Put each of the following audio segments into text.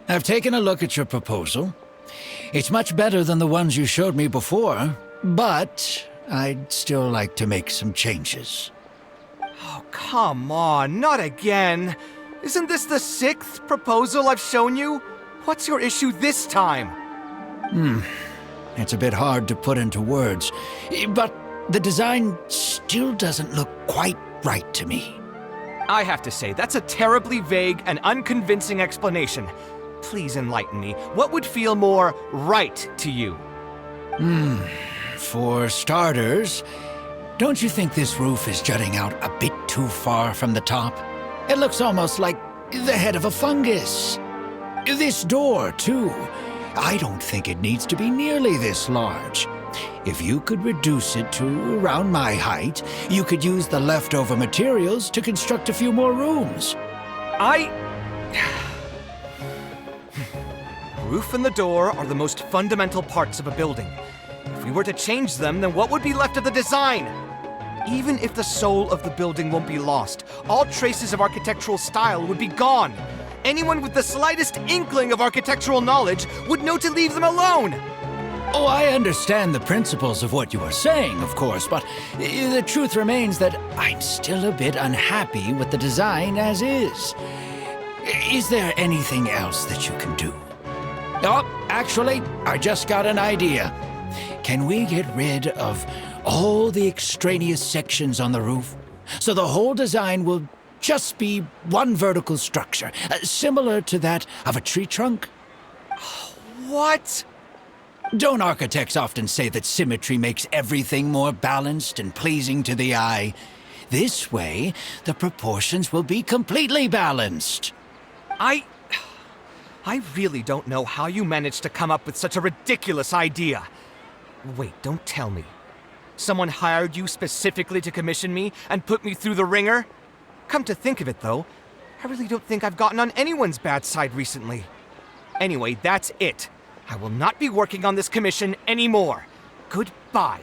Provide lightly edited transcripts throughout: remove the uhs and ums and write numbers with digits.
I've taken a look at your proposal. It's much better than the ones you showed me before, but I'd still like to make some changes. Oh, come on, not again. Isn't this the 6th proposal I've shown you? What's your issue this time? It's a bit hard to put into words, but the design still doesn't look quite right to me. I have to say, that's a terribly vague and unconvincing explanation. Please enlighten me. What would feel more right to you? For starters, don't you think this roof is jutting out a bit too far from the top? It looks almost like the head of a fungus. This door, too. I don't think it needs to be nearly this large. If you could reduce it to around my height, you could use the leftover materials to construct a few more rooms. The roof and the door are the most fundamental parts of a building. If we were to change them, then what would be left of the design? Even if the soul of the building won't be lost, all traces of architectural style would be gone. Anyone with the slightest inkling of architectural knowledge would know to leave them alone. Oh, I understand the principles of what you are saying, of course, but the truth remains that I'm still a bit unhappy with the design as is. Is there anything else that you can do? Oh, actually, I just got an idea. Can we get rid of all the extraneous sections on the roof, so the whole design will just be one vertical structure, similar to that of a tree trunk? What? Don't architects often say that symmetry makes everything more balanced and pleasing to the eye? This way, the proportions will be completely balanced. I really don't know how you managed to come up with such a ridiculous idea. Wait, don't tell me. Someone hired you specifically to commission me and put me through the ringer? Come to think of it, though, I really don't think I've gotten on anyone's bad side recently. Anyway, that's it. I will not be working on this commission anymore. Goodbye.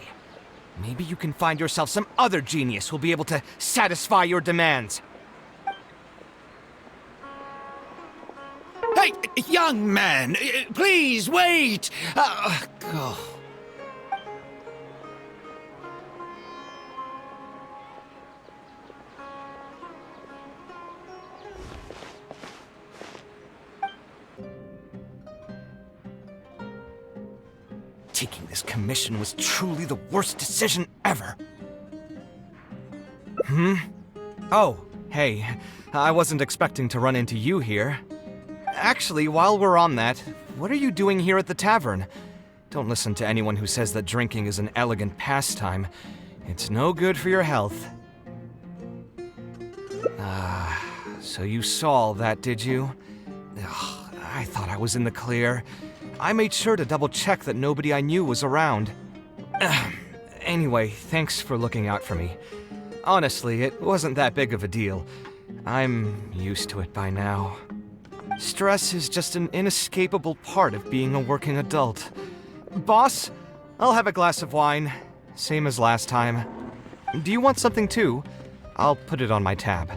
Maybe you can find yourself some other genius who'll be able to satisfy your demands. Hey, young man, please wait! Go. Taking this commission was truly the worst decision ever. Oh, hey, I wasn't expecting to run into you here. Actually, while we're on that, what are you doing here at the tavern? Don't listen to anyone who says that drinking is an elegant pastime. It's no good for your health. So you saw all that, did you? Ugh, I thought I was in the clear. I made sure to double-check that nobody I knew was around. Anyway, thanks for looking out for me. Honestly, it wasn't that big of a deal. I'm used to it by now. Stress is just an inescapable part of being a working adult. Boss, I'll have a glass of wine, same as last time. Do you want something too? I'll put it on my tab.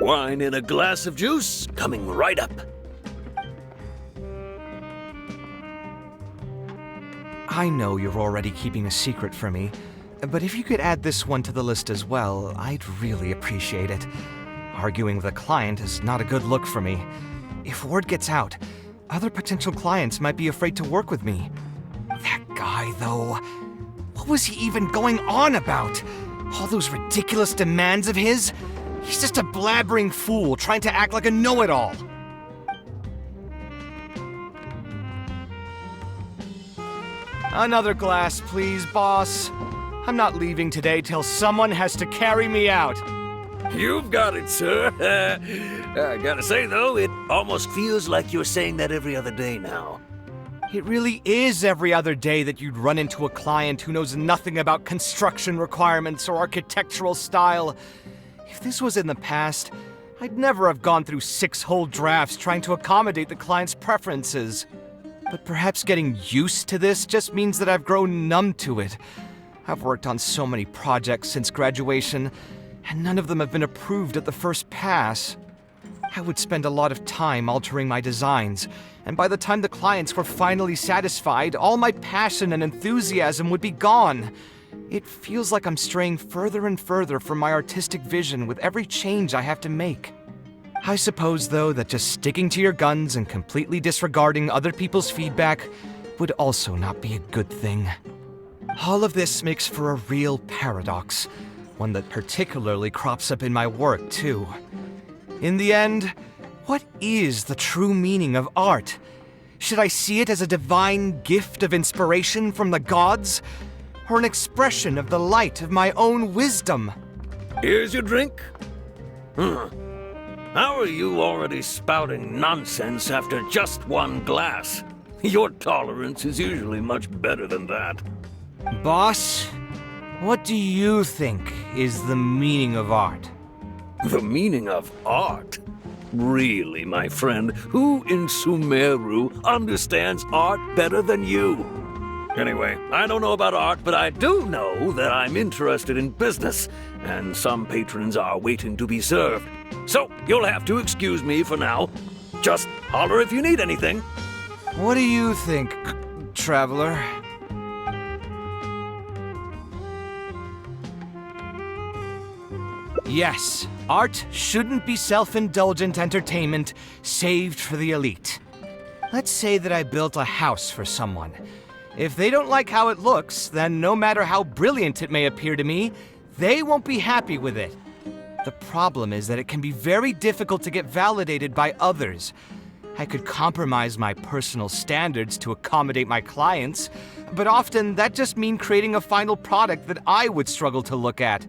Wine and a glass of juice coming right up. I know you're already keeping a secret from me, but if you could add this one to the list as well, I'd really appreciate it. Arguing with a client is not a good look for me. If word gets out, other potential clients might be afraid to work with me. That guy, though, what was he even going on about? All those ridiculous demands of his? He's just a blabbering fool trying to act like a know-it-all. Another glass, please, boss. I'm not leaving today till someone has to carry me out. You've got it, sir. I gotta say, though, it almost feels like you're saying that every other day now. It really is every other day that you'd run into a client who knows nothing about construction requirements or architectural style. If this was in the past, I'd never have gone through 6 whole drafts trying to accommodate the client's preferences. But perhaps getting used to this just means that I've grown numb to it. I've worked on so many projects since graduation, and none of them have been approved at the first pass. I would spend a lot of time altering my designs, and by the time the clients were finally satisfied, all my passion and enthusiasm would be gone. It feels like I'm straying further and further from my artistic vision with every change I have to make. I suppose, though, that just sticking to your guns and completely disregarding other people's feedback would also not be a good thing. All of this makes for a real paradox, one that particularly crops up in my work, too. In the end, what is the true meaning of art? Should I see it as a divine gift of inspiration from the gods, or an expression of the light of my own wisdom? Here's your drink. How are you already spouting nonsense after just one glass? Your tolerance is usually much better than that. Boss, what do you think is the meaning of art? The meaning of art? Really, my friend, who in Sumeru understands art better than you? Anyway, I don't know about art, but I do know that I'm interested in business, and some patrons are waiting to be served. So, you'll have to excuse me for now. Just holler if you need anything. What do you think, traveler? Yes, art shouldn't be self-indulgent entertainment saved for the elite. Let's say that I built a house for someone. If they don't like how it looks, then no matter how brilliant it may appear to me, they won't be happy with it. The problem is that it can be very difficult to get validated by others. I could compromise my personal standards to accommodate my clients, but often that just means creating a final product that I would struggle to look at.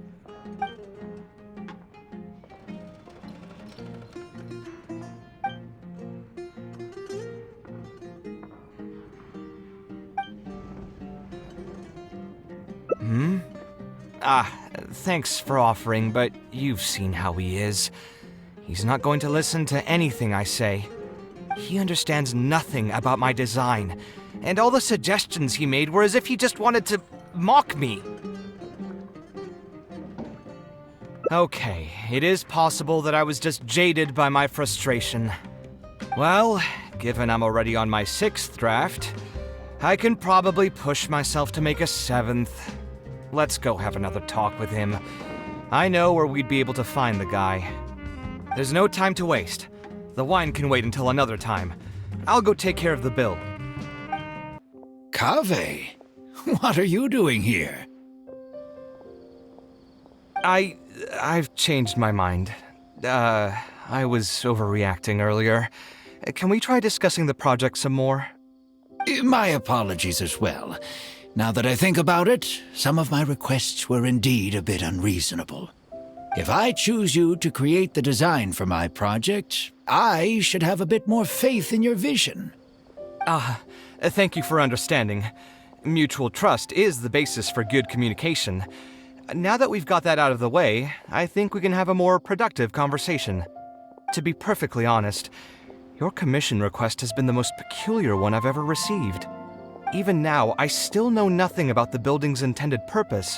Thanks for offering, but you've seen how he is. He's not going to listen to anything I say. He understands nothing about my design, and all the suggestions he made were as if he just wanted to mock me. Okay, it is possible that I was just jaded by my frustration. Well, given I'm already on my 6th draft, I can probably push myself to make a 7th. Let's go have another talk with him. I know where we'd be able to find the guy. There's no time to waste. The wine can wait until another time. I'll go take care of the bill. Kaveh, what are you doing here? I've changed my mind. I was overreacting earlier. Can we try discussing the project some more? My apologies as well. Now that I think about it, some of my requests were indeed a bit unreasonable. If I choose you to create the design for my project, I should have a bit more faith in your vision. Thank you for understanding. Mutual trust is the basis for good communication. Now that we've got that out of the way, I think we can have a more productive conversation. To be perfectly honest, your commission request has been the most peculiar one I've ever received. Even now, I still know nothing about the building's intended purpose.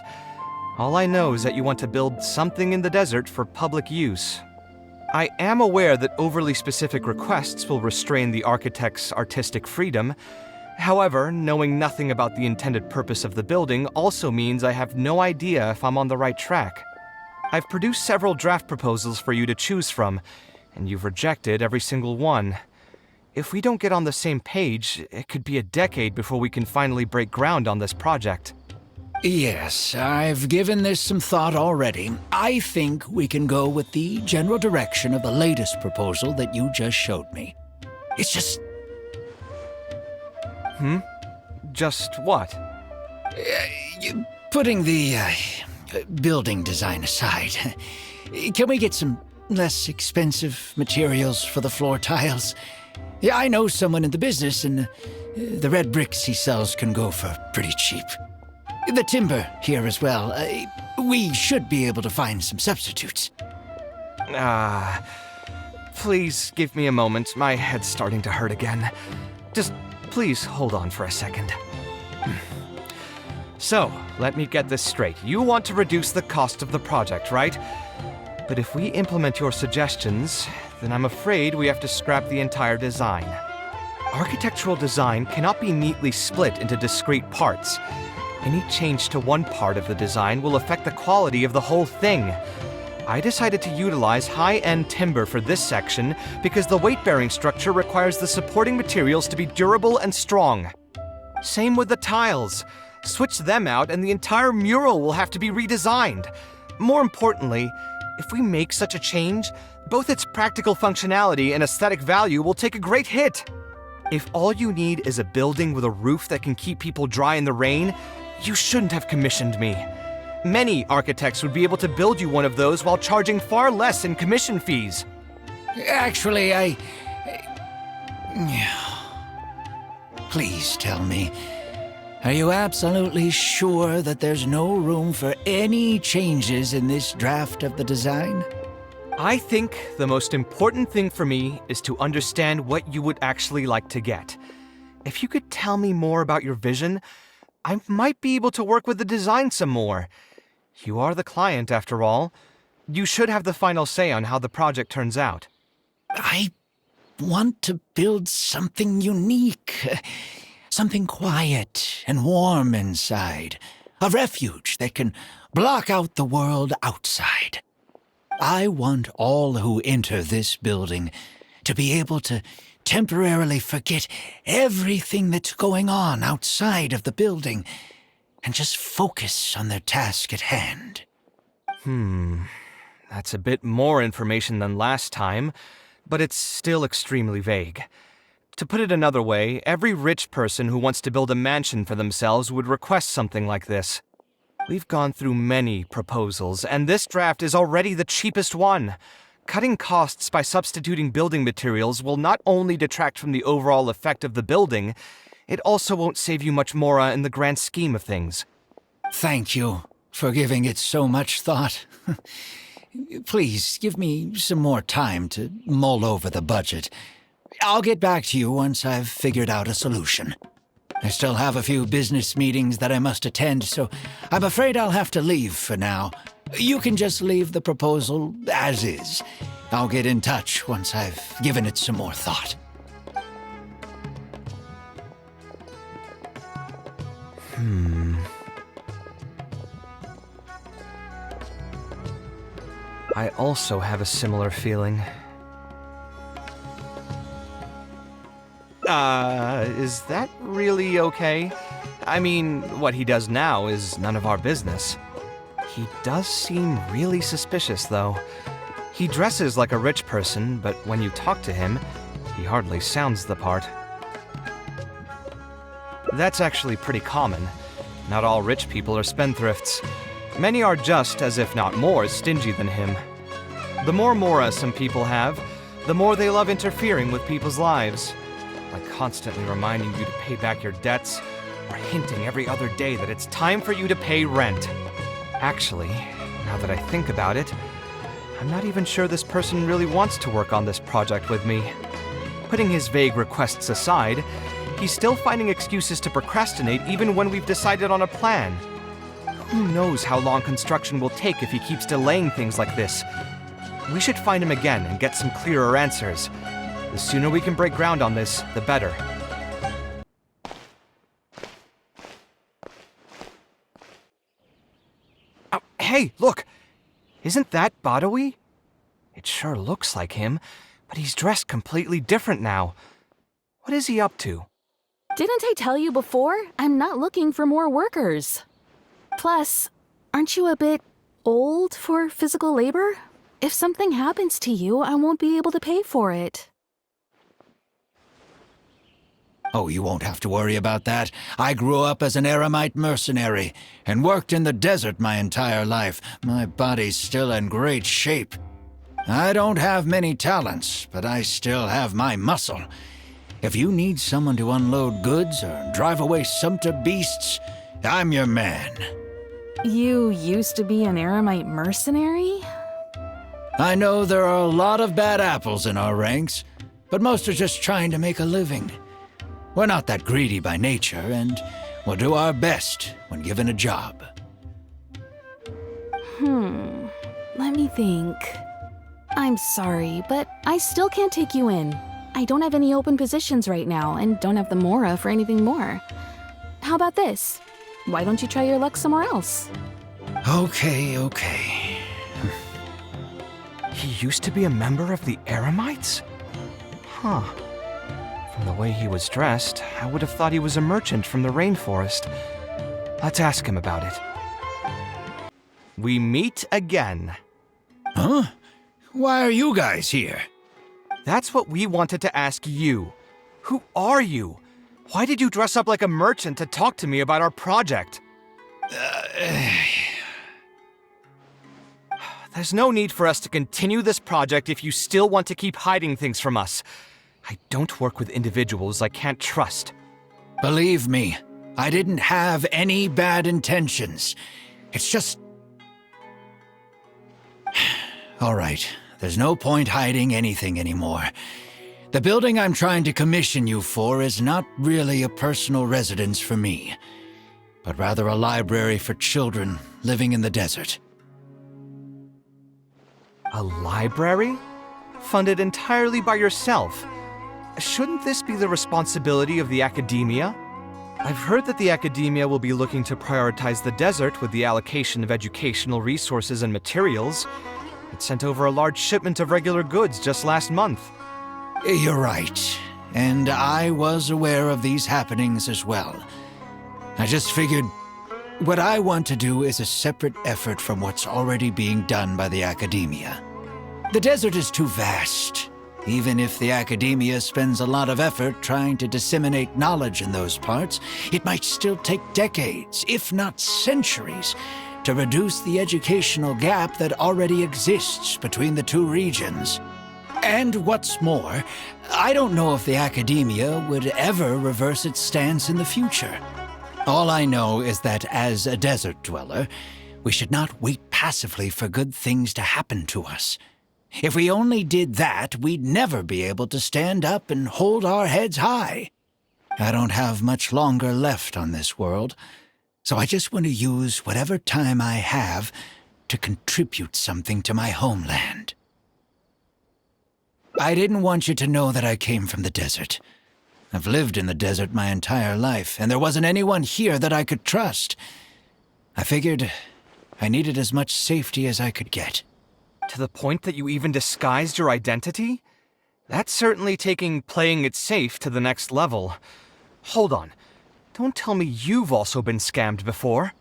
All I know is that you want to build something in the desert for public use. I am aware that overly specific requests will restrain the architect's artistic freedom. However, knowing nothing about the intended purpose of the building also means I have no idea if I'm on the right track. I've produced several draft proposals for you to choose from, and you've rejected every single one. If we don't get on the same page, it could be a decade before we can finally break ground on this project. Yes, I've given this some thought already. I think we can go with the general direction of the latest proposal that you just showed me. It's just... Just what? Putting the building design aside, can we get some less expensive materials for the floor tiles? Yeah, I know someone in the business, and the red bricks he sells can go for pretty cheap. The timber here as well. We should be able to find some substitutes. Please give me a moment. My head's starting to hurt again. Just please hold on for a second. So, let me get this straight. You want to reduce the cost of the project, right? But if we implement your suggestions, then I'm afraid we have to scrap the entire design. Architectural design cannot be neatly split into discrete parts. Any change to one part of the design will affect the quality of the whole thing. I decided to utilize high-end timber for this section because the weight-bearing structure requires the supporting materials to be durable and strong. Same with the tiles. Switch them out and the entire mural will have to be redesigned. More importantly, if we make such a change, both its practical functionality and aesthetic value will take a great hit. If all you need is a building with a roof that can keep people dry in the rain, you shouldn't have commissioned me. Many architects would be able to build you one of those while charging far less in commission fees. Actually, Please tell me, are you absolutely sure that there's no room for any changes in this draft of the design? I think the most important thing for me is to understand what you would actually like to get. If you could tell me more about your vision, I might be able to work with the design some more. You are the client, after all. You should have the final say on how the project turns out. I want to build something unique. Something quiet and warm inside. A refuge that can block out the world outside. I want all who enter this building to be able to temporarily forget everything that's going on outside of the building and just focus on their task at hand. That's a bit more information than last time, but it's still extremely vague. To put it another way, every rich person who wants to build a mansion for themselves would request something like this. We've gone through many proposals, and this draft is already the cheapest one. Cutting costs by substituting building materials will not only detract from the overall effect of the building, it also won't save you much more in the grand scheme of things. Thank you for giving it so much thought. Please, give me some more time to mull over the budget. I'll get back to you once I've figured out a solution. I still have a few business meetings that I must attend, so I'm afraid I'll have to leave for now. You can just leave the proposal as is. I'll get in touch once I've given it some more thought. I also have a similar feeling. Is that really okay? I mean, what he does now is none of our business. He does seem really suspicious, though. He dresses like a rich person, but when you talk to him, he hardly sounds the part. That's actually pretty common. Not all rich people are spendthrifts. Many are just, as if not more, stingy than him. The more mora some people have, the more they love interfering with people's lives. Like constantly reminding you to pay back your debts, or hinting every other day that it's time for you to pay rent. Actually, now that I think about it, I'm not even sure this person really wants to work on this project with me. Putting his vague requests aside, he's still finding excuses to procrastinate even when we've decided on a plan. Who knows how long construction will take if he keeps delaying things like this? We should find him again and get some clearer answers. The sooner we can break ground on this, the better. Oh, hey, look! Isn't that Badawi? It sure looks like him, but he's dressed completely different now. What is he up to? Didn't I tell you before? I'm not looking for more workers. Plus, aren't you a bit old for physical labor? If something happens to you, I won't be able to pay for it. Oh, you won't have to worry about that. I grew up as an Eremite mercenary and worked in the desert my entire life. My body's still in great shape. I don't have many talents, but I still have my muscle. If you need someone to unload goods or drive away sumpter beasts, I'm your man. You used to be an Eremite mercenary? I know there are a lot of bad apples in our ranks, but most are just trying to make a living. We're not that greedy by nature, and we'll do our best when given a job. Let me think. I'm sorry, but I still can't take you in. I don't have any open positions right now and don't have the Mora for anything more. How about this? Why don't you try your luck somewhere else? Okay. He used to be a member of the Eremites? Huh. From the way he was dressed, I would have thought he was a merchant from the rainforest. Let's ask him about it. We meet again. Huh? Why are you guys here? That's what we wanted to ask you. Who are you? Why did you dress up like a merchant to talk to me about our project? There's no need for us to continue this project if you still want to keep hiding things from us. I don't work with individuals I can't trust. Believe me, I didn't have any bad intentions. It's just... All right, there's no point hiding anything anymore. The building I'm trying to commission you for is not really a personal residence for me, but rather a library for children living in the desert. A library? Funded entirely by yourself? Shouldn't this be the responsibility of the academia? I've heard that the academia will be looking to prioritize the desert with the allocation of educational resources and materials. It sent over a large shipment of regular goods just last month. You're right, and I was aware of these happenings as well. I just figured what I want to do is a separate effort from what's already being done by the academia. The desert is too vast. Even if the academia spends a lot of effort trying to disseminate knowledge in those parts, it might still take decades, if not centuries, to reduce the educational gap that already exists between the two regions. And what's more, I don't know if the academia would ever reverse its stance in the future. All I know is that as a desert dweller, we should not wait passively for good things to happen to us. If we only did that, we'd never be able to stand up and hold our heads high. I don't have much longer left on this world, so I just want to use whatever time I have to contribute something to my homeland. I didn't want you to know that I came from the desert. I've lived in the desert my entire life, and there wasn't anyone here that I could trust. I figured I needed as much safety as I could get. To the point that you even disguised your identity? That's certainly taking playing it safe to the next level. Hold on. Don't tell me you've also been scammed before.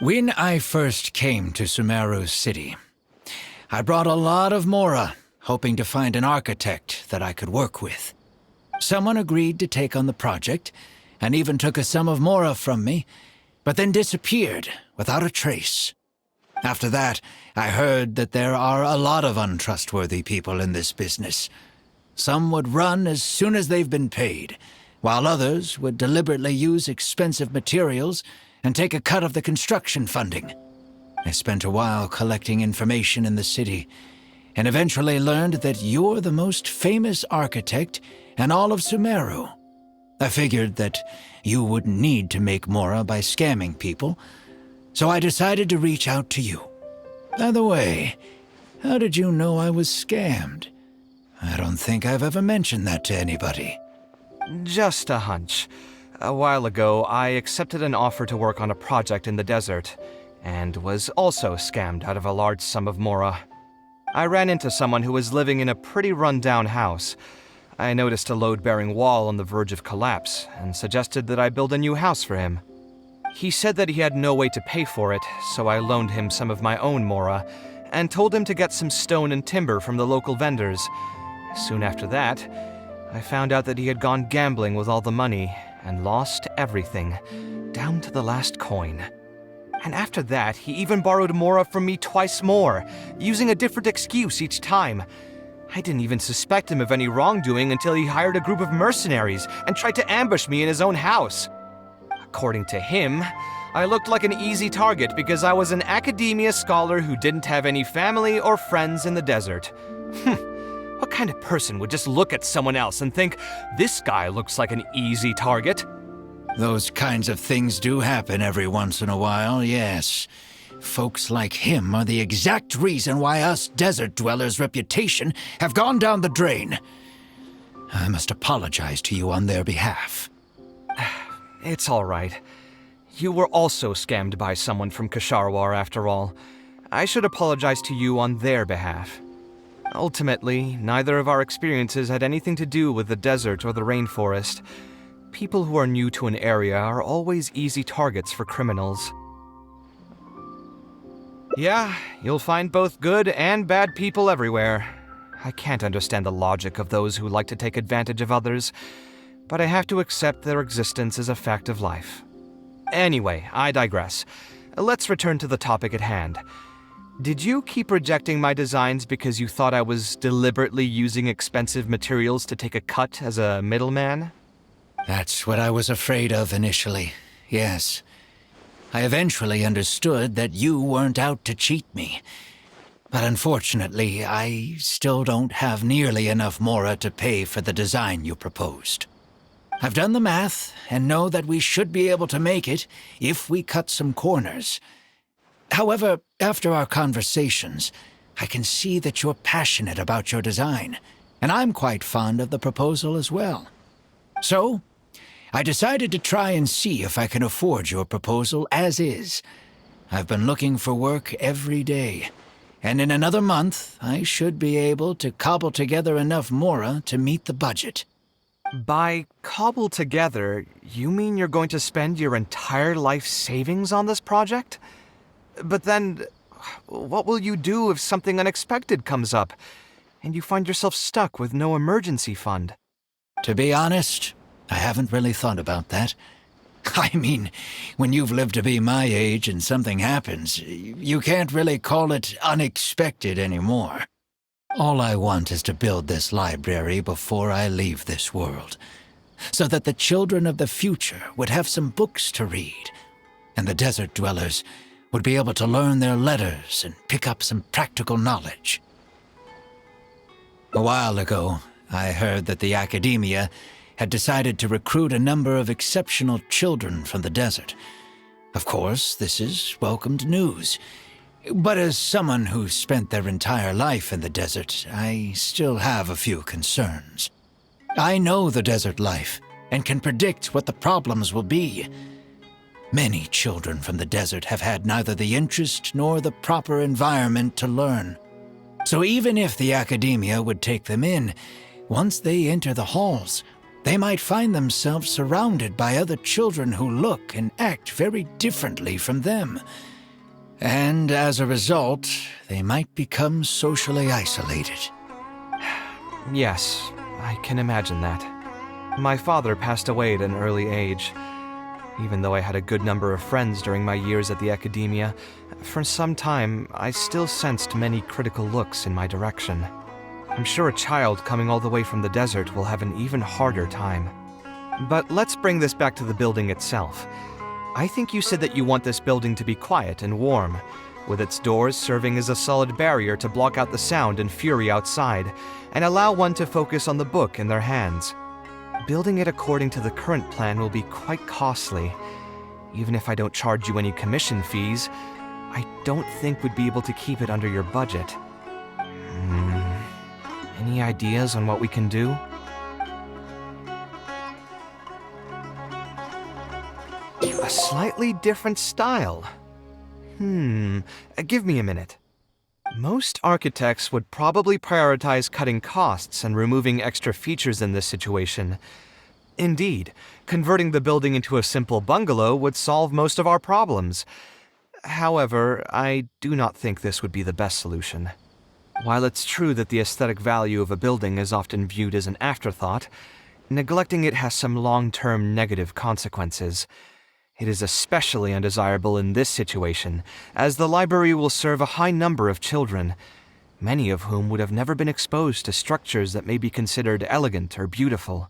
When I first came to Sumeru's city, I brought a lot of Mora, hoping to find an architect that I could work with. Someone agreed to take on the project, and even took a sum of Mora from me, but then disappeared without a trace. After that, I heard that there are a lot of untrustworthy people in this business. Some would run as soon as they've been paid, while others would deliberately use expensive materials and take a cut of the construction funding. I spent a while collecting information in the city, and eventually learned that you're the most famous architect in all of Sumeru. I figured that you wouldn't need to make Mora by scamming people, so I decided to reach out to you. By the way, how did you know I was scammed? I don't think I've ever mentioned that to anybody. Just a hunch. A while ago, I accepted an offer to work on a project in the desert, and was also scammed out of a large sum of Mora. I ran into someone who was living in a pretty run-down house. I noticed a load-bearing wall on the verge of collapse, and suggested that I build a new house for him. He said that he had no way to pay for it, so I loaned him some of my own Mora, and told him to get some stone and timber from the local vendors. Soon after that, I found out that he had gone gambling with all the money, and lost everything, down to the last coin. And after that, he even borrowed Mora from me twice more, using a different excuse each time. I didn't even suspect him of any wrongdoing until he hired a group of mercenaries and tried to ambush me in his own house. According to him, I looked like an easy target because I was an academia scholar who didn't have any family or friends in the desert. What kind of person would just look at someone else and think, this guy looks like an easy target? Those kinds of things do happen every once in a while, yes. Folks like him are the exact reason why us desert dwellers' reputation have gone down the drain. I must apologize to you on their behalf. It's all right. You were also scammed by someone from Kasharwar after all. I should apologize to you on their behalf. Ultimately, neither of our experiences had anything to do with the desert or the rainforest. People who are new to an area are always easy targets for criminals. Yeah, you'll find both good and bad people everywhere. I can't understand the logic of those who like to take advantage of others, but I have to accept their existence as a fact of life. Anyway, I digress. Let's return to the topic at hand. Did you keep rejecting my designs because you thought I was deliberately using expensive materials to take a cut as a middleman? That's what I was afraid of initially, yes. I eventually understood that you weren't out to cheat me. But unfortunately, I still don't have nearly enough mora to pay for the design you proposed. I've done the math and know that we should be able to make it if we cut some corners. However, after our conversations, I can see that you're passionate about your design, and I'm quite fond of the proposal as well. So, I decided to try and see if I can afford your proposal as is. I've been looking for work every day, and in another month, I should be able to cobble together enough mora to meet the budget. By cobble together, you mean you're going to spend your entire life savings on this project? But then, what will you do if something unexpected comes up, and you find yourself stuck with no emergency fund? To be honest, I haven't really thought about that. I mean, when you've lived to be my age and something happens, you can't really call it unexpected anymore. All I want is to build this library before I leave this world, so that the children of the future would have some books to read, and the desert dwellers would be able to learn their letters and pick up some practical knowledge. A while ago, I heard that the academia had decided to recruit a number of exceptional children from the desert. Of course, this is welcomed news. But as someone who spent their entire life in the desert, I still have a few concerns. I know the desert life and can predict what the problems will be. Many children from the desert have had neither the interest nor the proper environment to learn. So even if the academia would take them in, once they enter the halls, they might find themselves surrounded by other children who look and act very differently from them. And as a result, they might become socially isolated. Yes, I can imagine that. My father passed away at an early age. Even though I had a good number of friends during my years at the academia, for some time I still sensed many critical looks in my direction. I'm sure a child coming all the way from the desert will have an even harder time. But let's bring this back to the building itself. I think you said that you want this building to be quiet and warm, with its doors serving as a solid barrier to block out the sound and fury outside, and allow one to focus on the book in their hands. Building it according to the current plan will be quite costly. Even if I don't charge you any commission fees, I don't think we'd be able to keep it under your budget. Any ideas on what we can do? A slightly different style. Give me a minute. Most architects would probably prioritize cutting costs and removing extra features in this situation. Indeed, converting the building into a simple bungalow would solve most of our problems. However, I do not think this would be the best solution. While it's true that the aesthetic value of a building is often viewed as an afterthought, neglecting it has some long-term negative consequences. It is especially undesirable in this situation, as the library will serve a high number of children, many of whom would have never been exposed to structures that may be considered elegant or beautiful.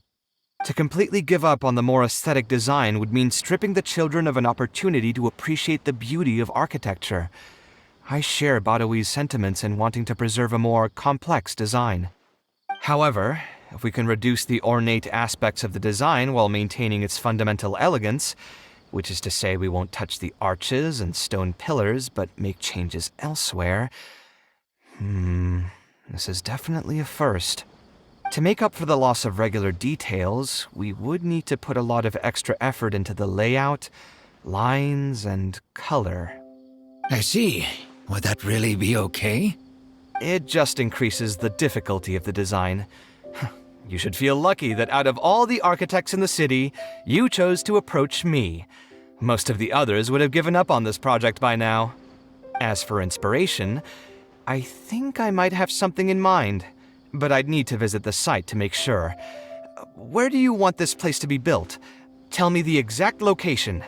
To completely give up on the more aesthetic design would mean stripping the children of an opportunity to appreciate the beauty of architecture. I share Badawi's sentiments in wanting to preserve a more complex design. However, if we can reduce the ornate aspects of the design while maintaining its fundamental elegance, which is to say we won't touch the arches and stone pillars, but make changes elsewhere. This is definitely a first. To make up for the loss of regular details, we would need to put a lot of extra effort into the layout, lines, and color. I see. Would that really be okay? It just increases the difficulty of the design. You should feel lucky that out of all the architects in the city, you chose to approach me. Most of the others would have given up on this project by now. As for inspiration, I think I might have something in mind, but I'd need to visit the site to make sure. Where do you want this place to be built? Tell me the exact location.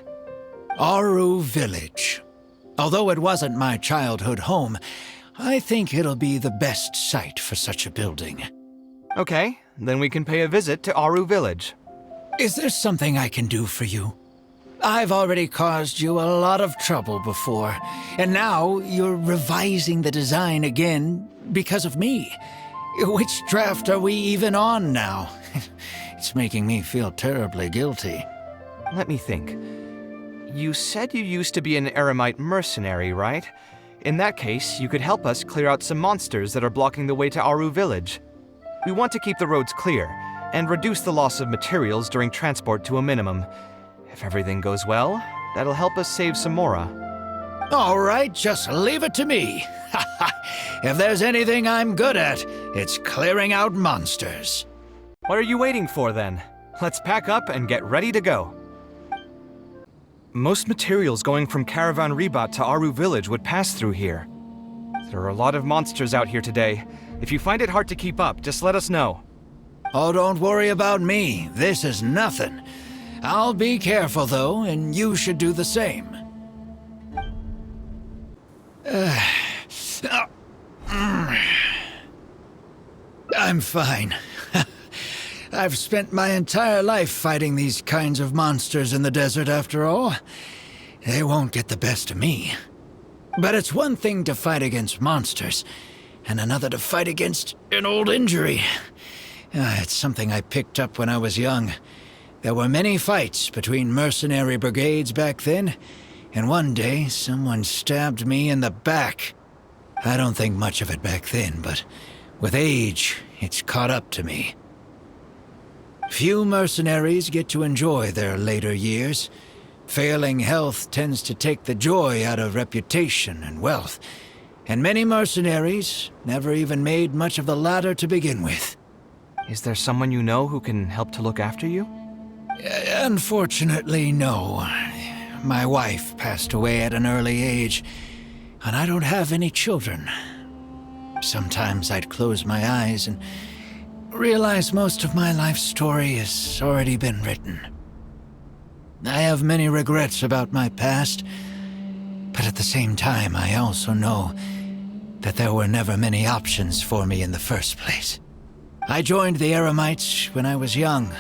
Aru Village. Although it wasn't my childhood home, I think it'll be the best site for such a building. Okay, then we can pay a visit to Aru Village. Is there something I can do for you? I've already caused you a lot of trouble before, and now you're revising the design again because of me. Which draft are we even on now? It's making me feel terribly guilty. Let me think. You said you used to be an Eremite mercenary, right? In that case, you could help us clear out some monsters that are blocking the way to Aru Village. We want to keep the roads clear, and reduce the loss of materials during transport to a minimum. If everything goes well, that'll help us save some Mora. All right, just leave it to me. If there's anything I'm good at, it's clearing out monsters. What are you waiting for then? Let's pack up and get ready to go. Most materials going from Caravan Ribat to Aru Village would pass through here. There are a lot of monsters out here today. If you find it hard to keep up, just let us know. Oh, don't worry about me. This is nothing. I'll be careful, though, and you should do the same. I'm fine. I've spent my entire life fighting these kinds of monsters in the desert, after all. They won't get the best of me. But it's one thing to fight against monsters, and another to fight against an old injury. It's something I picked up when I was young. There were many fights between mercenary brigades back then, and one day someone stabbed me in the back. I don't think much of it back then, but with age, it's caught up to me. Few mercenaries get to enjoy their later years. Failing health tends to take the joy out of reputation and wealth, and many mercenaries never even made much of the latter to begin with. Is there someone you know who can help to look after you? Unfortunately, no. My wife passed away at an early age, and I don't have any children. Sometimes I'd close my eyes and realize most of my life story has already been written. I have many regrets about my past, but at the same time I also know that there were never many options for me in the first place. I joined the Eremites when I was young,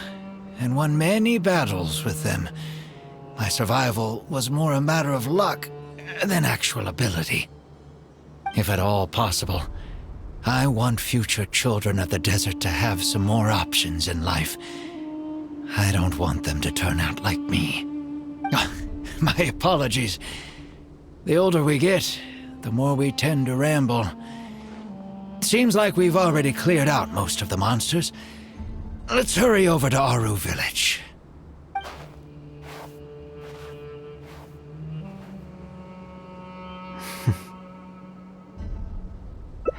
and won many battles with them. My survival was more a matter of luck than actual ability. If at all possible, I want future children of the desert to have some more options in life. I don't want them to turn out like me. My apologies. The older we get, the more we tend to ramble. Seems like we've already cleared out most of the monsters. Let's hurry over to Aru Village.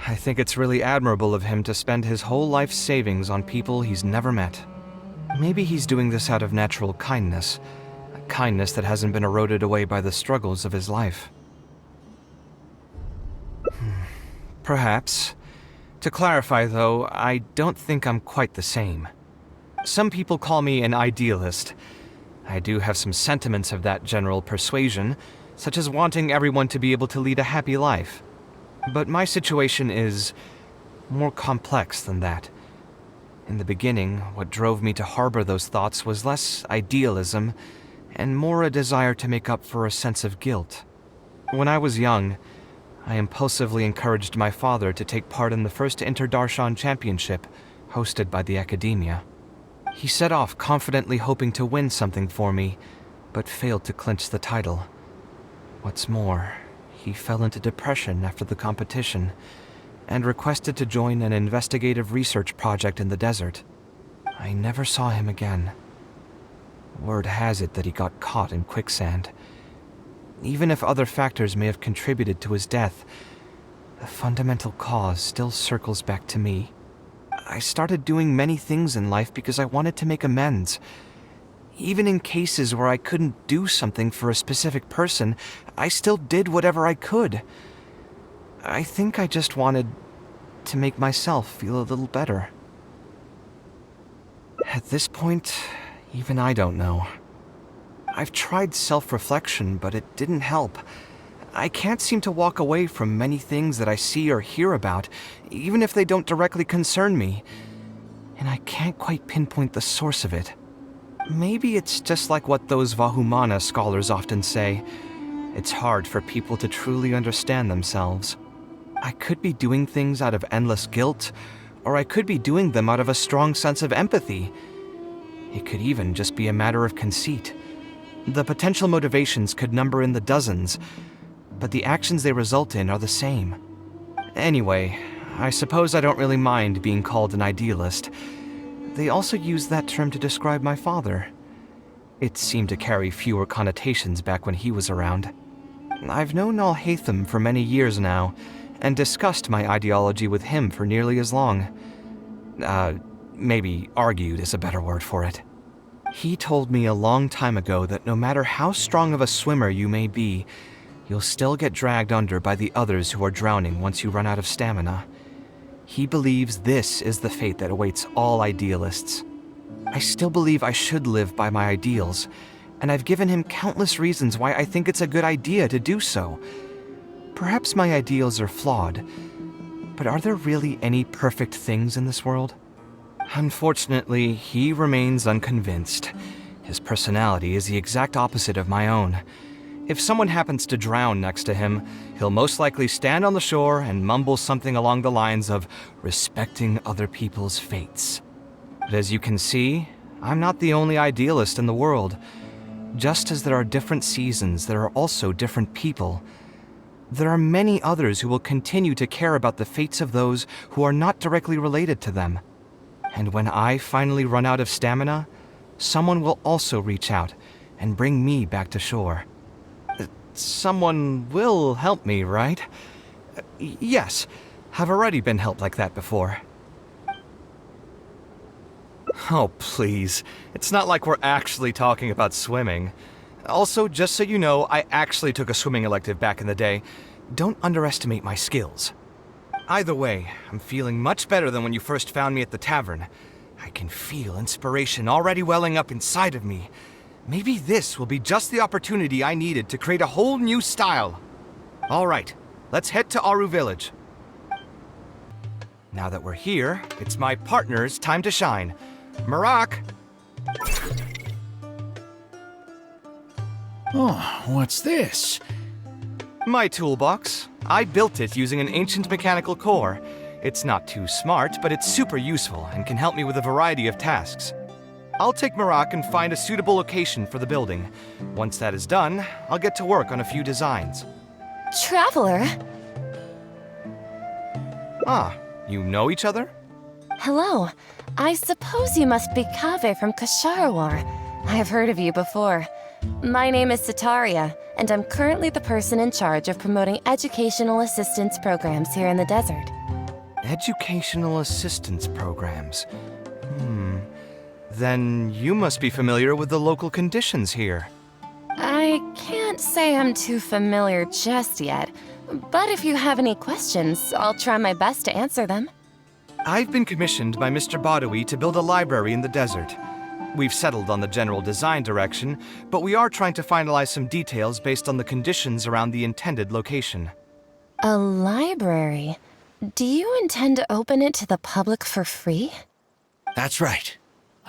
I think it's really admirable of him to spend his whole life's savings on people he's never met. Maybe he's doing this out of natural kindness, a kindness that hasn't been eroded away by the struggles of his life. Perhaps. To clarify, though, I don't think I'm quite the same. Some people call me an idealist. I do have some sentiments of that general persuasion, such as wanting everyone to be able to lead a happy life. But my situation is more complex than that. In the beginning, what drove me to harbor those thoughts was less idealism and more a desire to make up for a sense of guilt. When I was young, I impulsively encouraged my father to take part in the first Inter-Darshan Championship hosted by the Academia. He set off confidently hoping to win something for me, but failed to clinch the title. What's more, he fell into depression after the competition and requested to join an investigative research project in the desert. I never saw him again. Word has it that he got caught in quicksand. Even if other factors may have contributed to his death, the fundamental cause still circles back to me. I started doing many things in life because I wanted to make amends. Even in cases where I couldn't do something for a specific person, I still did whatever I could. I think I just wanted to make myself feel a little better. At this point, even I don't know. I've tried self-reflection, but it didn't help. I can't seem to walk away from many things that I see or hear about, even if they don't directly concern me. And I can't quite pinpoint the source of it. Maybe it's just like what those Vahumana scholars often say. It's hard for people to truly understand themselves. I could be doing things out of endless guilt, or I could be doing them out of a strong sense of empathy. It could even just be a matter of conceit. The potential motivations could number in the dozens, but the actions they result in are the same. Anyway, I suppose I don't really mind being called an idealist. They also use that term to describe my father. It seemed to carry fewer connotations back when he was around. I've known Al-Haytham for many years now, and discussed my ideology with him for nearly as long. Maybe argued is a better word for it. He told me a long time ago that no matter how strong of a swimmer you may be, you'll still get dragged under by the others who are drowning once you run out of stamina. He believes this is the fate that awaits all idealists. I still believe I should live by my ideals, and I've given him countless reasons why I think it's a good idea to do so. Perhaps my ideals are flawed, but are there really any perfect things in this world? Unfortunately, he remains unconvinced. His personality is the exact opposite of my own. If someone happens to drown next to him, he'll most likely stand on the shore and mumble something along the lines of respecting other people's fates. But as you can see, I'm not the only idealist in the world. Just as there are different seasons, there are also different people. There are many others who will continue to care about the fates of those who are not directly related to them. And when I finally run out of stamina, someone will also reach out and bring me back to shore. Someone will help me, right? Yes, I've already been helped like that before. Oh, please. It's not like we're actually talking about swimming. Also, just so you know, I actually took a swimming elective back in the day. Don't underestimate my skills. Either way, I'm feeling much better than when you first found me at the tavern. I can feel inspiration already welling up inside of me. Maybe this will be just the opportunity I needed to create a whole new style. All right, let's head to Aru Village. Now that we're here, it's my partner's time to shine. Marak! Oh, what's this? My toolbox. I built it using an ancient mechanical core. It's not too smart, but it's super useful and can help me with a variety of tasks. I'll take Marak and find a suitable location for the building. Once that is done, I'll get to work on a few designs. Traveler? Ah, you know each other? Hello. I suppose you must be Kaveh from Kasharawar. I have heard of you before. My name is Sataria, and I'm currently the person in charge of promoting educational assistance programs here in the desert. Educational assistance programs. Then you must be familiar with the local conditions here. I can't say I'm too familiar just yet, but if you have any questions, I'll try my best to answer them. I've been commissioned by Mr. Badawi to build a library in the desert. We've settled on the general design direction, but we are trying to finalize some details based on the conditions around the intended location. A library? Do you intend to open it to the public for free? That's right.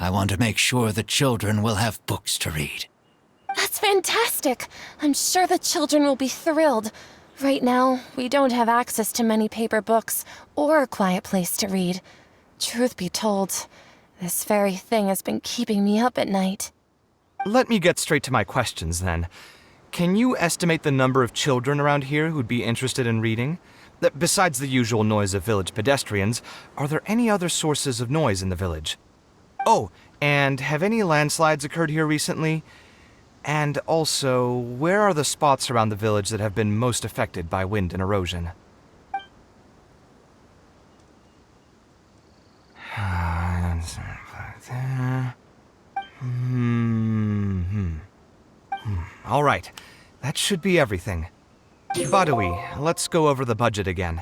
I want to make sure the children will have books to read. That's fantastic! I'm sure the children will be thrilled. Right now, we don't have access to many paper books or a quiet place to read. Truth be told, this very thing has been keeping me up at night. Let me get straight to my questions then. Can you estimate the number of children around here who'd be interested in reading? Besides the usual noise of village pedestrians, are there any other sources of noise in the village? Oh, and have any landslides occurred here recently? And also, where are the spots around the village that have been most affected by wind and erosion? All right, that should be everything. Badawi, let's go over the budget again.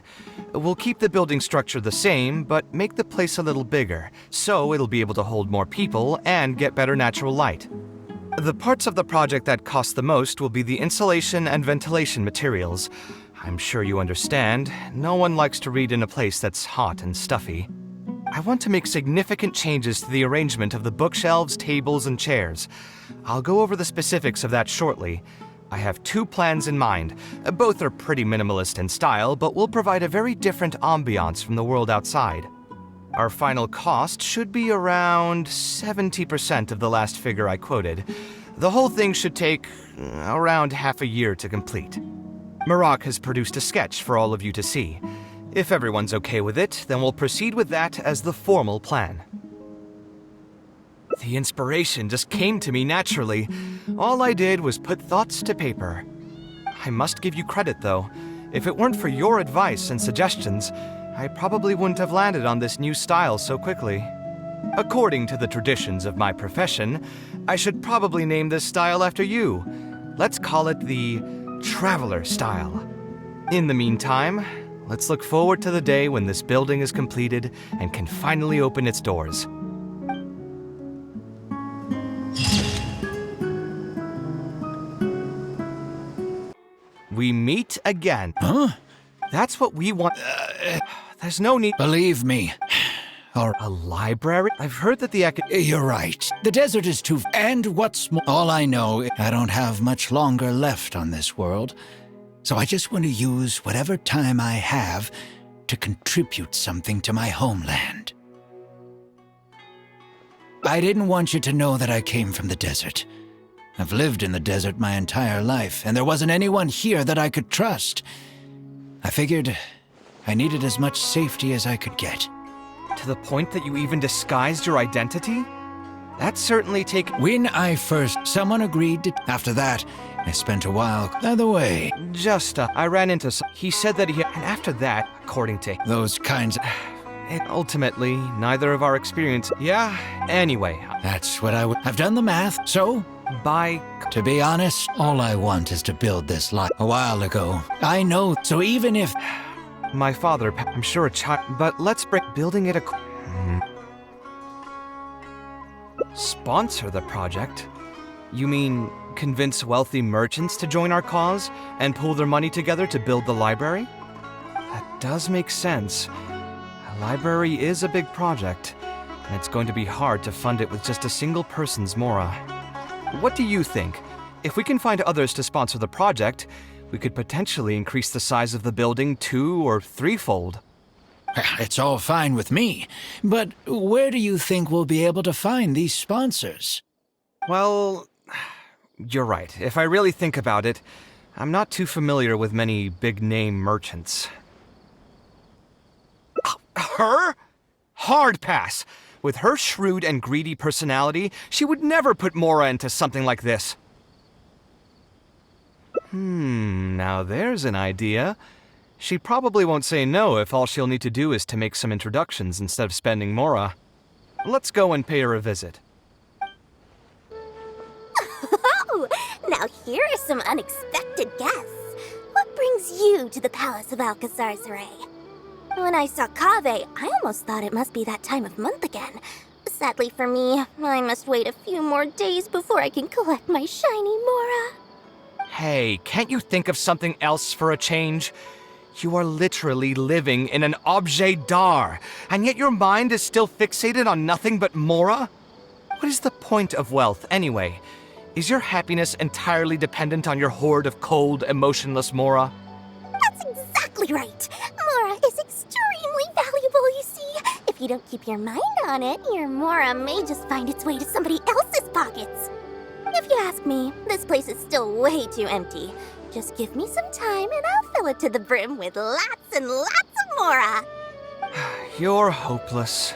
We'll keep the building structure the same, but make the place a little bigger, so it'll be able to hold more people and get better natural light. The parts of the project that cost the most will be the insulation and ventilation materials. I'm sure you understand, no one likes to read in a place that's hot and stuffy. I want to make significant changes to the arrangement of the bookshelves, tables, and chairs. I'll go over the specifics of that shortly. I have 2 plans in mind. Both are pretty minimalist in style, but will provide a very different ambiance from the world outside. Our final cost should be around 70% of the last figure I quoted. The whole thing should take around half a year to complete. Marak has produced a sketch for all of you to see. If everyone's okay with it, then we'll proceed with that as the formal plan. The inspiration just came to me naturally. All I did was put thoughts to paper. I must give you credit, though. If it weren't for your advice and suggestions, I probably wouldn't have landed on this new style so quickly. According to the traditions of my profession, I should probably name this style after you. Let's call it the Traveler style. In the meantime, let's look forward to the day when this building is completed and can finally open its doors. We meet again. Huh? That's what we want. There's no need. Believe me. Or A library? I've heard that the you're right. The desert is too... And what's more... All I know, I don't have much longer left on this world. So I just want to use whatever time I have to contribute something to my homeland. I didn't want you to know that I came from the desert. I've lived in the desert my entire life, and there wasn't anyone here that I could trust. I figured I needed as much safety as I could get. To the point that you even disguised your identity? That certainly When I first... Someone agreed to... After that, I spent a while... By the way... I ran into he said that he... And after that, according to... Those kinds of... Ultimately, neither of our experience... Yeah, anyway. That's what I would... I've done the math, so... To be honest, all I want is to build this life. A while ago, I know, so even if... My father, I'm sure a child... But let's break building it Sponsor the project? You mean convince wealthy merchants to join our cause and pool their money together to build the library? That does make sense. A library is a big project, and it's going to be hard to fund it with just a single person's mora. What do you think? If we can find others to sponsor the project, we could potentially increase the size of the building 2- or 3-fold. It's all fine with me, but where do you think we'll be able to find these sponsors? Well, you're right. If I really think about it, I'm not too familiar with many big-name merchants. Her? Hard pass! With her shrewd and greedy personality, she would never put Mora into something like this. Now there's an idea. She probably won't say no if all she'll need to do is to make some introductions instead of spending Mora. Let's go and pay her a visit. Oh, now here are some unexpected guests. What brings you to the Palace of Alcazar's-Ray? When I saw Kaveh, I almost thought it must be that time of month again. Sadly for me, I must wait a few more days before I can collect my shiny Mora. Hey, can't you think of something else for a change? You are literally living in an objet d'art, and yet your mind is still fixated on nothing but Mora? What is the point of wealth, anyway? Is your happiness entirely dependent on your hoard of cold, emotionless Mora? That's exactly right. Mora is extremely valuable, you see. If you don't keep your mind on it, your Mora may just find its way to somebody else's pockets. If you ask me, this place is still way too empty. Just give me some time and I'll fill it to the brim with lots and lots of Mora. You're hopeless.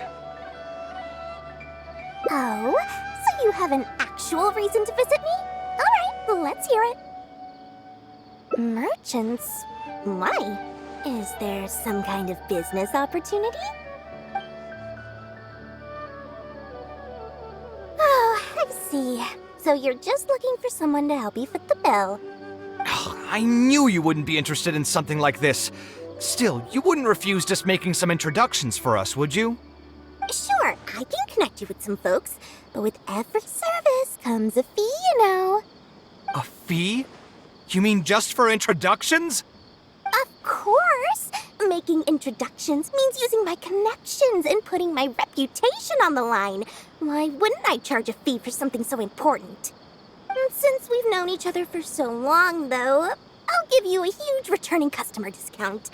Oh, so you have an actual reason to visit me? Alright, let's hear it. Merchants? Why? Is there some kind of business opportunity? Oh, I see. So you're just looking for someone to help you foot the bill. I knew you wouldn't be interested in something like this. Still, you wouldn't refuse just making some introductions for us, would you? Sure, I can connect you with some folks, but with every service comes a fee, you know. A fee? You mean just for introductions? Of course! Making introductions means using my connections and putting my reputation on the line. Why wouldn't I charge a fee for something so important? Since we've known each other for so long, though, I'll give you a huge returning customer discount.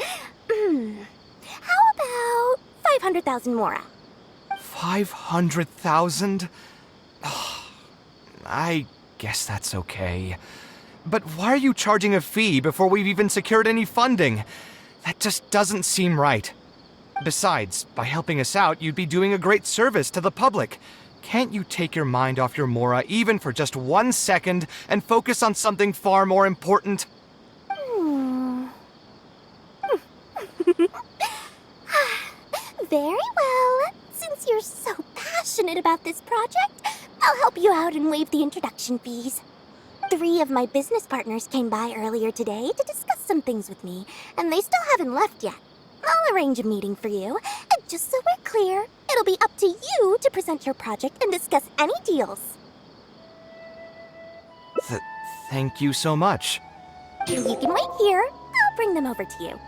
How about 500,000 Mora? 500,000? I guess that's okay. But why are you charging a fee before we've even secured any funding? That just doesn't seem right. Besides, by helping us out, you'd be doing a great service to the public. Can't you take your mind off your Mora even for just 1 second and focus on something far more important? Very well. Since you're so passionate about this project, I'll help you out and waive the introduction fees. 3 of my business partners came by earlier today to discuss some things with me, and they still haven't left yet. I'll arrange a meeting for you, and just so we're clear, it'll be up to you to present your project and discuss any deals. Thank you so much. You can wait here. I'll bring them over to you.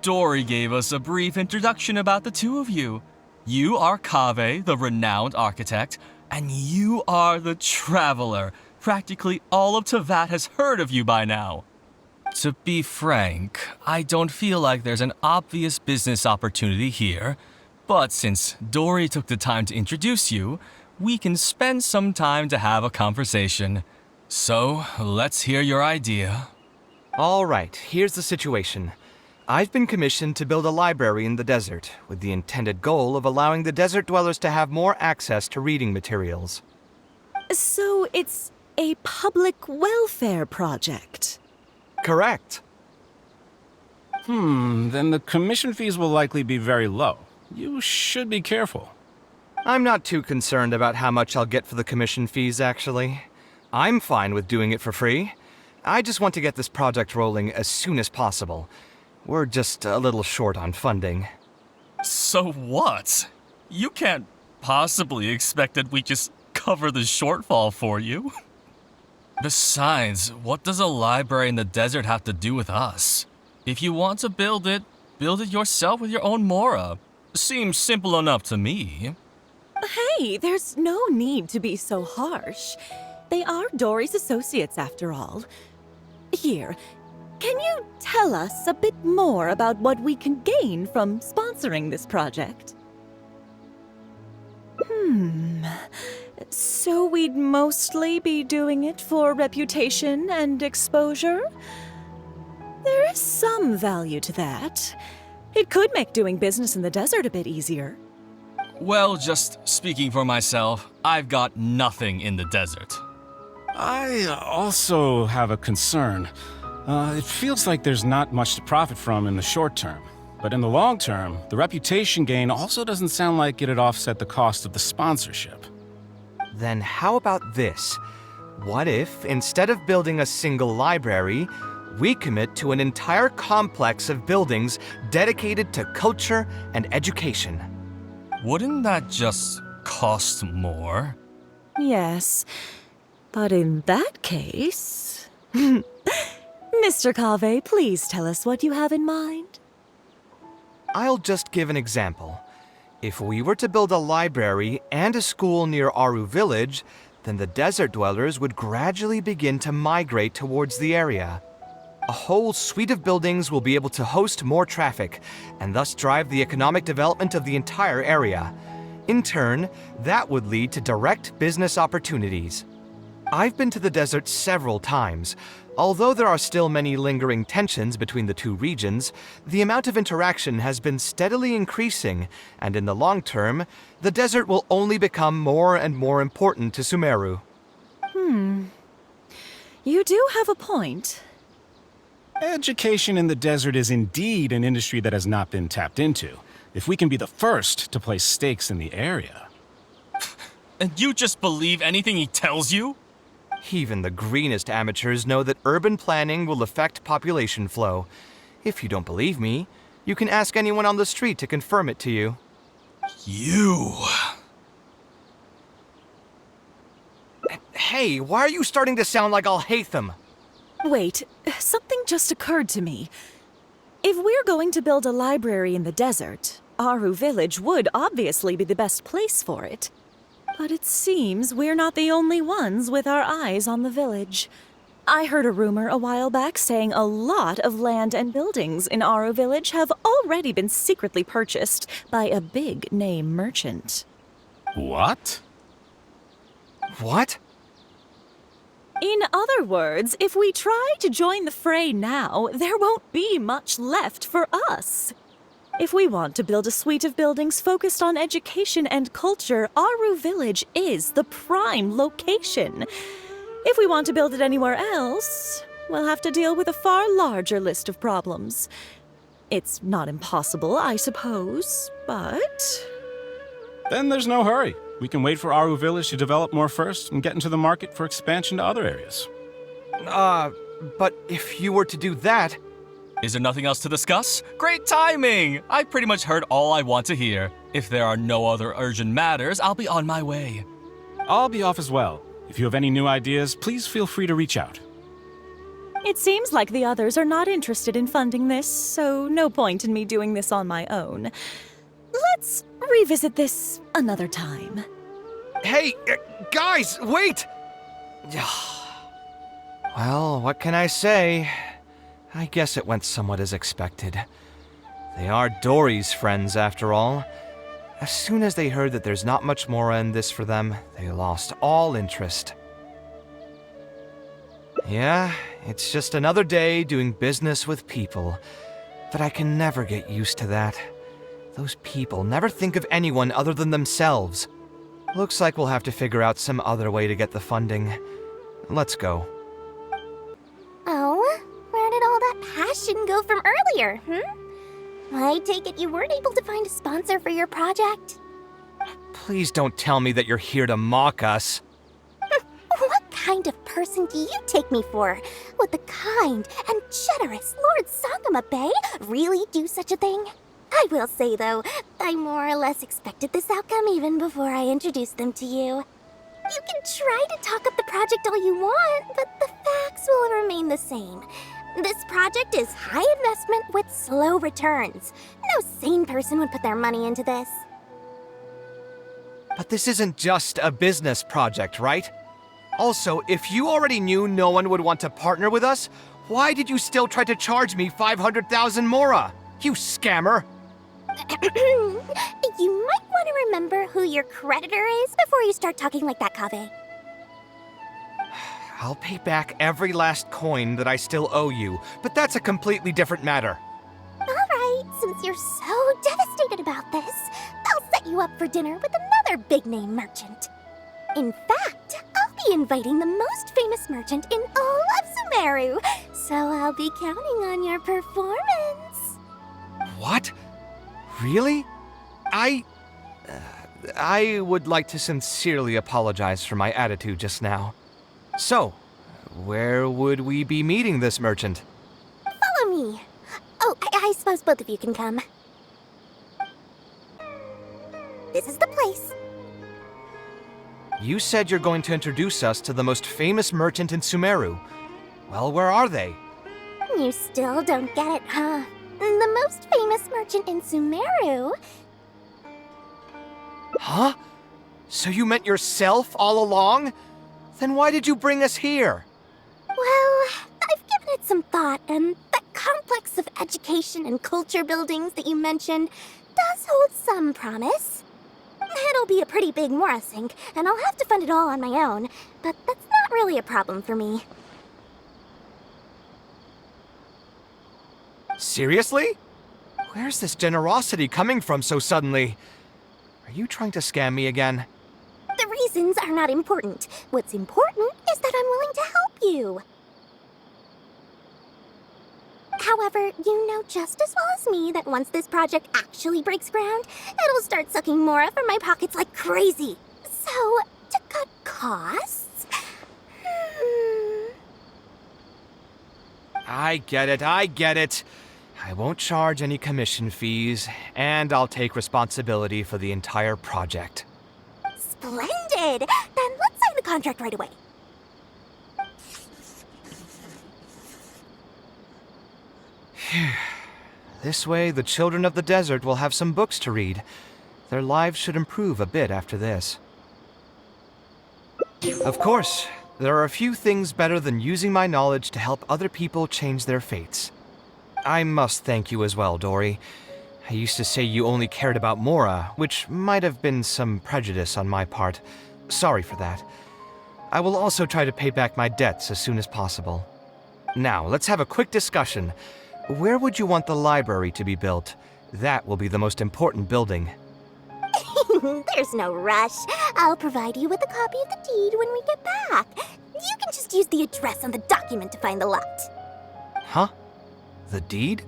Dory gave us a brief introduction about the two of you. You are Kaveh, the renowned architect, and you are the traveler. Practically all of Teyvat has heard of you by now. To be frank, I don't feel like there's an obvious business opportunity here, but since Dory took the time to introduce you, we can spend some time to have a conversation. So, let's hear your idea. All right, here's the situation. I've been commissioned to build a library in the desert, with the intended goal of allowing the desert dwellers to have more access to reading materials. So it's a public welfare project? Correct. Then the commission fees will likely be very low. You should be careful. I'm not too concerned about how much I'll get for the commission fees, actually. I'm fine with doing it for free. I just want to get this project rolling as soon as possible. We're just a little short on funding. So what? You can't possibly expect that we just cover the shortfall for you. Besides, what does a library in the desert have to do with us? If you want to build it yourself with your own Mora. Seems simple enough to me. Hey, there's no need to be so harsh. They are Dory's associates, after all. Here, can you tell us a bit more about what we can gain from sponsoring this project? So we'd mostly be doing it for reputation and exposure? There is some value to that. It could make doing business in the desert a bit easier. Well, just speaking for myself, I've got nothing in the desert. I also have a concern. It feels like there's not much to profit from in the short term. But in the long term, the reputation gain also doesn't sound like it'd offset the cost of the sponsorship. Then how about this? What if, instead of building a single library, we commit to an entire complex of buildings dedicated to culture and education? Wouldn't that just cost more? Yes, but in that case... Mr. Kaveh, please tell us what you have in mind. I'll just give an example. If we were to build a library and a school near Aru village, then the desert dwellers would gradually begin to migrate towards the area. A whole suite of buildings will be able to host more traffic, and thus drive the economic development of the entire area. In turn, that would lead to direct business opportunities. I've been to the desert several times. Although there are still many lingering tensions between the two regions, the amount of interaction has been steadily increasing, and in the long term, the desert will only become more and more important to Sumeru. You do have a point. Education in the desert is indeed an industry that has not been tapped into. If we can be the first to place stakes in the area. And you just believe anything he tells you? Even the greenest amateurs know that urban planning will affect population flow. If you don't believe me, you can ask anyone on the street to confirm it to you. You... Hey, why are you starting to sound like I'll hate them? Wait, something just occurred to me. If we're going to build a library in the desert, Aru Village would obviously be the best place for it. But it seems we're not the only ones with our eyes on the village. I heard a rumor a while back saying a lot of land and buildings in Aru Village have already been secretly purchased by a big-name merchant. What? What? In other words, if we try to join the fray now, there won't be much left for us. If we want to build a suite of buildings focused on education and culture, Aru Village is the prime location. If we want to build it anywhere else, we'll have to deal with a far larger list of problems. It's not impossible, I suppose, but... Then there's no hurry. We can wait for Aru Village to develop more first and get into the market for expansion to other areas. But if you were to do that... Is there nothing else to discuss? Great timing! I pretty much heard all I want to hear. If there are no other urgent matters, I'll be on my way. I'll be off as well. If you have any new ideas, please feel free to reach out. It seems like the others are not interested in funding this, so no point in me doing this on my own. Let's revisit this another time. Hey, guys, wait! Well, what can I say? I guess it went somewhat as expected. They are Dory's friends, after all. As soon as they heard that there's not much more in this for them, they lost all interest. Yeah, it's just another day doing business with people. But I can never get used to that. Those people never think of anyone other than themselves. Looks like we'll have to figure out some other way to get the funding. Let's go. Oh, where did all that passion go from earlier, I take it you weren't able to find a sponsor for your project? Please don't tell me that you're here to mock us. What kind of person do you take me for? Would the kind and generous Lord Sangama Bay really do such a thing? I will say, though, I more or less expected this outcome even before I introduced them to you. You can try to talk up the project all you want, but the facts will remain the same. This project is high investment with slow returns. No sane person would put their money into this. But this isn't just a business project, right? Also, if you already knew no one would want to partner with us, why did you still try to charge me 500,000 mora? You scammer! You might want to remember who your creditor is before you start talking like that, Kaveh. I'll pay back every last coin that I still owe you, but that's a completely different matter. Alright, since you're so devastated about this, I'll set you up for dinner with another big-name merchant. In fact, I'll be inviting the most famous merchant in all of Sumeru, so I'll be counting on your performance. What? Really? I would like to sincerely apologize for my attitude just now. So, where would we be meeting this merchant? Follow me. Oh, I suppose both of you can come. This is the place. You said you're going to introduce us to the most famous merchant in Sumeru. Well, where are they? You still don't get it, huh? The most famous merchant in Sumeru. Huh? So you meant yourself all along? Then why did you bring us here? Well, I've given it some thought, and that complex of education and culture buildings that you mentioned does hold some promise. It'll be a pretty big Mora sink, and I'll have to fund it all on my own, but that's not really a problem for me. Seriously? Where's this generosity coming from so suddenly? Are you trying to scam me again? The reasons are not important. What's important is that I'm willing to help you. However, you know just as well as me that once this project actually breaks ground, it'll start sucking Mora from my pockets like crazy. So, to cut costs... I get it. I won't charge any commission fees, and I'll take responsibility for the entire project. Splendid! Then let's sign the contract right away. This way, the children of the desert will have some books to read. Their lives should improve a bit after this. Of course, there are a few things better than using my knowledge to help other people change their fates. I must thank you as well, Dory. I used to say you only cared about Mora, which might have been some prejudice on my part. Sorry for that. I will also try to pay back my debts as soon as possible. Now, let's have a quick discussion. Where would you want the library to be built? That will be the most important building. There's no rush. I'll provide you with a copy of the deed when we get back. You can just use the address on the document to find the lot. Huh? The deed?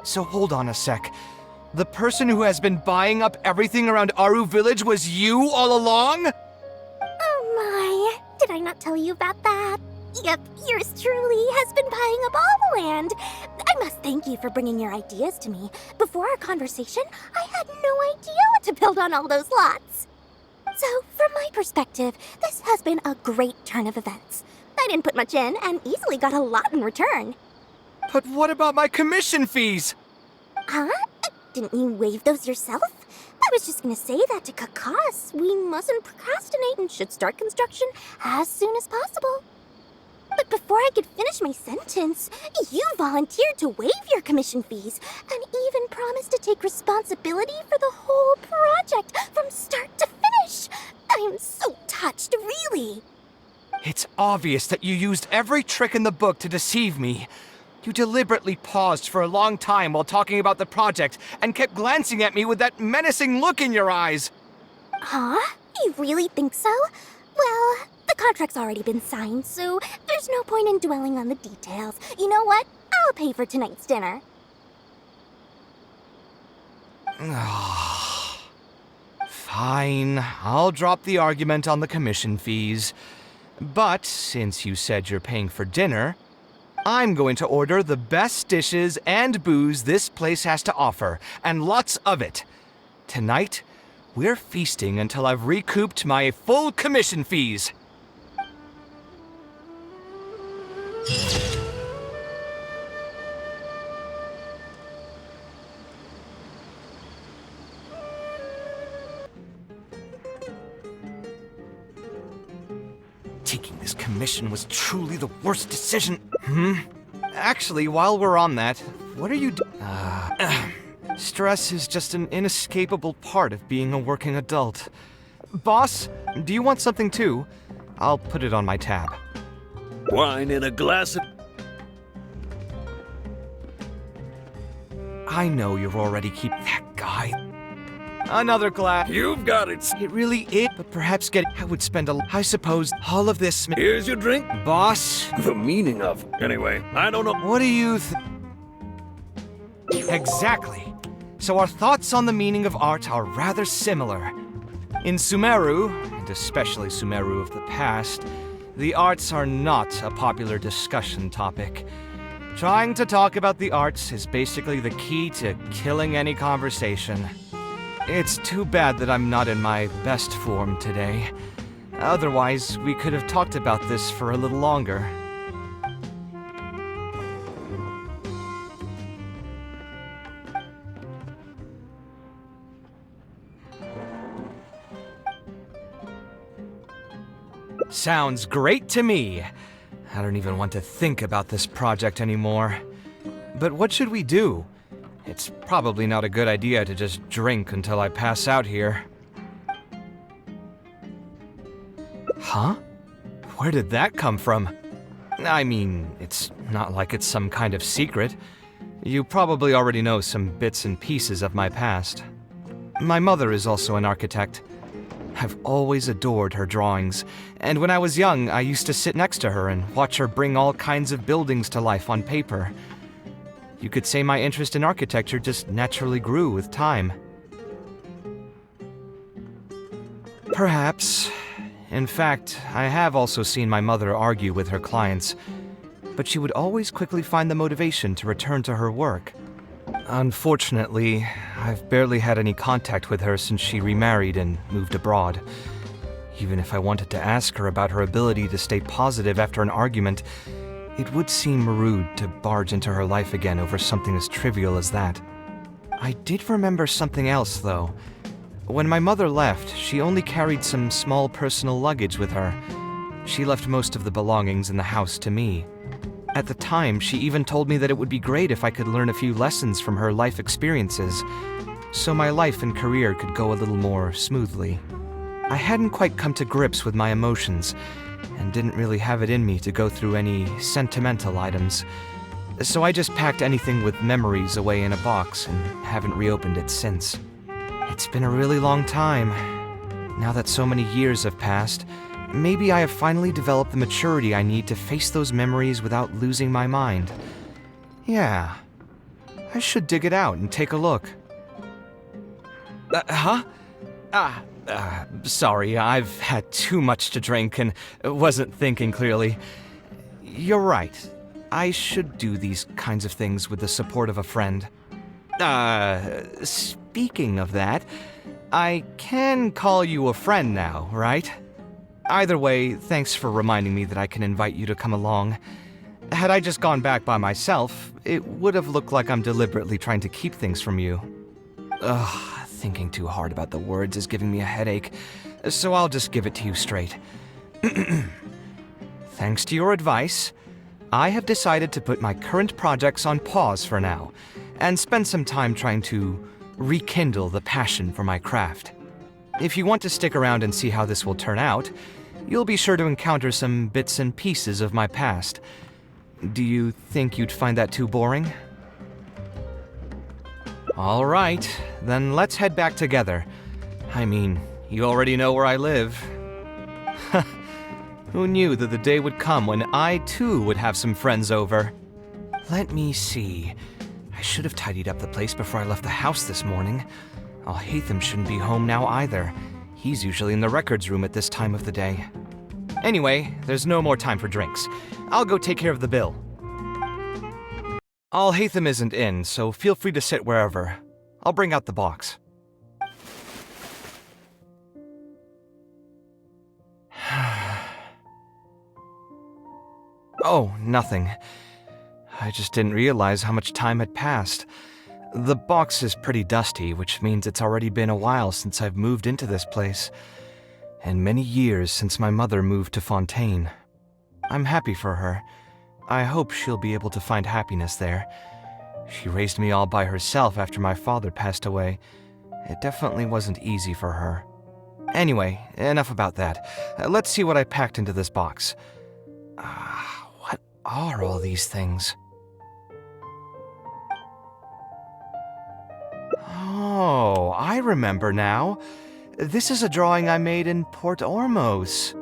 So hold on a sec. The person who has been buying up everything around Aru Village was you all along? Oh my, did I not tell you about that? Yep, yours truly has been buying up all the land. I must thank you for bringing your ideas to me. Before our conversation, I had no idea what to build on all those lots. So, from my perspective, this has been a great turn of events. I didn't put much in and easily got a lot in return. But what about my commission fees? Huh? Didn't you waive those yourself? I was just gonna say that to cut costs. We mustn't procrastinate and should start construction as soon as possible. But before I could finish my sentence, you volunteered to waive your commission fees and even promised to take responsibility for the whole project from start to finish. I am so touched, really. It's obvious that you used every trick in the book to deceive me. You deliberately paused for a long time while talking about the project and kept glancing at me with that menacing look in your eyes. Huh? You really think so? Well, the contract's already been signed, so there's no point in dwelling on the details. You know what? I'll pay for tonight's dinner. Fine, I'll drop the argument on the commission fees. But since you said you're paying for dinner, I'm going to order the best dishes and booze this place has to offer, and lots of it. Tonight, we're feasting until I've recouped my full commission fees. Taking this commission was truly the worst decision. Actually, while we're on that, what are you stress is just an inescapable part of being a working adult. Boss, do you want something too? I'll put it on my tab. Wine in a glass of... I know you're already keep that guy. Another glass. You've got it. It really is, but perhaps I would spend I suppose all of this. Here's your drink. Boss. The meaning of... Anyway, I don't know... What do you Exactly. So our thoughts on the meaning of art are rather similar. In Sumeru, and especially Sumeru of the past, the arts are not a popular discussion topic. Trying to talk about the arts is basically the key to killing any conversation. It's too bad that I'm not in my best form today. Otherwise, we could have talked about this for a little longer. Sounds great to me. I don't even want to think about this project anymore. But what should we do? It's probably not a good idea to just drink until I pass out here. Huh? Where did that come from? I mean, it's not like it's some kind of secret. You probably already know some bits and pieces of my past. My mother is also an architect. I've always adored her drawings, and when I was young, I used to sit next to her and watch her bring all kinds of buildings to life on paper. You could say my interest in architecture just naturally grew with time. Perhaps. In fact, I have also seen my mother argue with her clients, but she would always quickly find the motivation to return to her work. Unfortunately, I've barely had any contact with her since she remarried and moved abroad. Even if I wanted to ask her about her ability to stay positive after an argument, it would seem rude to barge into her life again over something as trivial as that. I did remember something else, though. When my mother left, she only carried some small personal luggage with her. She left most of the belongings in the house to me. At the time, she even told me that it would be great if I could learn a few lessons from her life experiences, so my life and career could go a little more smoothly. I hadn't quite come to grips with my emotions, and didn't really have it in me to go through any sentimental items, so I just packed anything with memories away in a box and haven't reopened it since. It's been a really long time. Now that so many years have passed, maybe I have finally developed the maturity I need to face those memories without losing my mind. Yeah, I should dig it out and take a look. Huh? Sorry, I've had too much to drink and wasn't thinking clearly. You're right. I should do these kinds of things with the support of a friend. Speaking of that, I can call you a friend now, right? Either way, thanks for reminding me that I can invite you to come along. Had I just gone back by myself, it would have looked like I'm deliberately trying to keep things from you. Thinking too hard about the words is giving me a headache, so I'll just give it to you straight. Thanks to your advice, I have decided to put my current projects on pause for now, and spend some time trying to rekindle the passion for my craft. If you want to stick around and see how this will turn out, you'll be sure to encounter some bits and pieces of my past. Do you think you'd find that too boring? All right, then let's head back together. I mean, you already know where I live. Who knew that the day would come when I too would have some friends over? Let me see. I should have tidied up the place before I left the house this morning. Alhaitham shouldn't be home now either. He's usually in the records room at this time of the day. Anyway, there's no more time for drinks. I'll go take care of the bill. Alhaitham isn't in, so feel free to sit wherever. I'll bring out the box. Oh, nothing. I just didn't realize how much time had passed. The box is pretty dusty, which means it's already been a while since I've moved into this place, and many years since my mother moved to Fontaine. I'm happy for her. I hope she'll be able to find happiness there. She raised me all by herself after my father passed away. It definitely wasn't easy for her. Anyway, enough about that. Let's see what I packed into this box. What are all these things? Oh, I remember now. This is a drawing I made in Port Ormos.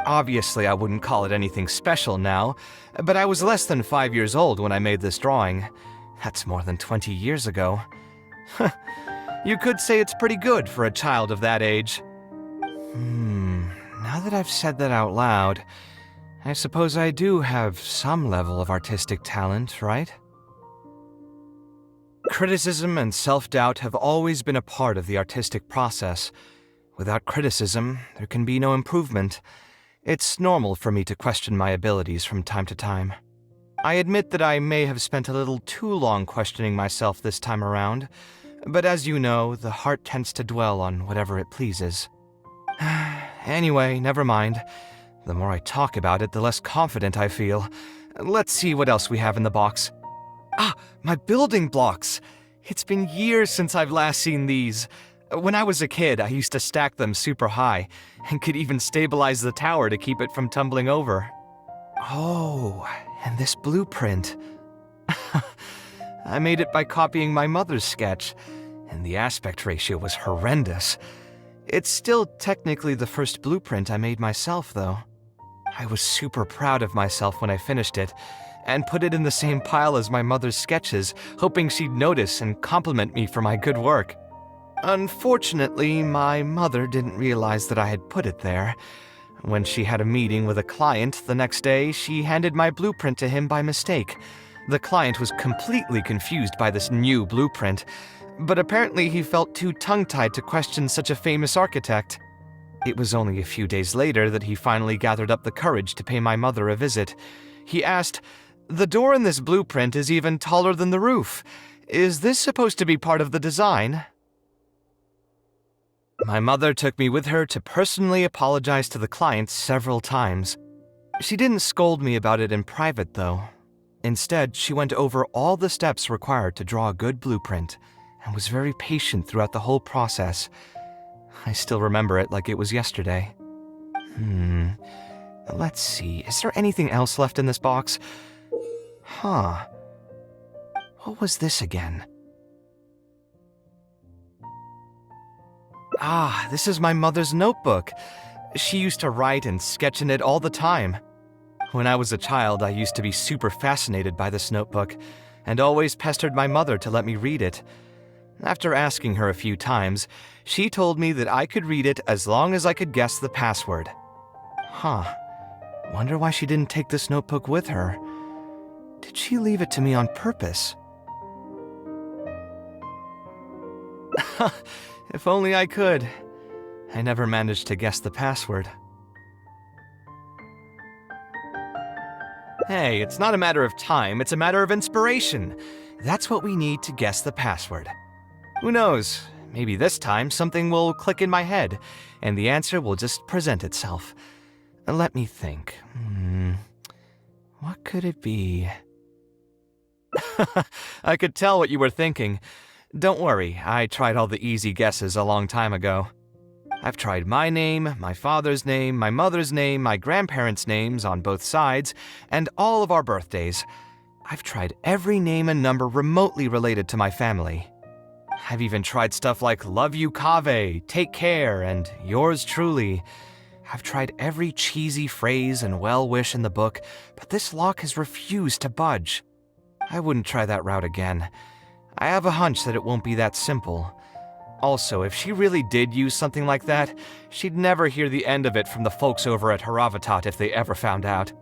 Obviously, I wouldn't call it anything special now, but I was less than 5 years old when I made this drawing. That's more than 20 years ago. You could say it's pretty good for a child of that age. Now that I've said that out loud, I suppose I do have some level of artistic talent, right? Criticism and self-doubt have always been a part of the artistic process. Without criticism, there can be no improvement. It's normal for me to question my abilities from time to time. I admit that I may have spent a little too long questioning myself this time around, but as you know, the heart tends to dwell on whatever it pleases. Anyway, never mind. The more I talk about it, the less confident I feel. Let's see what else we have in the box. My building blocks! It's been years since I've last seen these. When I was a kid, I used to stack them super high, and could even stabilize the tower to keep it from tumbling over. Oh, and this blueprint. I made it by copying my mother's sketch, and the aspect ratio was horrendous. It's still technically the first blueprint I made myself, though. I was super proud of myself when I finished it, and put it in the same pile as my mother's sketches, hoping she'd notice and compliment me for my good work. Unfortunately, my mother didn't realize that I had put it there. When she had a meeting with a client the next day, she handed my blueprint to him by mistake. The client was completely confused by this new blueprint, but apparently he felt too tongue-tied to question such a famous architect. It was only a few days later that he finally gathered up the courage to pay my mother a visit. He asked, "The door in this blueprint is even taller than the roof. Is this supposed to be part of the design?" My mother took me with her to personally apologize to the client several times. She didn't scold me about it in private, though. Instead, she went over all the steps required to draw a good blueprint, and was very patient throughout the whole process. I still remember it like it was yesterday. Let's see, is there anything else left in this box? What was this again? This is my mother's notebook. She used to write and sketch in it all the time. When I was a child, I used to be super fascinated by this notebook, and always pestered my mother to let me read it. After asking her a few times, she told me that I could read it as long as I could guess the password. Wonder why she didn't take this notebook with her. Did she leave it to me on purpose? If only I could. I never managed to guess the password. Hey, it's not a matter of time, it's a matter of inspiration. That's what we need to guess the password. Who knows, maybe this time something will click in my head, and the answer will just present itself. Let me think. What could it be? I could tell what you were thinking. Don't worry, I tried all the easy guesses a long time ago. I've tried my name, my father's name, my mother's name, my grandparents' names on both sides, and all of our birthdays. I've tried every name and number remotely related to my family. I've even tried stuff like love you Kaveh, take care, and yours truly. I've tried every cheesy phrase and well-wish in the book, but this lock has refused to budge. I wouldn't try that route again. I have a hunch that it won't be that simple. Also, if she really did use something like that, she'd never hear the end of it from the folks over at Haravatat if they ever found out.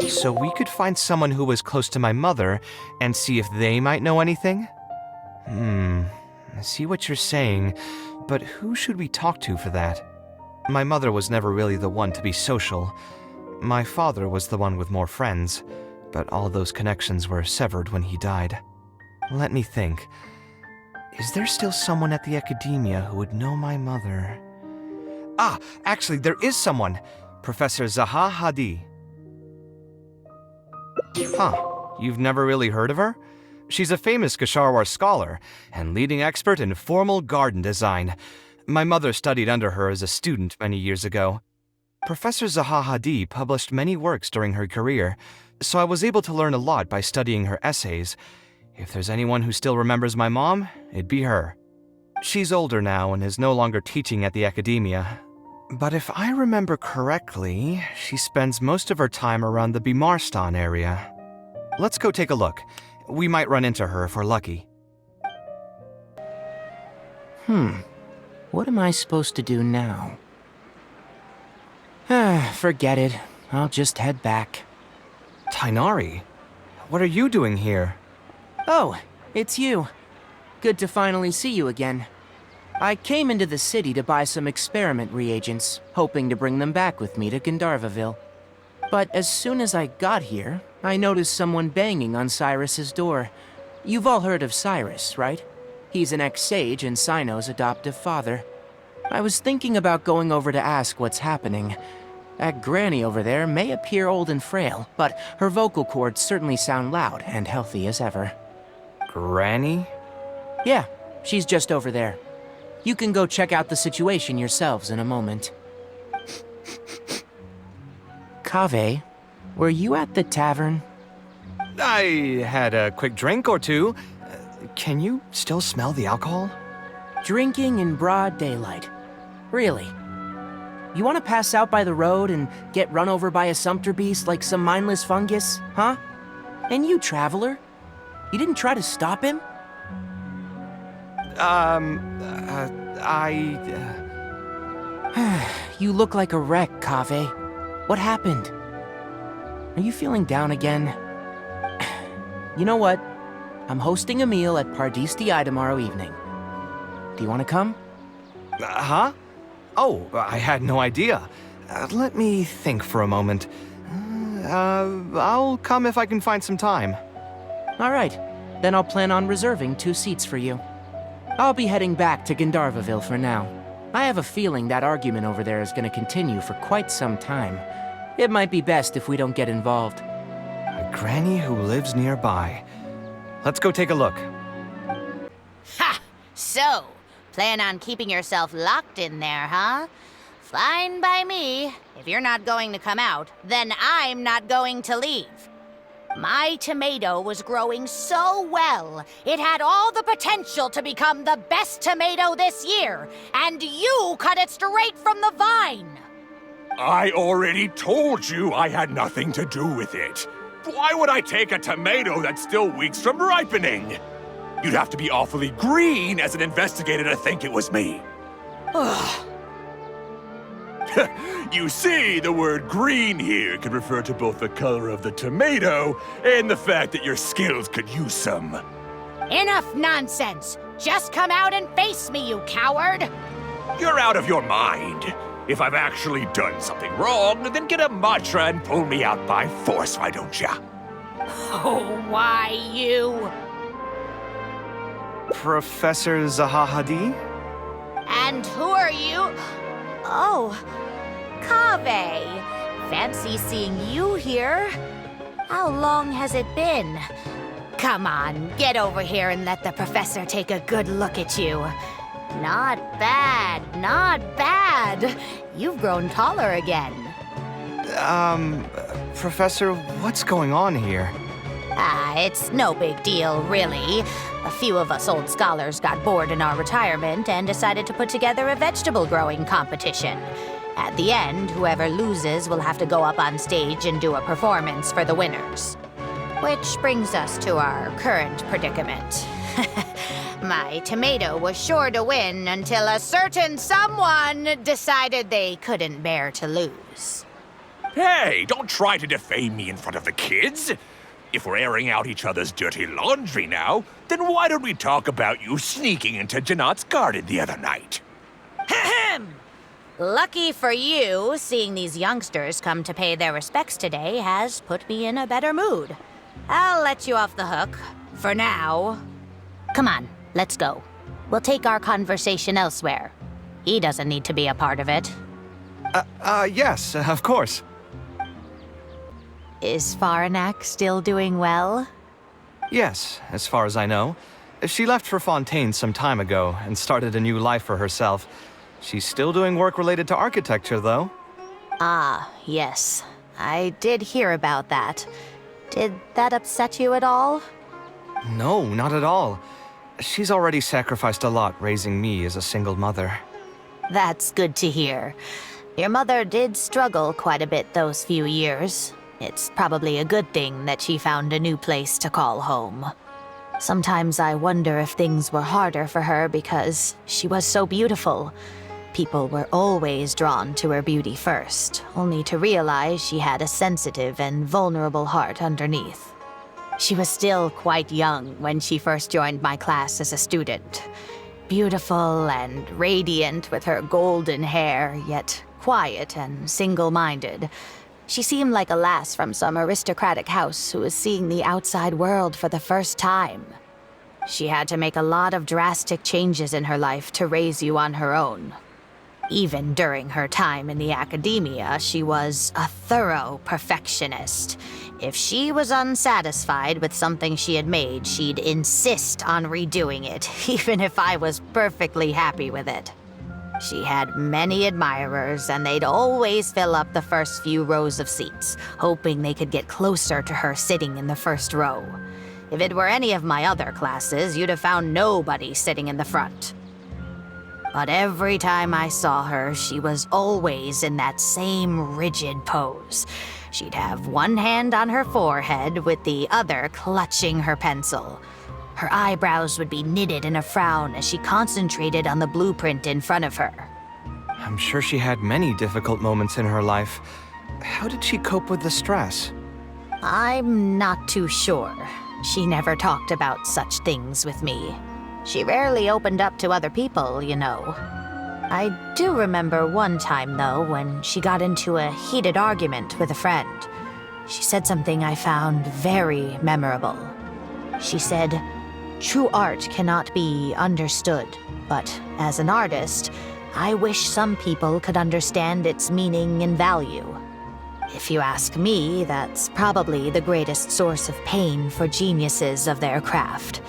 So we could find someone who was close to my mother and see if they might know anything? I see what you're saying, but who should we talk to for that? My mother was never really the one to be social. My father was the one with more friends, but all those connections were severed when he died. Let me think. Is there still someone at the academia who would know my mother? Actually, there is someone. Professor Zaha Hadi. You've never really heard of her? She's a famous Kshatriyar scholar and leading expert in formal garden design. My mother studied under her as a student many years ago. Professor Zaha Hadi published many works during her career, so I was able to learn a lot by studying her essays. If there's anyone who still remembers my mom, it'd be her. She's older now and is no longer teaching at the academia. But if I remember correctly, she spends most of her time around the Bimarstan area. Let's go take a look. We might run into her if we're lucky. What am I supposed to do now? Forget it. I'll just head back. Tighnari, what are you doing here? Oh, it's you. Good to finally see you again. I came into the city to buy some experiment reagents, hoping to bring them back with me to Gandharvaville. But as soon as I got here, I noticed someone banging on Cyrus's door. You've all heard of Cyrus, right? He's an ex-sage and Sino's adoptive father. I was thinking about going over to ask what's happening, That granny over there may appear old and frail, but her vocal cords certainly sound loud and healthy as ever. Granny? Yeah, she's just over there. You can go check out the situation yourselves in a moment. Kaveh, were you at the tavern? I had a quick drink or two. Can you still smell the alcohol? Drinking in broad daylight. Really? You want to pass out by the road and get run over by a sumpter beast like some mindless fungus, huh? And you, traveler? You didn't try to stop him? You look like a wreck, Kaveh. What happened? Are you feeling down again? You know what? I'm hosting a meal at Pardistii tomorrow evening. Do you want to come? Huh? Oh, I had no idea. Let me think for a moment. I'll come if I can find some time. All right. Then I'll plan on reserving 2 seats for you. I'll be heading back to Gandharvaville for now. I have a feeling that argument over there is going to continue for quite some time. It might be best if we don't get involved. A granny who lives nearby. Let's go take a look. Ha! So, plan on keeping yourself locked in there, huh? Fine by me. If you're not going to come out, then I'm not going to leave. My tomato was growing so well, it had all the potential to become the best tomato this year, and you cut it straight from the vine. I already told you I had nothing to do with it. Why would I take a tomato that's still weeks from ripening? You'd have to be awfully green as an investigator to think it was me. You see, the word green here could refer to both the color of the tomato and the fact that your skills could use some. Enough nonsense! Just come out and face me, you coward! You're out of your mind. If I've actually done something wrong, then get a mantra and pull me out by force, why don't ya? Oh, why you? Professor Zahahadi? And who are you? Oh, Kaveh. Fancy seeing you here. How long has it been? Come on, get over here and let the professor take a good look at you. Not bad, not bad. You've grown taller again. Professor, what's going on here? It's no big deal, really. A few of us old scholars got bored in our retirement and decided to put together a vegetable growing competition. At the end, whoever loses will have to go up on stage and do a performance for the winners. Which brings us to our current predicament. My tomato was sure to win until a certain someone decided they couldn't bear to lose. Hey, don't try to defame me in front of the kids. If we're airing out each other's dirty laundry now, then why don't we talk about you sneaking into Janat's garden the other night? Ahem! Lucky for you, seeing these youngsters come to pay their respects today has put me in a better mood. I'll let you off the hook, for now. Come on, let's go. We'll take our conversation elsewhere. He doesn't need to be a part of it. Yes, of course. Is Faranak still doing well? Yes, as far as I know. She left for Fontaine some time ago and started a new life for herself. She's still doing work related to architecture, though. Ah, yes. I did hear about that. Did that upset you at all? No, not at all. She's already sacrificed a lot raising me as a single mother. That's good to hear. Your mother did struggle quite a bit those few years. It's probably a good thing that she found a new place to call home. Sometimes I wonder if things were harder for her because she was so beautiful. People were always drawn to her beauty first, only to realize she had a sensitive and vulnerable heart underneath. She was still quite young when she first joined my class as a student. Beautiful and radiant with her golden hair, yet quiet and single-minded. She seemed like a lass from some aristocratic house who was seeing the outside world for the first time. She had to make a lot of drastic changes in her life to raise you on her own. Even during her time in the academia, she was a thorough perfectionist. If she was unsatisfied with something she had made, she'd insist on redoing it, even if I was perfectly happy with it. She had many admirers, and they'd always fill up the first few rows of seats, hoping they could get closer to her sitting in the first row. If it were any of my other classes, you'd have found nobody sitting in the front. But every time I saw her, she was always in that same rigid pose. She'd have one hand on her forehead with the other clutching her pencil. Her eyebrows would be knitted in a frown as she concentrated on the blueprint in front of her. I'm sure she had many difficult moments in her life. How did she cope with the stress? I'm not too sure. She never talked about such things with me. She rarely opened up to other people, you know. I do remember one time, though, when she got into a heated argument with a friend. She said something I found very memorable. She said, "True art cannot be understood, but as an artist, I wish some people could understand its meaning and value." If you ask me, that's probably the greatest source of pain for geniuses of their craft.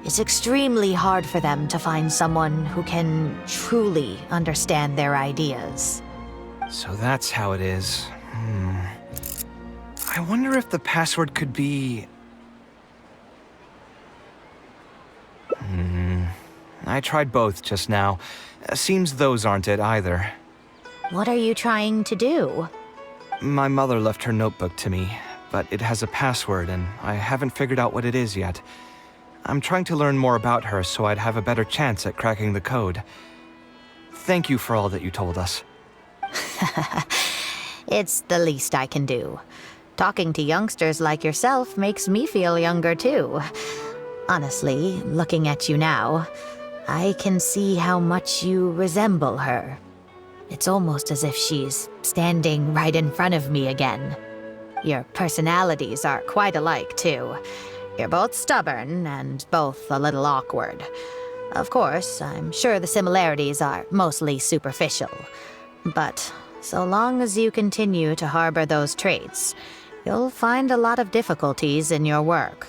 It's extremely hard for them to find someone who can truly understand their ideas. So that's how it is. I wonder if the password could be... I tried both just now. Seems those aren't it either. What are you trying to do? My mother left her notebook to me, but it has a password and I haven't figured out what it is yet. I'm trying to learn more about her so I'd have a better chance at cracking the code. Thank you for all that you told us. It's the least I can do. Talking to youngsters like yourself makes me feel younger too. Honestly, looking at you now, I can see how much you resemble her. It's almost as if she's standing right in front of me again. Your personalities are quite alike too. You're both stubborn and both a little awkward. Of course, I'm sure the similarities are mostly superficial. But so long as you continue to harbor those traits, you'll find a lot of difficulties in your work.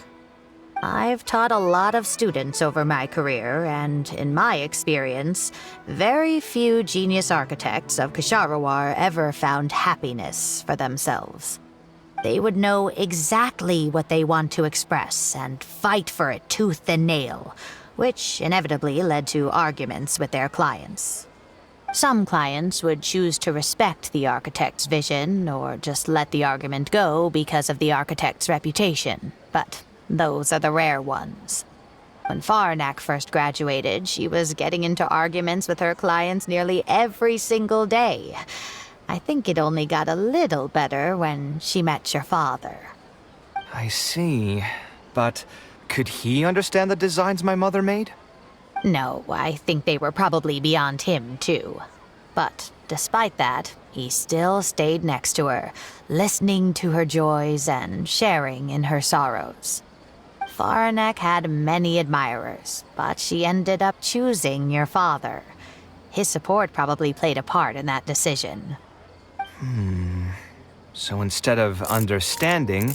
I've taught a lot of students over my career, and in my experience, very few genius architects of Ksharawar ever found happiness for themselves. They would know exactly what they want to express and fight for it tooth and nail, which inevitably led to arguments with their clients. Some clients would choose to respect the architect's vision or just let the argument go because of the architect's reputation, but those are the rare ones. When Faranak first graduated, she was getting into arguments with her clients nearly every single day. I think it only got a little better when she met your father. I see. But could he understand the designs my mother made? No, I think they were probably beyond him, too. But despite that, he still stayed next to her, listening to her joys and sharing in her sorrows. Faranek had many admirers, but she ended up choosing your father. His support probably played a part in that decision. So instead of understanding,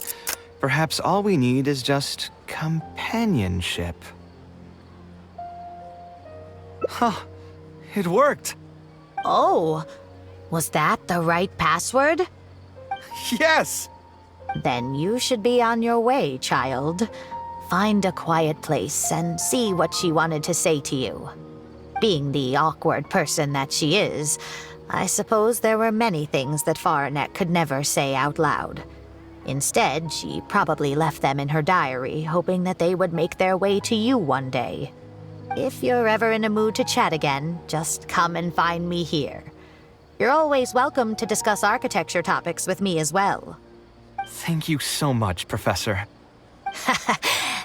perhaps all we need is just companionship. Huh. It worked! Oh, was that the right password? Yes! Then you should be on your way, child. Find a quiet place and see what she wanted to say to you. Being the awkward person that she is, I suppose there were many things that Faranek could never say out loud. Instead, she probably left them in her diary, hoping that they would make their way to you one day. If you're ever in a mood to chat again, just come and find me here. You're always welcome to discuss architecture topics with me as well. Thank you so much, Professor.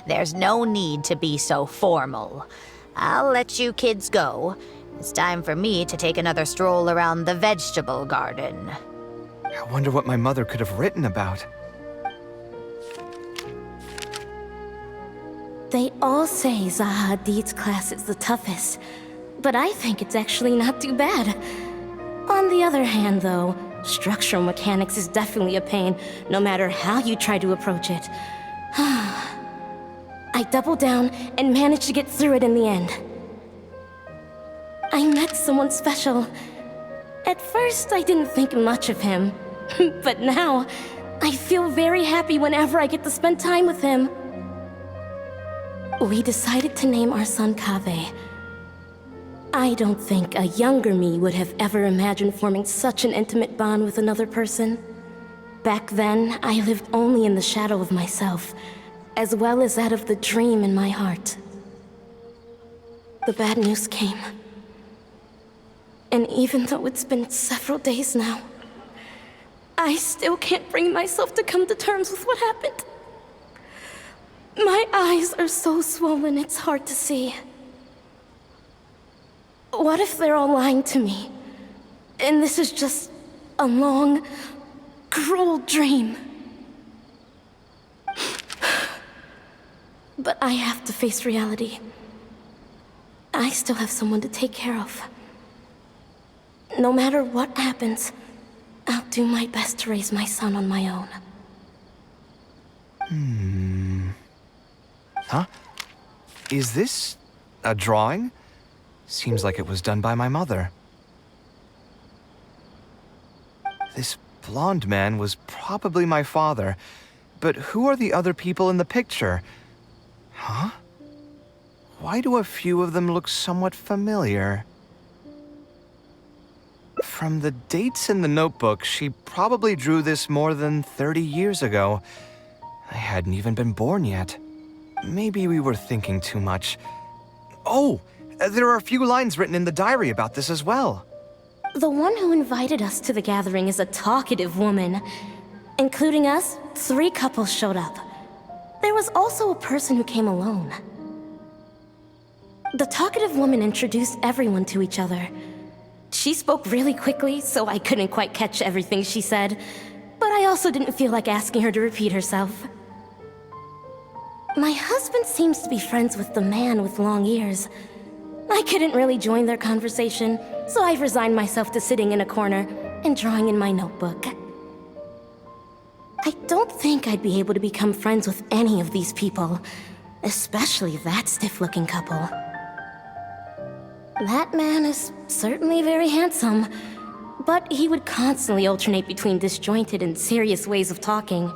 There's no need to be so formal. I'll let you kids go. It's time for me to take another stroll around the vegetable garden. I wonder what my mother could have written about. They all say Zaha Hadid's class is the toughest, but I think it's actually not too bad. On the other hand, though, structural mechanics is definitely a pain, no matter how you try to approach it. I doubled down and managed to get through it in the end. I met someone special. At first, I didn't think much of him, but now, I feel very happy whenever I get to spend time with him. We decided to name our son Kaveh. I don't think a younger me would have ever imagined forming such an intimate bond with another person. Back then, I lived only in the shadow of myself, as well as that of the dream in my heart. The bad news came. And even though it's been several days now, I still can't bring myself to come to terms with what happened. My eyes are so swollen it's hard to see. What if they're all lying to me, and this is just a long, cruel dream? But I have to face reality. I still have someone to take care of. No matter what happens, I'll do my best to raise my son on my own. Huh? Is this a drawing? Seems like it was done by my mother. This blonde man was probably my father, but who are the other people in the picture? Huh? Why do a few of them look somewhat familiar? From the dates in the notebook, she probably drew this more than 30 years ago. I hadn't even been born yet. Maybe we were thinking too much. Oh! There are a few lines written in the diary about this as well. The one who invited us to the gathering is a talkative woman. Including us, 3 couples showed up. There was also a person who came alone. The talkative woman introduced everyone to each other. She spoke really quickly, so I couldn't quite catch everything she said, but I also didn't feel like asking her to repeat herself. My husband seems to be friends with the man with long ears. I couldn't really join their conversation, so I've resigned myself to sitting in a corner and drawing in my notebook. I don't think I'd be able to become friends with any of these people, especially that stiff-looking couple. That man is certainly very handsome, but he would constantly alternate between disjointed and serious ways of talking.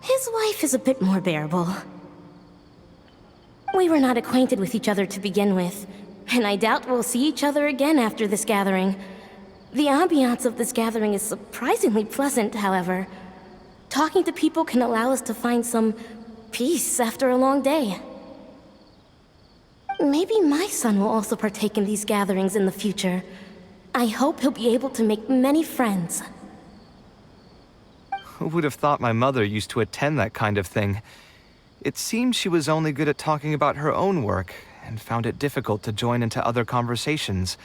His wife is a bit more bearable. We were not acquainted with each other to begin with, and I doubt we'll see each other again after this gathering. The ambiance of this gathering is surprisingly pleasant, however. Talking to people can allow us to find some peace after a long day. Maybe my son will also partake in these gatherings in the future. I hope he'll be able to make many friends. Who would have thought my mother used to attend that kind of thing? It seemed she was only good at talking about her own work, and found it difficult to join into other conversations.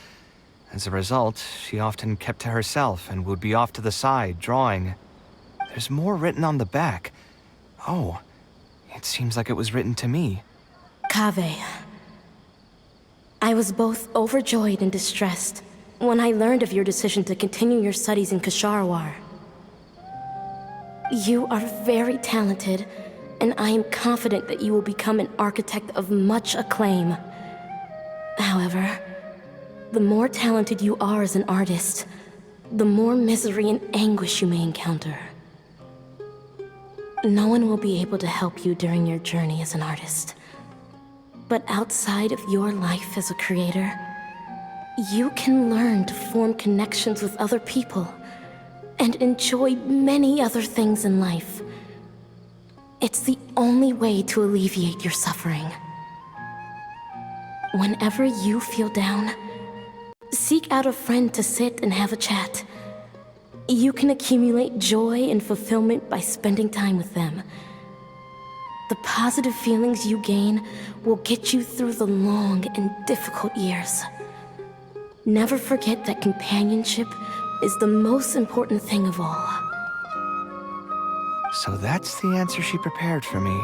As a result, she often kept to herself and would be off to the side, drawing. There's more written on the back. Oh, it seems like it was written to me. Kaveh. I was both overjoyed and distressed when I learned of your decision to continue your studies in Kshahrewar. You are very talented, and I am confident that you will become an architect of much acclaim. However, the more talented you are as an artist, the more misery and anguish you may encounter. No one will be able to help you during your journey as an artist. But outside of your life as a creator, you can learn to form connections with other people and enjoy many other things in life. It's the only way to alleviate your suffering. Whenever you feel down, seek out a friend to sit and have a chat. You can accumulate joy and fulfillment by spending time with them. The positive feelings you gain will get you through the long and difficult years. Never forget that companionship is the most important thing of all. So that's the answer she prepared for me.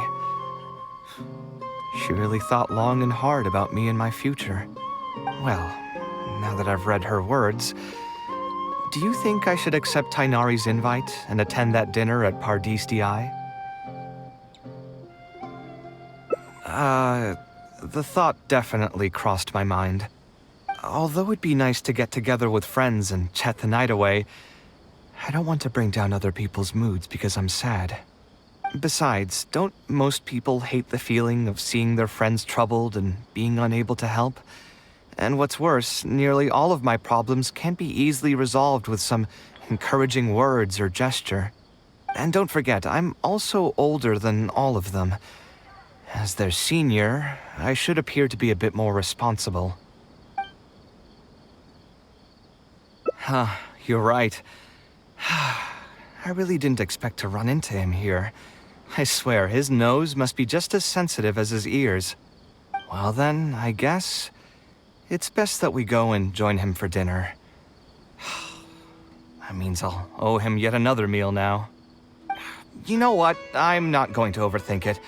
She really thought long and hard about me and my future. Well, now that I've read her words, do you think I should accept Tainari's invite and attend that dinner at Pardis Di? The thought definitely crossed my mind. Although it'd be nice to get together with friends and chat the night away, I don't want to bring down other people's moods because I'm sad. Besides, don't most people hate the feeling of seeing their friends troubled and being unable to help? And what's worse, nearly all of my problems can't be easily resolved with some encouraging words or gesture. And don't forget, I'm also older than all of them. As their senior, I should appear to be a bit more responsible. Huh, you're right. I really didn't expect to run into him here. I swear, his nose must be just as sensitive as his ears. Well then, I guess it's best that we go and join him for dinner. That means I'll owe him yet another meal now. You know what? I'm not going to overthink it.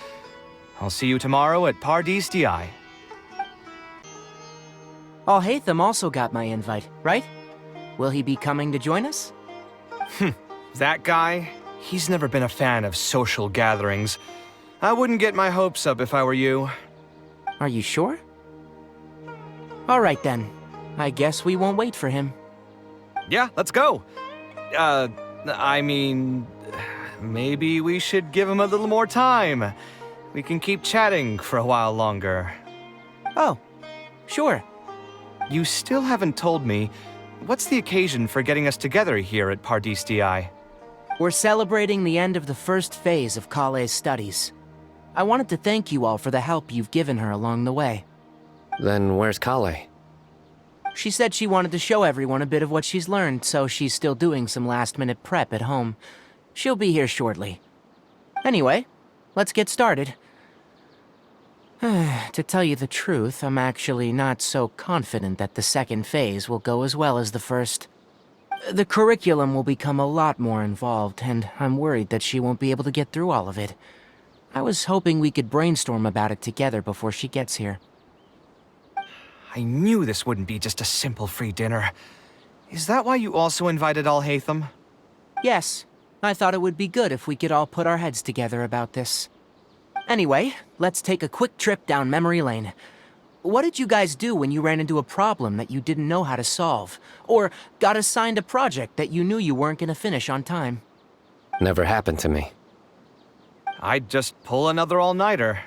I'll see you tomorrow at Pardis Di. Alhaitham also got my invite, right? Will he be coming to join us? That guy? He's never been a fan of social gatherings. I wouldn't get my hopes up if I were you. Are you sure? All right then. I guess we won't wait for him. Yeah, let's go. I mean, maybe we should give him a little more time. We can keep chatting for a while longer. Oh, sure. You still haven't told me, what's the occasion for getting us together here at Pardis Di? We're celebrating the end of the first phase of Kale's studies. I wanted to thank you all for the help you've given her along the way. Then where's Kale? She said she wanted to show everyone a bit of what she's learned, so she's still doing some last-minute prep at home. She'll be here shortly. Anyway, let's get started. To tell you the truth, I'm actually not so confident that the second phase will go as well as the first. The curriculum will become a lot more involved, and I'm worried that she won't be able to get through all of it. I was hoping we could brainstorm about it together before she gets here. I knew this wouldn't be just a simple free dinner. Is that why you also invited Alhaitham? Yes, I thought it would be good if we could all put our heads together about this. Anyway, let's take a quick trip down memory lane. What did you guys do when you ran into a problem that you didn't know how to solve? Or got assigned a project that you knew you weren't going to finish on time? Never happened to me. I'd just pull another all-nighter.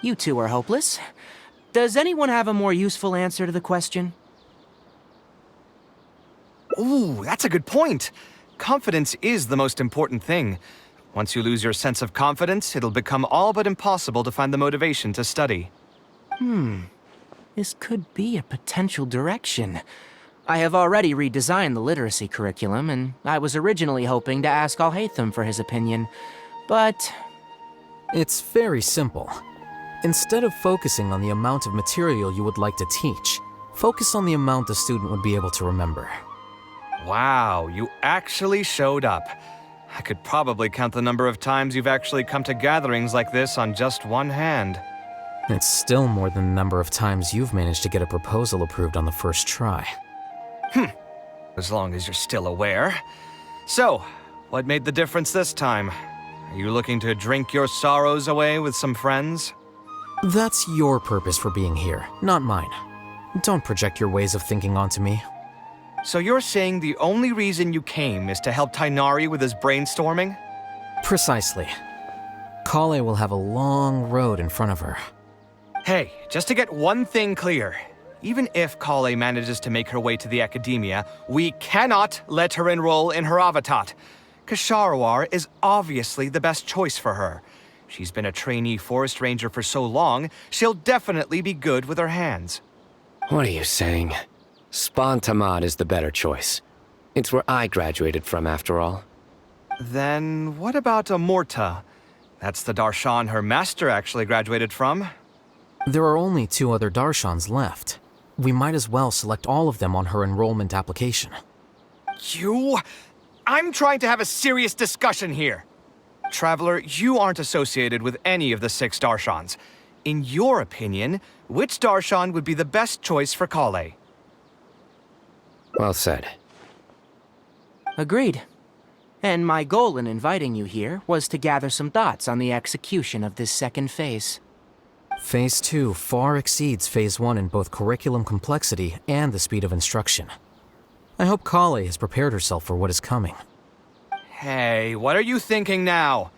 You two are hopeless. Does anyone have a more useful answer to the question? Ooh, that's a good point. Confidence is the most important thing. Once you lose your sense of confidence, it'll become all but impossible to find the motivation to study. This could be a potential direction. I have already redesigned the literacy curriculum, and I was originally hoping to ask Alhaitham for his opinion, but... It's very simple. Instead of focusing on the amount of material you would like to teach, focus on the amount the student would be able to remember. Wow, you actually showed up. I could probably count the number of times you've actually come to gatherings like this on just one hand. It's still more than the number of times you've managed to get a proposal approved on the first try. As long as you're still aware. So, what made the difference this time? Are you looking to drink your sorrows away with some friends? That's your purpose for being here, not mine. Don't project your ways of thinking onto me. So you're saying the only reason you came is to help Tainari with his brainstorming? Precisely. Kale will have a long road in front of her. Hey, just to get one thing clear. Even if Kale manages to make her way to the academia, we cannot let her enroll in her avatat. Ksharawar is obviously the best choice for her. She's been a trainee forest ranger for so long, she'll definitely be good with her hands. What are you saying? Spontamad is the better choice. It's where I graduated from, after all. Then what about Amorta? That's the darshan her master actually graduated from. There are only 2 other darshans left. We might as well select all of them on her enrollment application. I'm trying to have a serious discussion here. Traveler, you aren't associated with any of the 6 darshans. In your opinion, which darshan would be the best choice for Kale? Well said. Agreed. And my goal in inviting you here was to gather some thoughts on the execution of this second phase. Phase 2 far exceeds Phase 1 in both curriculum complexity and the speed of instruction. I hope Kale has prepared herself for what is coming. Hey, what are you thinking now?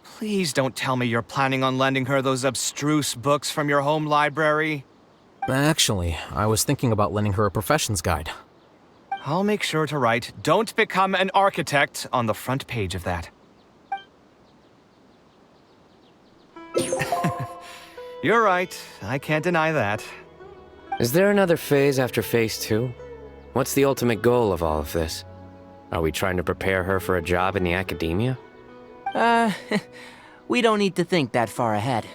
Please don't tell me you're planning on lending her those abstruse books from your home library. Actually, I was thinking about lending her a professions guide. I'll make sure to write, "Don't become an architect" on the front page of that. You're right, I can't deny that. Is there another phase after Phase 2? What's the ultimate goal of all of this? Are we trying to prepare her for a job in the academia? We don't need to think that far ahead.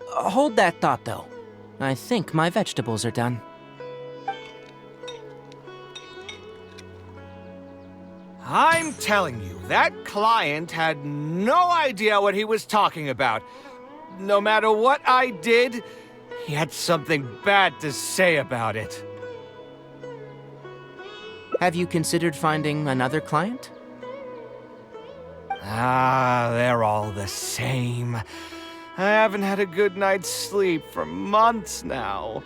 Hold that thought, though. I think my vegetables are done. I'm telling you, that client had no idea what he was talking about. No matter what I did, he had something bad to say about it. Have you considered finding another client? They're all the same. I haven't had a good night's sleep for months now.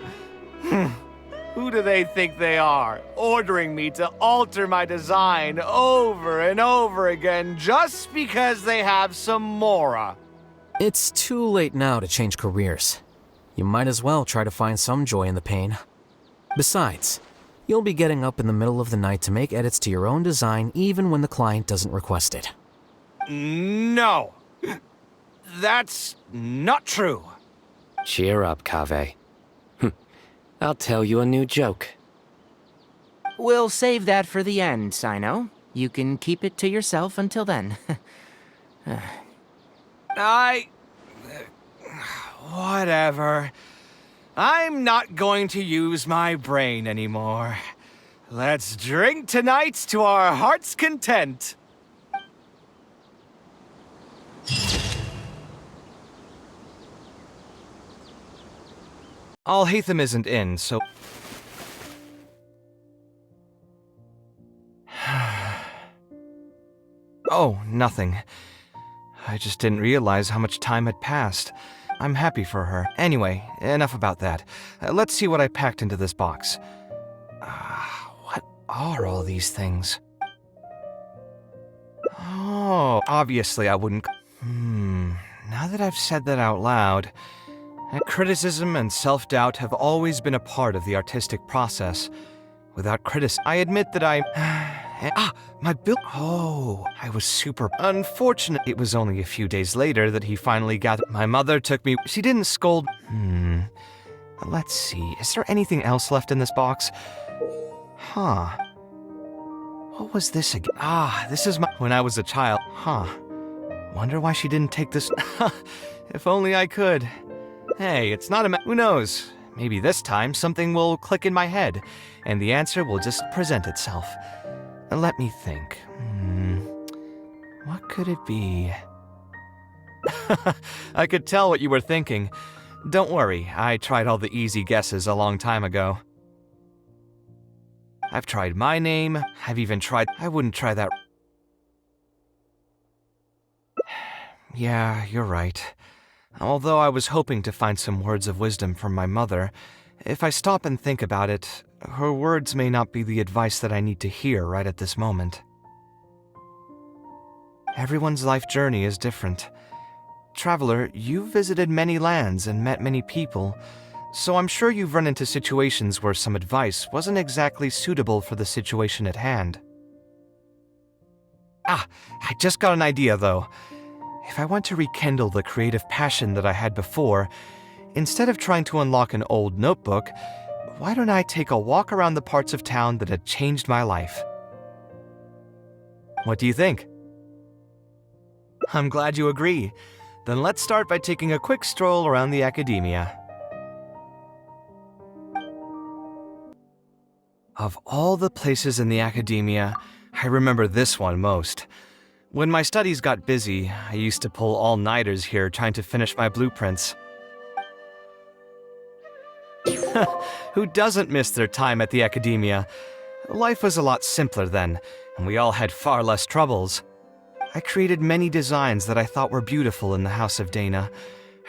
Who do they think they are, ordering me to alter my design over and over again just because they have some mora? It's too late now to change careers. You might as well try to find some joy in the pain. Besides, you'll be getting up in the middle of the night to make edits to your own design even when the client doesn't request it. No. That's not true. Cheer up, Kaveh. I'll tell you a new joke. We'll save that for the end, Sino. You can keep it to yourself until then. Whatever. I'm not going to use my brain anymore. Let's drink tonight to our heart's content. Alhaitham isn't in, so... Oh, nothing. I just didn't realize how much time had passed. I'm happy for her. Anyway, enough about that. Let's see what I packed into this box. What are all these things? Oh, obviously I wouldn't... Now that I've said that out loud... Criticism and self-doubt have always been a part of the artistic process. Without criticism, I admit that my bill... Oh, I was super... Unfortunate. It was only a few days later that he finally gathered... My mother took me... She didn't scold... Let's see. Is there anything else left in this box? Huh. What was this again? This is my... When I was a child. Wonder why she didn't take this... If only I could. Hey, it's not a... Who knows? Maybe this time something will click in my head, and the answer will just present itself. Let me think. What could it be? I could tell what you were thinking. Don't worry, I tried all the easy guesses a long time ago. I've tried my name, I've even tried... I wouldn't try that... Yeah, you're right. Although I was hoping to find some words of wisdom from my mother, if I stop and think about it, her words may not be the advice that I need to hear right at this moment. Everyone's life journey is different. Traveler, you've visited many lands and met many people, so I'm sure you've run into situations where some advice wasn't exactly suitable for the situation at hand. I just got an idea though. If I want to rekindle the creative passion that I had before, instead of trying to unlock an old notebook, why don't I take a walk around the parts of town that had changed my life? What do you think? I'm glad you agree. Then let's start by taking a quick stroll around the academia. Of all the places in the academia, I remember this one most. When my studies got busy, I used to pull all-nighters here trying to finish my blueprints. Who doesn't miss their time at the academia? Life was a lot simpler then, and we all had far less troubles. I created many designs that I thought were beautiful in the House of Dana.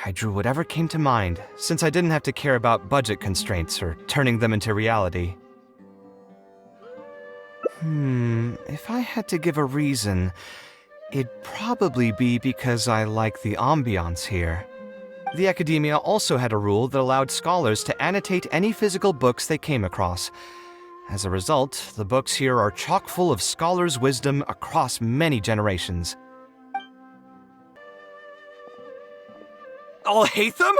I drew whatever came to mind, since I didn't have to care about budget constraints or turning them into reality. If I had to give a reason, it'd probably be because I like the ambiance here. The Academia also had a rule that allowed scholars to annotate any physical books they came across. As a result, the books here are chock full of scholars' wisdom across many generations. Alhaitham?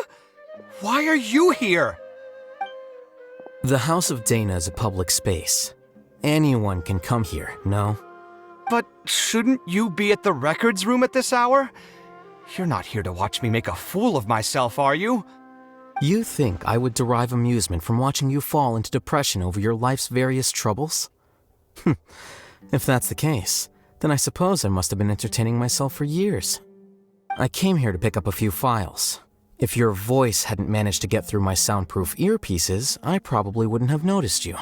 Why are you here? The House of Dana is a public space. Anyone can come here, no? But shouldn't you be at the records room at this hour? You're not here to watch me make a fool of myself, are you? You think I would derive amusement from watching you fall into depression over your life's various troubles? If that's the case, then I suppose I must have been entertaining myself for years. I came here to pick up a few files. If your voice hadn't managed to get through my soundproof earpieces, I probably wouldn't have noticed you.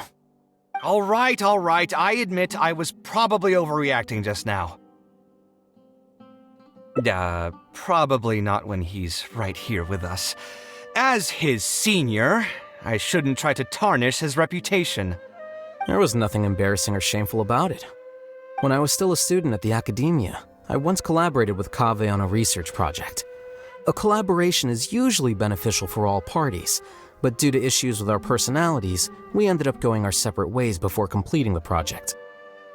All right. I admit I was probably overreacting just now. Probably not when he's right here with us. As his senior, I shouldn't try to tarnish his reputation. There was nothing embarrassing or shameful about it. When I was still a student at the Academia, I once collaborated with Kaveh on a research project. A collaboration is usually beneficial for all parties, but due to issues with our personalities, we ended up going our separate ways before completing the project.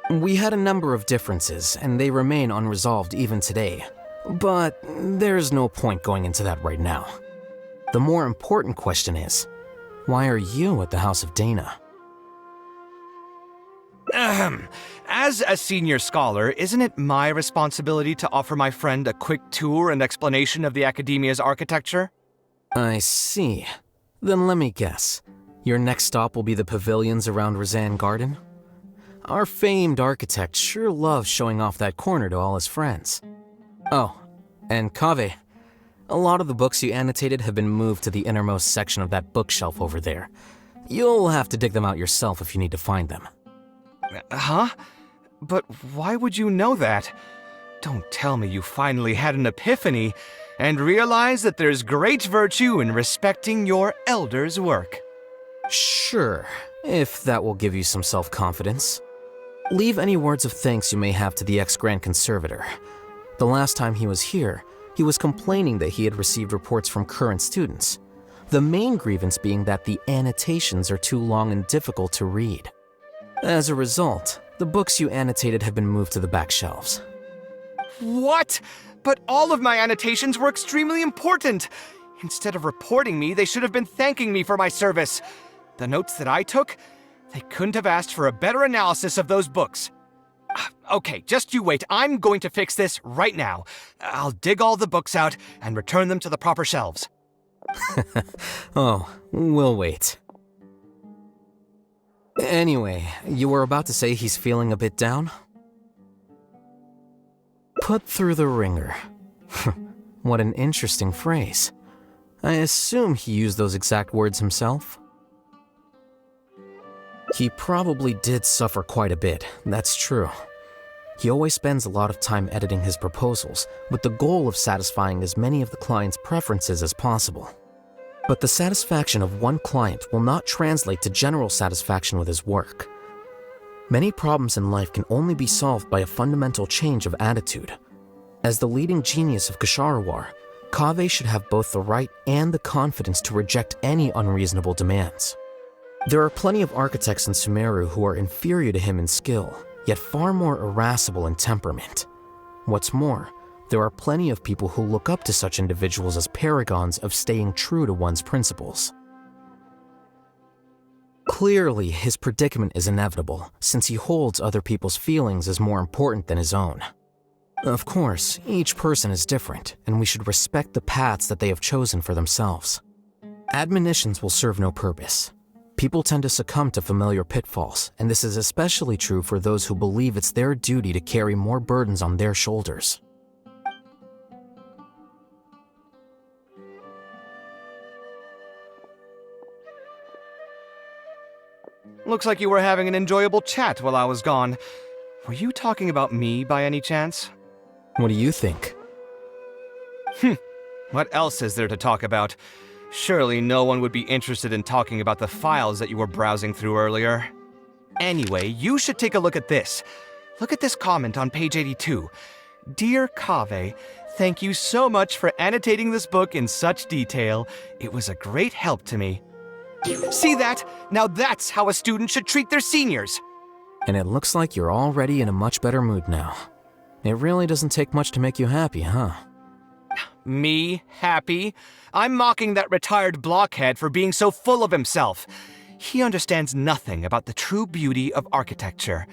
We had a number of differences, and they remain unresolved even today. But there's no point going into that right now. The more important question is, why are you at the House of Dana? As a senior scholar, isn't it my responsibility to offer my friend a quick tour and explanation of the Academia's architecture? I see. Then let me guess. Your next stop will be the pavilions around Razan Garden? Our famed architect sure loves showing off that corner to all his friends. Oh, and Kaveh, a lot of the books you annotated have been moved to the innermost section of that bookshelf over there. You'll have to dig them out yourself if you need to find them. Huh? But why would you know that? Don't tell me you finally had an epiphany and realized that there's great virtue in respecting your elders' work. Sure, if that will give you some self-confidence. Leave any words of thanks you may have to the ex-Grand Conservator. The last time he was here, he was complaining that he had received reports from current students. The main grievance being that the annotations are too long and difficult to read. As a result, the books you annotated have been moved to the back shelves. What? But all of my annotations were extremely important. Instead of reporting me, they should have been thanking me for my service. The notes that I took, they couldn't have asked for a better analysis of those books. Okay, just you wait. I'm going to fix this right now. I'll dig all the books out and return them to the proper shelves. Oh, we'll wait. Anyway, you were about to say he's feeling a bit down? Put through the ringer. What an interesting phrase. I assume he used those exact words himself? He probably did suffer quite a bit, that's true. He always spends a lot of time editing his proposals, with the goal of satisfying as many of the client's preferences as possible. But the satisfaction of one client will not translate to general satisfaction with his work. Many problems in life can only be solved by a fundamental change of attitude. As the leading genius of Ksharawar, Kaveh should have both the right and the confidence to reject any unreasonable demands. There are plenty of architects in Sumeru who are inferior to him in skill, yet far more irascible in temperament. What's more, there are plenty of people who look up to such individuals as paragons of staying true to one's principles. Clearly, his predicament is inevitable, since he holds other people's feelings as more important than his own. Of course, each person is different, and we should respect the paths that they have chosen for themselves. Admonitions will serve no purpose. People tend to succumb to familiar pitfalls, and this is especially true for those who believe it's their duty to carry more burdens on their shoulders. Looks like you were having an enjoyable chat while I was gone. Were you talking about me by any chance? What do you think? What else is there to talk about? Surely no one would be interested in talking about the files that you were browsing through earlier. Anyway, you should take a look at this. Look at this comment on page 82. Dear Kaveh, thank you so much for annotating this book in such detail. It was a great help to me. See that? Now that's how a student should treat their seniors. And it looks like you're already in a much better mood now. It really doesn't take much to make you happy, huh? Me happy? I'm mocking that retired blockhead for being so full of himself. He understands nothing about the true beauty of architecture.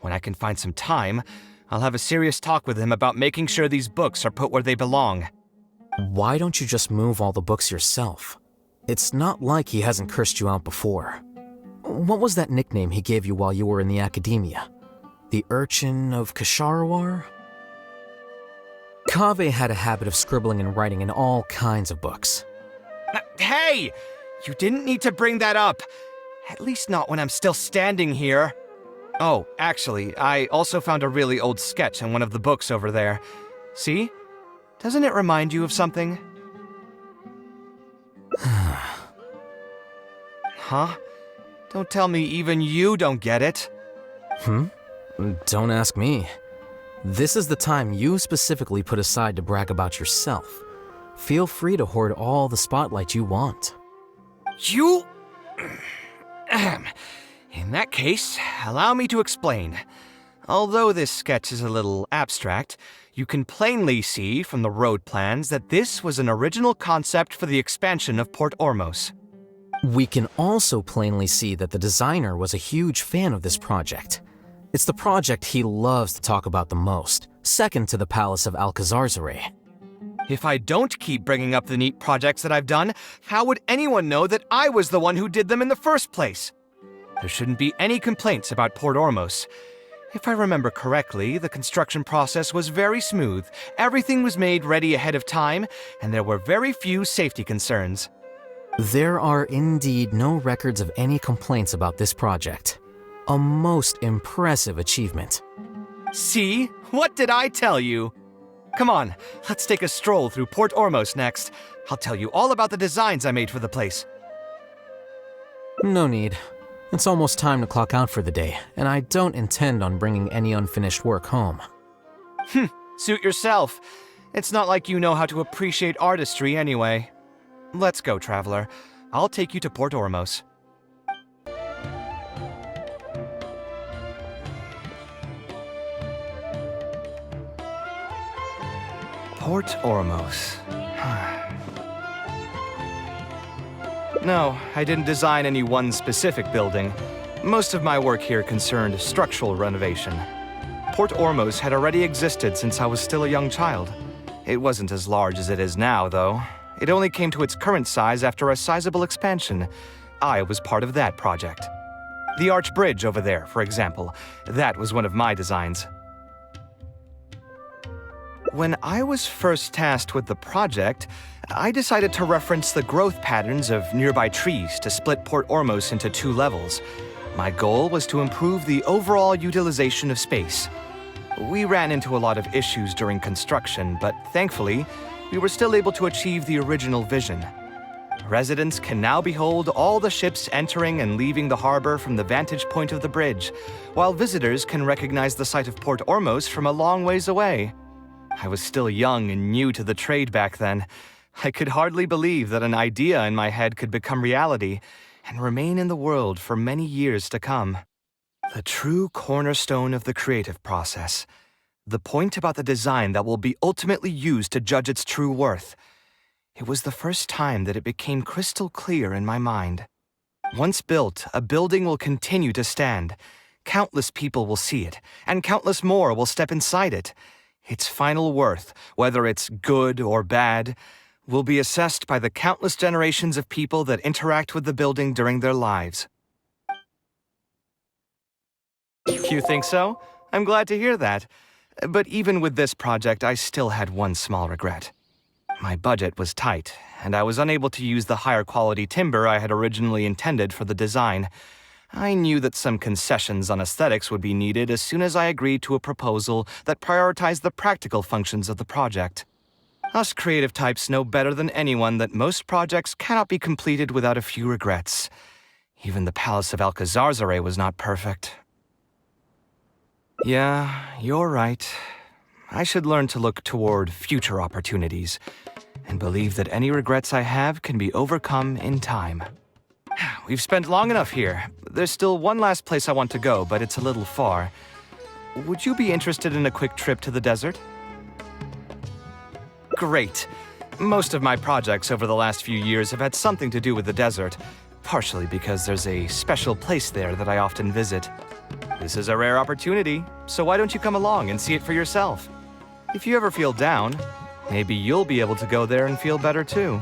When I can find some time, I'll have a serious talk with him about making sure these books are put where they belong. Why don't you just move all the books yourself? It's not like he hasn't cursed you out before. What was that nickname he gave you while you were in the academia? The Urchin of Kesharawar? Kaveh had a habit of scribbling and writing in all kinds of books. Hey! You didn't need to bring that up. At least not when I'm still standing here. Oh, actually, I also found a really old sketch in one of the books over there. See? Doesn't it remind you of something? Huh? Don't tell me even you don't get it. Don't ask me. This is the time you specifically put aside to brag about yourself. Feel free to hoard all the spotlight you want. You... In that case, allow me to explain. Although this sketch is a little abstract, you can plainly see from the road plans that this was an original concept for the expansion of Port Ormos. We can also plainly see that the designer was a huge fan of this project. It's the project he loves to talk about the most, second to the Palace of Alcazarzaray. If I don't keep bringing up the neat projects that I've done, how would anyone know that I was the one who did them in the first place? There shouldn't be any complaints about Port Ormos. If I remember correctly, the construction process was very smooth, everything was made ready ahead of time, and there were very few safety concerns. There are indeed no records of any complaints about this project. A most impressive achievement. See? What did I tell you? Come on, let's take a stroll through Port Ormos next. I'll tell you all about the designs I made for the place. No need. It's almost time to clock out for the day, and I don't intend on bringing any unfinished work home. Suit yourself. It's not like you know how to appreciate artistry anyway. Let's go, traveler. I'll take you to Port Ormos. Port Ormos. No, I didn't design any one specific building. Most of my work here concerned structural renovation. Port Ormos had already existed since I was still a young child. It wasn't as large as it is now, though. It only came to its current size after a sizable expansion. I was part of that project. The arch bridge over there, for example, that was one of my designs. When I was first tasked with the project, I decided to reference the growth patterns of nearby trees to split Port Ormos into 2 levels. My goal was to improve the overall utilization of space. We ran into a lot of issues during construction, but thankfully, we were still able to achieve the original vision. Residents can now behold all the ships entering and leaving the harbor from the vantage point of the bridge, while visitors can recognize the site of Port Ormos from a long ways away. I was still young and new to the trade back then. I could hardly believe that an idea in my head could become reality and remain in the world for many years to come. The true cornerstone of the creative process. The point about the design that will be ultimately used to judge its true worth. It was the first time that it became crystal clear in my mind. Once built, a building will continue to stand. Countless people will see it, and countless more will step inside it. Its final worth, whether it's good or bad, will be assessed by the countless generations of people that interact with the building during their lives. You think so? I'm glad to hear that. But even with this project, I still had one small regret. My budget was tight, and I was unable to use the higher quality timber I had originally intended for the design. I knew that some concessions on aesthetics would be needed as soon as I agreed to a proposal that prioritized the practical functions of the project. Us creative types know better than anyone that most projects cannot be completed without a few regrets. Even the Palace of Alcazarzaray was not perfect. Yeah, you're right. I should learn to look toward future opportunities, and believe that any regrets I have can be overcome in time. We've spent long enough here. There's still one last place I want to go, but it's a little far. Would you be interested in a quick trip to the desert? Great. Most of my projects over the last few years have had something to do with the desert, partially because there's a special place there that I often visit. This is a rare opportunity, so why don't you come along and see it for yourself? If you ever feel down, maybe you'll be able to go there and feel better too.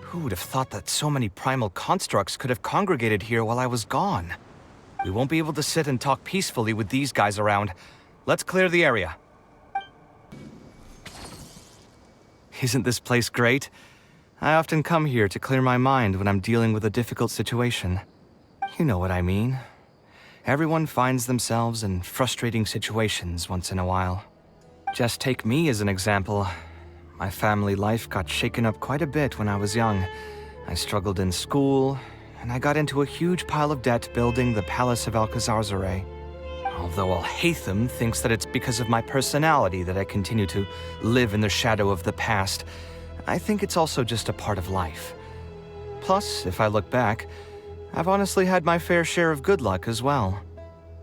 Who would have thought that so many primal constructs could have congregated here while I was gone? We won't be able to sit and talk peacefully with these guys around. Let's clear the area. Isn't this place great? I often come here to clear my mind when I'm dealing with a difficult situation. You know what I mean. Everyone finds themselves in frustrating situations once in a while. Just take me as an example. My family life got shaken up quite a bit when I was young. I struggled in school, and I got into a huge pile of debt building the Palace of Alcazarzaray. Although Alhaitham thinks that it's because of my personality that I continue to live in the shadow of the past, I think it's also just a part of life. Plus, if I look back, I've honestly had my fair share of good luck as well.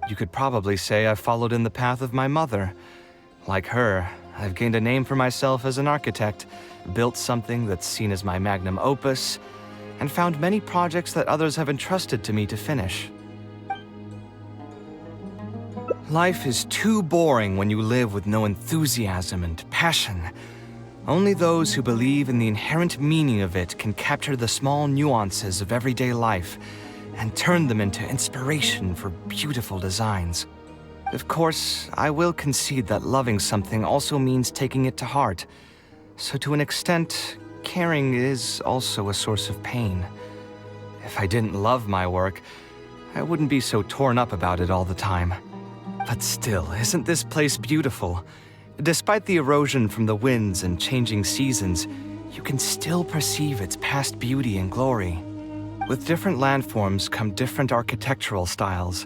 You could probably say I followed in the path of my mother. Like her, I've gained a name for myself as an architect, built something that's seen as my magnum opus, and found many projects that others have entrusted to me to finish. Life is too boring when you live with no enthusiasm and passion. Only those who believe in the inherent meaning of it can capture the small nuances of everyday life and turn them into inspiration for beautiful designs. Of course, I will concede that loving something also means taking it to heart. So to an extent, caring is also a source of pain. If I didn't love my work, I wouldn't be so torn up about it all the time. But still, isn't this place beautiful? Despite the erosion from the winds and changing seasons, you can still perceive its past beauty and glory. With different landforms come different architectural styles.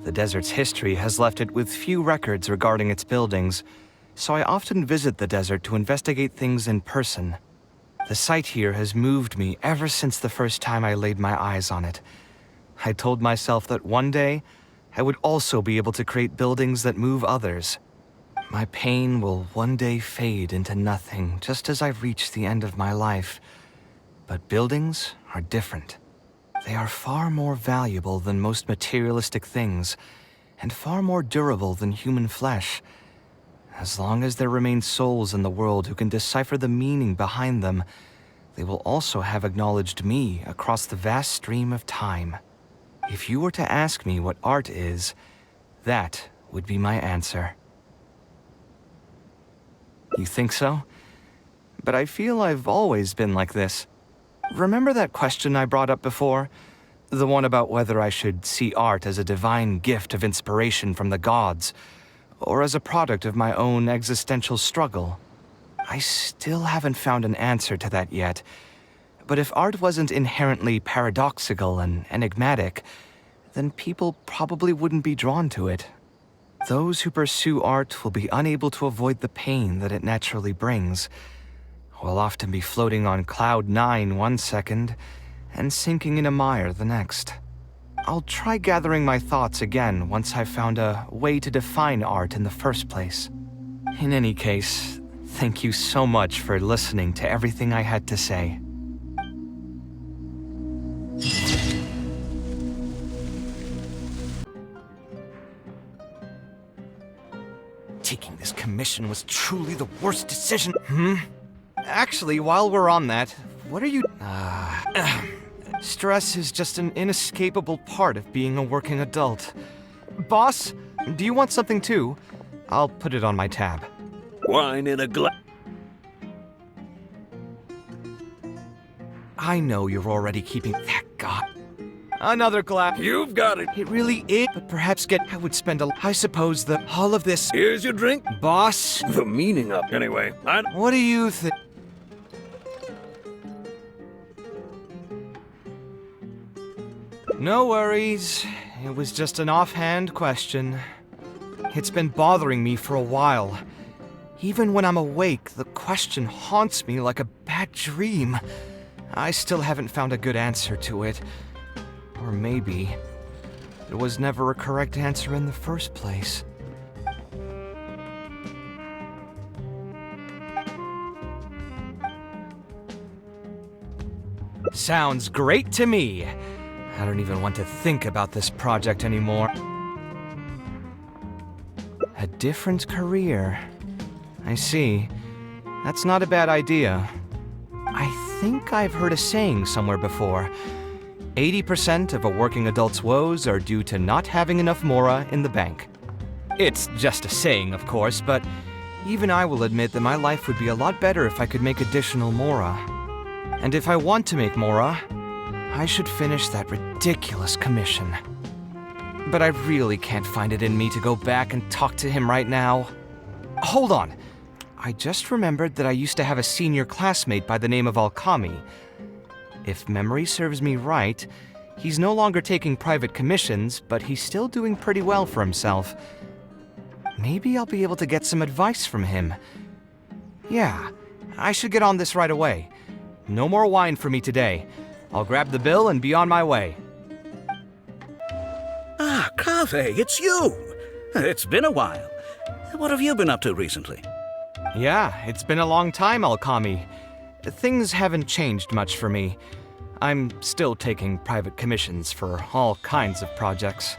The desert's history has left it with few records regarding its buildings, so I often visit the desert to investigate things in person. The sight here has moved me ever since the first time I laid my eyes on it. I told myself that one day, I would also be able to create buildings that move others. My pain will one day fade into nothing just as I reach the end of my life. But buildings are different. They are far more valuable than most materialistic things, and far more durable than human flesh. As long as there remain souls in the world who can decipher the meaning behind them, they will also have acknowledged me across the vast stream of time. If you were to ask me what art is, that would be my answer. You think so? But I feel I've always been like this. Remember that question I brought up before? The one about whether I should see art as a divine gift of inspiration from the gods, or as a product of my own existential struggle? I still haven't found an answer to that yet. But if art wasn't inherently paradoxical and enigmatic, then people probably wouldn't be drawn to it. Those who pursue art will be unable to avoid the pain that it naturally brings. Will often be floating on cloud 9 one second and sinking in a mire the next. I'll try gathering my thoughts again once I've found a way to define art in the first place. In any case, thank you so much for listening to everything I had to say. Taking this commission was truly the worst decision. Actually, while we're on that, what are you... Stress is just an inescapable part of being a working adult. Boss, do you want something too? I'll put it on my tab. Wine in a glass. I know you're already keeping that god. Another glass. You've got it. It really is. But perhaps I would spend I suppose all of this. Here's your drink. Boss? The meaning of Anyway, What do you think? No worries. It was just an offhand question. It's been bothering me for a while. Even when I'm awake, the question haunts me like a bad dream. I still haven't found a good answer to it. Or maybe there was never a correct answer in the first place. Sounds great to me. I don't even want to think about this project anymore. A different career. I see. That's not a bad idea. I think I've heard a saying somewhere before. 80% of a working adult's woes are due to not having enough mora in the bank. It's just a saying, of course, but even I will admit that my life would be a lot better if I could make additional mora. And if I want to make mora, I should finish that ridiculous commission. But I really can't find it in me to go back and talk to him right now. Hold on. I just remembered that I used to have a senior classmate by the name of Alkami. If memory serves me right, he's no longer taking private commissions, but he's still doing pretty well for himself. Maybe I'll be able to get some advice from him. Yeah, I should get on this right away. No more wine for me today. I'll grab the bill and be on my way. Ah, Kaveh, it's you! It's been a while. What have you been up to recently? Yeah, it's been a long time, Alkami. Things haven't changed much for me. I'm still taking private commissions for all kinds of projects.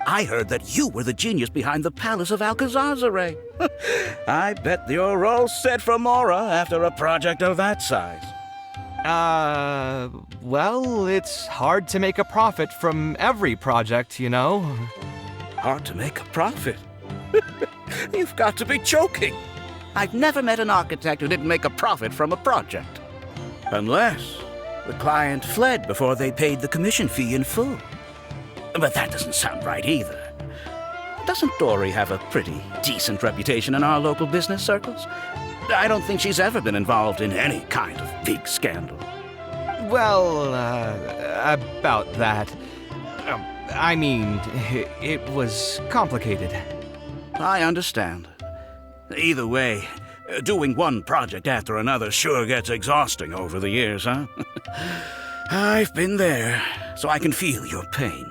I heard that you were the genius behind the Palace of Alcazar. I bet you're all set for Mora after a project of that size. Well, it's hard to make a profit from every project, you know? Hard to make a profit? You've got to be joking. I've never met an architect who didn't make a profit from a project. Unless the client fled before they paid the commission fee in full. But that doesn't sound right either. Doesn't Dory have a pretty decent reputation in our local business circles? I don't think she's ever been involved in any kind of big scandal. Well, about that. I mean, it was complicated. I understand. Either way, doing one project after another sure gets exhausting over the years, huh? I've been there, so I can feel your pain.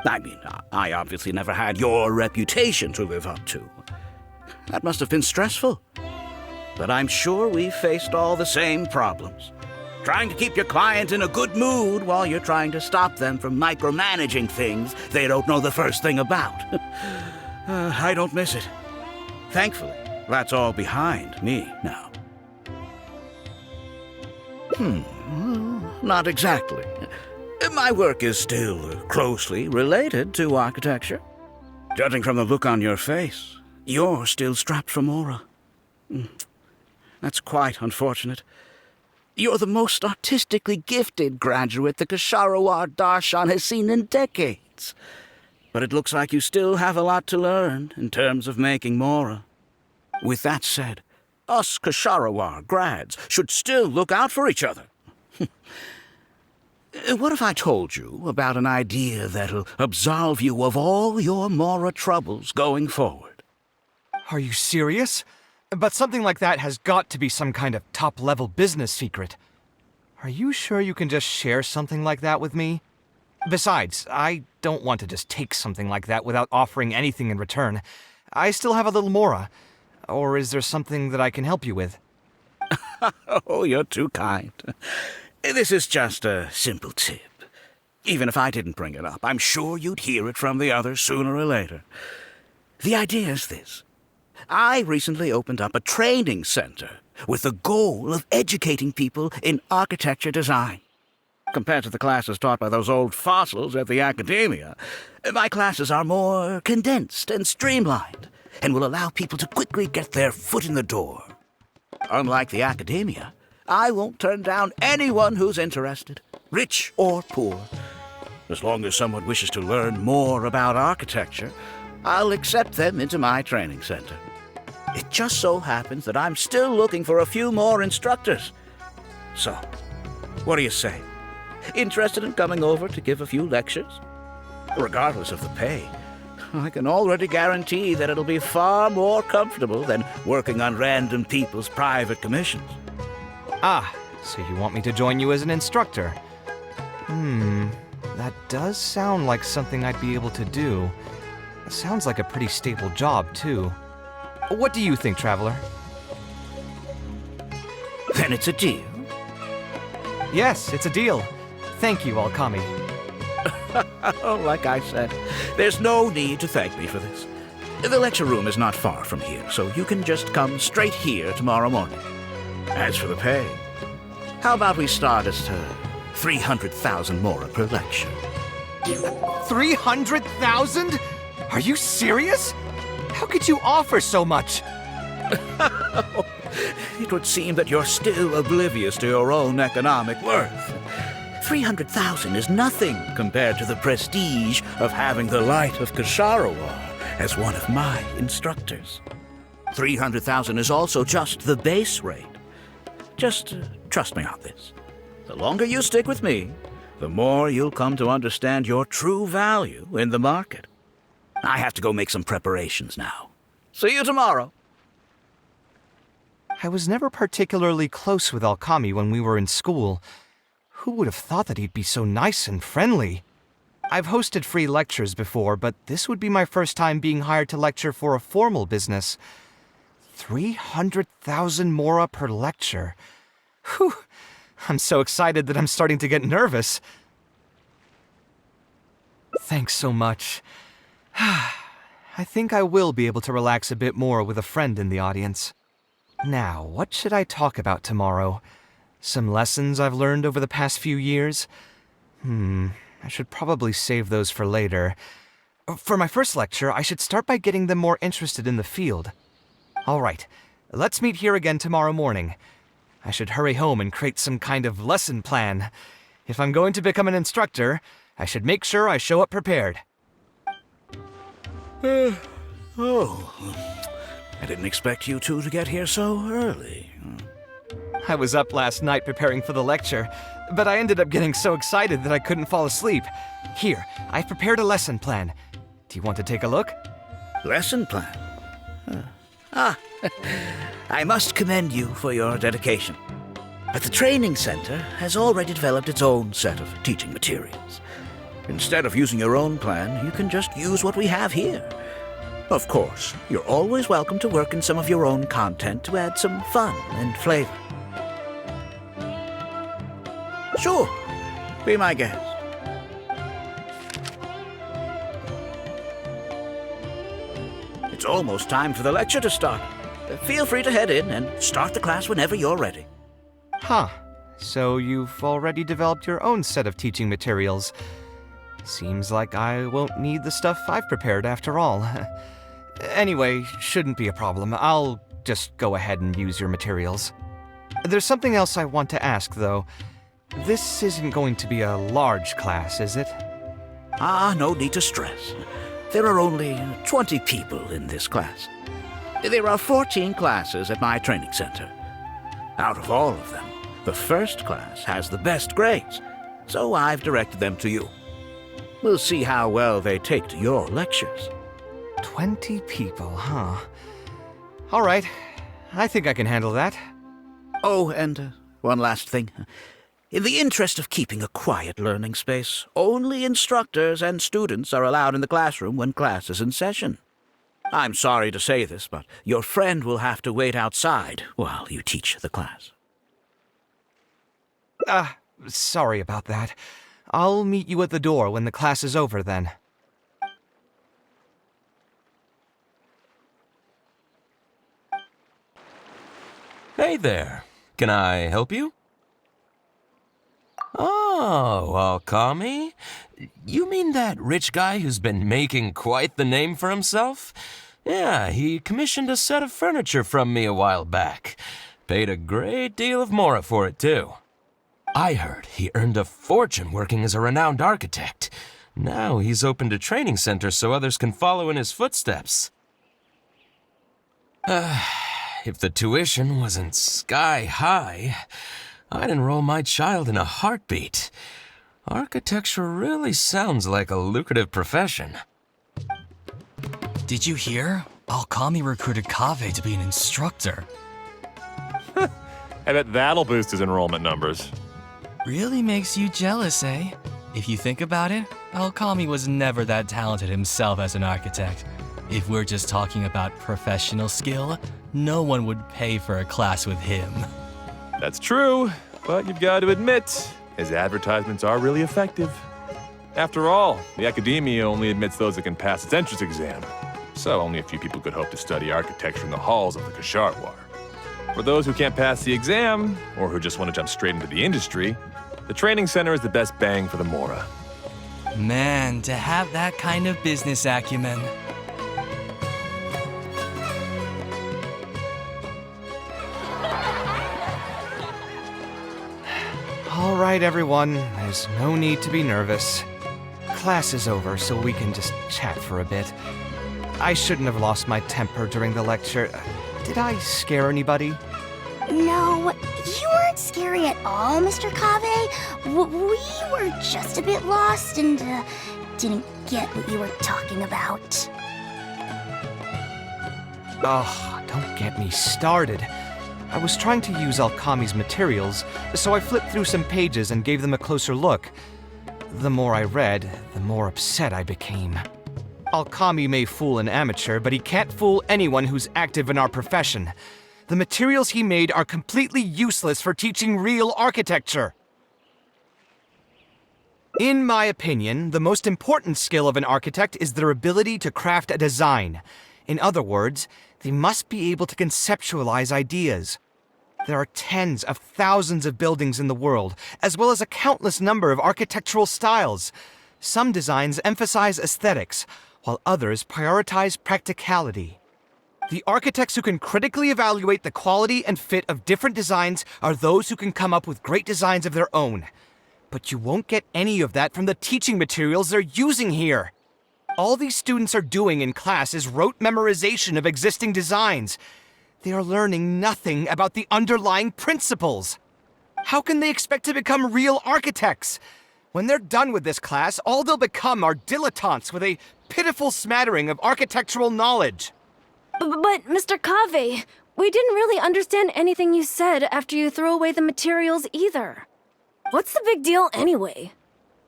I mean, I obviously never had your reputation to live up to. That must have been stressful. But I'm sure we faced all the same problems. Trying to keep your client in a good mood while you're trying to stop them from micromanaging things they don't know the first thing about. I don't miss it. Thankfully, that's all behind me now. Not exactly. My work is still closely related to architecture. Judging from the look on your face, you're still strapped for Mora. That's quite unfortunate. You're the most artistically gifted graduate the Ksharawar Darshan has seen in decades. But it looks like you still have a lot to learn in terms of making Mora. With that said, us Ksharawar grads should still look out for each other. What if I told you about an idea that'll absolve you of all your Mora troubles going forward? Are you serious? But something like that has got to be some kind of top-level business secret. Are you sure you can just share something like that with me? Besides, I don't want to just take something like that without offering anything in return. I still have a little Mora. Or is there something that I can help you with? Oh, you're too kind. This is just a simple tip. Even if I didn't bring it up, I'm sure you'd hear it from the others sooner or later. The idea is this. I recently opened up a training center with the goal of educating people in architecture design. Compared to the classes taught by those old fossils at the academia, my classes are more condensed and streamlined and will allow people to quickly get their foot in the door. Unlike the academia, I won't turn down anyone who's interested, rich or poor. As long as someone wishes to learn more about architecture, I'll accept them into my training center. It just so happens that I'm still looking for a few more instructors. So, what do you say? Interested in coming over to give a few lectures? Regardless of the pay, I can already guarantee that it'll be far more comfortable than working on random people's private commissions. Ah, so you want me to join you as an instructor? That does sound like something I'd be able to do. It sounds like a pretty stable job, too. What do you think, Traveler? Then it's a deal. Yes, it's a deal. Thank you, Alkami. Oh, like I said, there's no need to thank me for this. The lecture room is not far from here, so you can just come straight here tomorrow morning. As for the pay, how about we start at 300,000 mora per lecture? 300,000? Are you serious? How could you offer so much? It would seem that you're still oblivious to your own economic worth. 300,000 is nothing compared to the prestige of having the light of Ksharawar as one of my instructors. 300,000 is also just the base rate. Just trust me on this. The longer you stick with me, the more you'll come to understand your true value in the market. I have to go make some preparations now. See you tomorrow. I was never particularly close with Alkami when we were in school. Who would have thought that he'd be so nice and friendly? I've hosted free lectures before, but this would be my first time being hired to lecture for a formal business. 300,000 mora per lecture. Whew! I'm so excited that I'm starting to get nervous. Thanks so much. I think I will be able to relax a bit more with a friend in the audience. Now, what should I talk about tomorrow? Some lessons I've learned over the past few years? I should probably save those for later. For my first lecture, I should start by getting them more interested in the field. All right, let's meet here again tomorrow morning. I should hurry home and create some kind of lesson plan. If I'm going to become an instructor, I should make sure I show up prepared. I didn't expect you two to get here so early. I was up last night preparing for the lecture, but I ended up getting so excited that I couldn't fall asleep. Here, I've prepared a lesson plan. Do you want to take a look? Lesson plan? I must commend you for your dedication. But the training center has already developed its own set of teaching materials. Instead of using your own plan, you can just use what we have here. Of course, you're always welcome to work in some of your own content to add some fun and flavor. Sure, be my guest. It's almost time for the lecture to start. Feel free to head in and start the class whenever you're ready. Huh. So you've already developed your own set of teaching materials. Seems like I won't need the stuff I've prepared after all. Anyway, shouldn't be a problem. I'll just go ahead and use your materials. There's something else I want to ask, though. This isn't going to be a large class, is it? No need to stress. There are only 20 people in this class. There are 14 classes at my training center. Out of all of them, the first class has the best grades, so I've directed them to you. We'll see how well they take to your lectures. 20 people, huh? All right. I think I can handle that. Oh, and one last thing. In the interest of keeping a quiet learning space, only instructors and students are allowed in the classroom when class is in session. I'm sorry to say this, but your friend will have to wait outside while you teach the class. Sorry about that. I'll meet you at the door when the class is over, then. Hey there. Can I help you? Oh, Alkami? You mean that rich guy who's been making quite the name for himself? Yeah, he commissioned a set of furniture from me a while back. Paid a great deal of mora for it, too. I heard he earned a fortune working as a renowned architect. Now he's opened a training center so others can follow in his footsteps. If the tuition wasn't sky high, I'd enroll my child in a heartbeat. Architecture really sounds like a lucrative profession. Did you hear? Alkami recruited Kaveh to be an instructor. I bet that'll boost his enrollment numbers. Really makes you jealous, eh? If you think about it, Alkami was never that talented himself as an architect. If we're just talking about professional skill, no one would pay for a class with him. That's true, but you've got to admit, his advertisements are really effective. After all, the academia only admits those that can pass its entrance exam, so only a few people could hope to study architecture in the halls of the Kshatrwar. For those who can't pass the exam, or who just want to jump straight into the industry, the training center is the best bang for the Mora. Man, to have that kind of business acumen. All right, everyone, there's no need to be nervous. Class is over, so we can just chat for a bit. I shouldn't have lost my temper during the lecture. Did I scare anybody? No, you weren't scary at all, Mr. Kaveh. We were just a bit lost and didn't get what you were talking about. Oh, don't get me started. I was trying to use Alkami's materials, so I flipped through some pages and gave them a closer look. The more I read, the more upset I became. Alkami may fool an amateur, but he can't fool anyone who's active in our profession. The materials he made are completely useless for teaching real architecture. In my opinion, the most important skill of an architect is their ability to craft a design. In other words, they must be able to conceptualize ideas. There are tens of thousands of buildings in the world, as well as a countless number of architectural styles. Some designs emphasize aesthetics, while others prioritize practicality. The architects who can critically evaluate the quality and fit of different designs are those who can come up with great designs of their own. But you won't get any of that from the teaching materials they're using here. All these students are doing in class is rote memorization of existing designs. They are learning nothing about the underlying principles. How can they expect to become real architects? When they're done with this class, all they'll become are dilettantes with a pitiful smattering of architectural knowledge. But Mr. Kaveh, we didn't really understand anything you said after you threw away the materials either. What's the big deal anyway?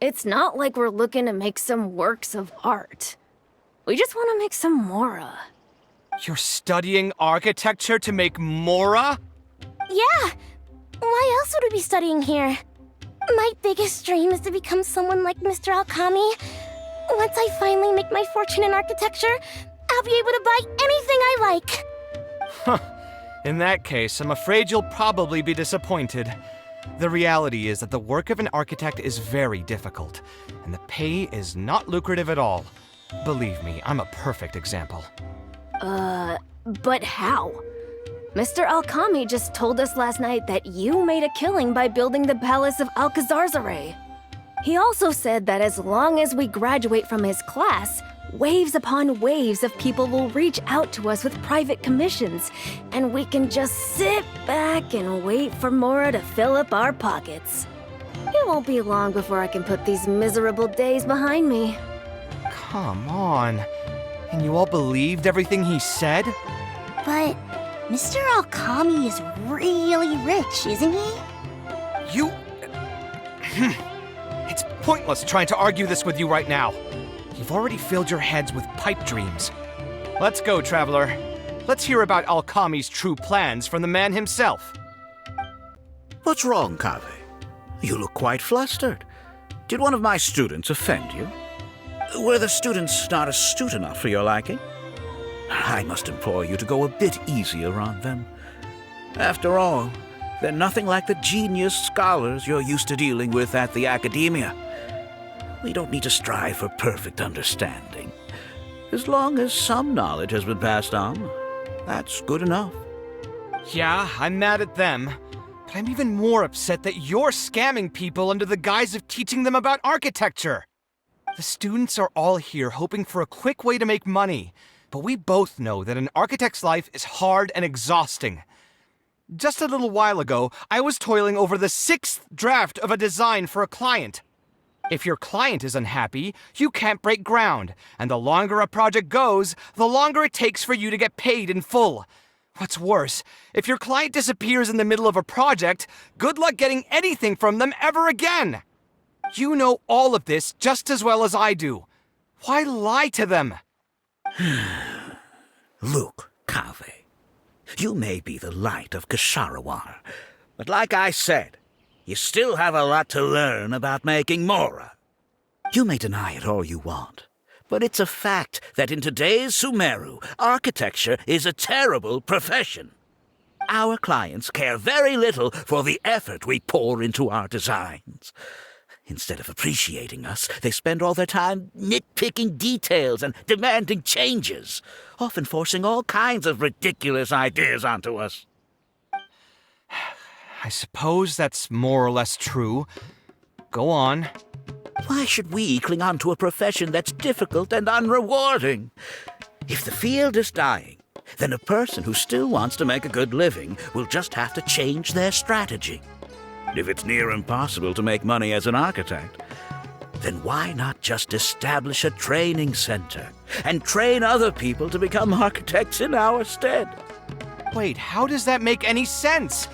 It's not like we're looking to make some works of art. We just want to make some Mora. You're studying architecture to make Mora? Yeah. Why else would we be studying here? My biggest dream is to become someone like Mr. Alkami. Once I finally make my fortune in architecture, I'll be able to buy anything I like. Huh. In that case, I'm afraid you'll probably be disappointed. The reality is that the work of an architect is very difficult, and the pay is not lucrative at all. Believe me, I'm a perfect example. But how? Mr. Alkami just told us last night that you made a killing by building the Palace of Alcazarzaray. He also said that as long as we graduate from his class, waves upon waves of people will reach out to us with private commissions, and we can just sit back and wait for Mora to fill up our pockets. It won't be long before I can put these miserable days behind me. Come on. And you all believed everything he said? But Mr. Alkami is really rich, isn't he? You... It's pointless trying to argue this with you right now. You've already filled your heads with pipe dreams. Let's go, traveler. Let's hear about Alkami's true plans from the man himself. What's wrong, Kaveh? You look quite flustered. Did one of my students offend you? Were the students not astute enough for your liking? I must implore you to go a bit easier on them. After all, they're nothing like the genius scholars you're used to dealing with at the academia. We don't need to strive for perfect understanding. As long as some knowledge has been passed on, that's good enough. Yeah, I'm mad at them. But I'm even more upset that you're scamming people under the guise of teaching them about architecture. The students are all here hoping for a quick way to make money, but we both know that an architect's life is hard and exhausting. Just a little while ago, I was toiling over the 6th draft of a design for a client. If your client is unhappy, you can't break ground, and the longer a project goes, the longer it takes for you to get paid in full. What's worse, if your client disappears in the middle of a project, good luck getting anything from them ever again. You know all of this just as well as I do. Why lie to them? Look, Kaveh, you may be the light of Ksharawar, but like I said, you still have a lot to learn about making Mora. You may deny it all you want, but it's a fact that in today's Sumeru, architecture is a terrible profession. Our clients care very little for the effort we pour into our designs. Instead of appreciating us, they spend all their time nitpicking details and demanding changes, often forcing all kinds of ridiculous ideas onto us. I suppose that's more or less true. Go on. Why should we cling on to a profession that's difficult and unrewarding? If the field is dying, then a person who still wants to make a good living will just have to change their strategy. If it's near impossible to make money as an architect, then why not just establish a training center and train other people to become architects in our stead? Wait, how does that make any sense?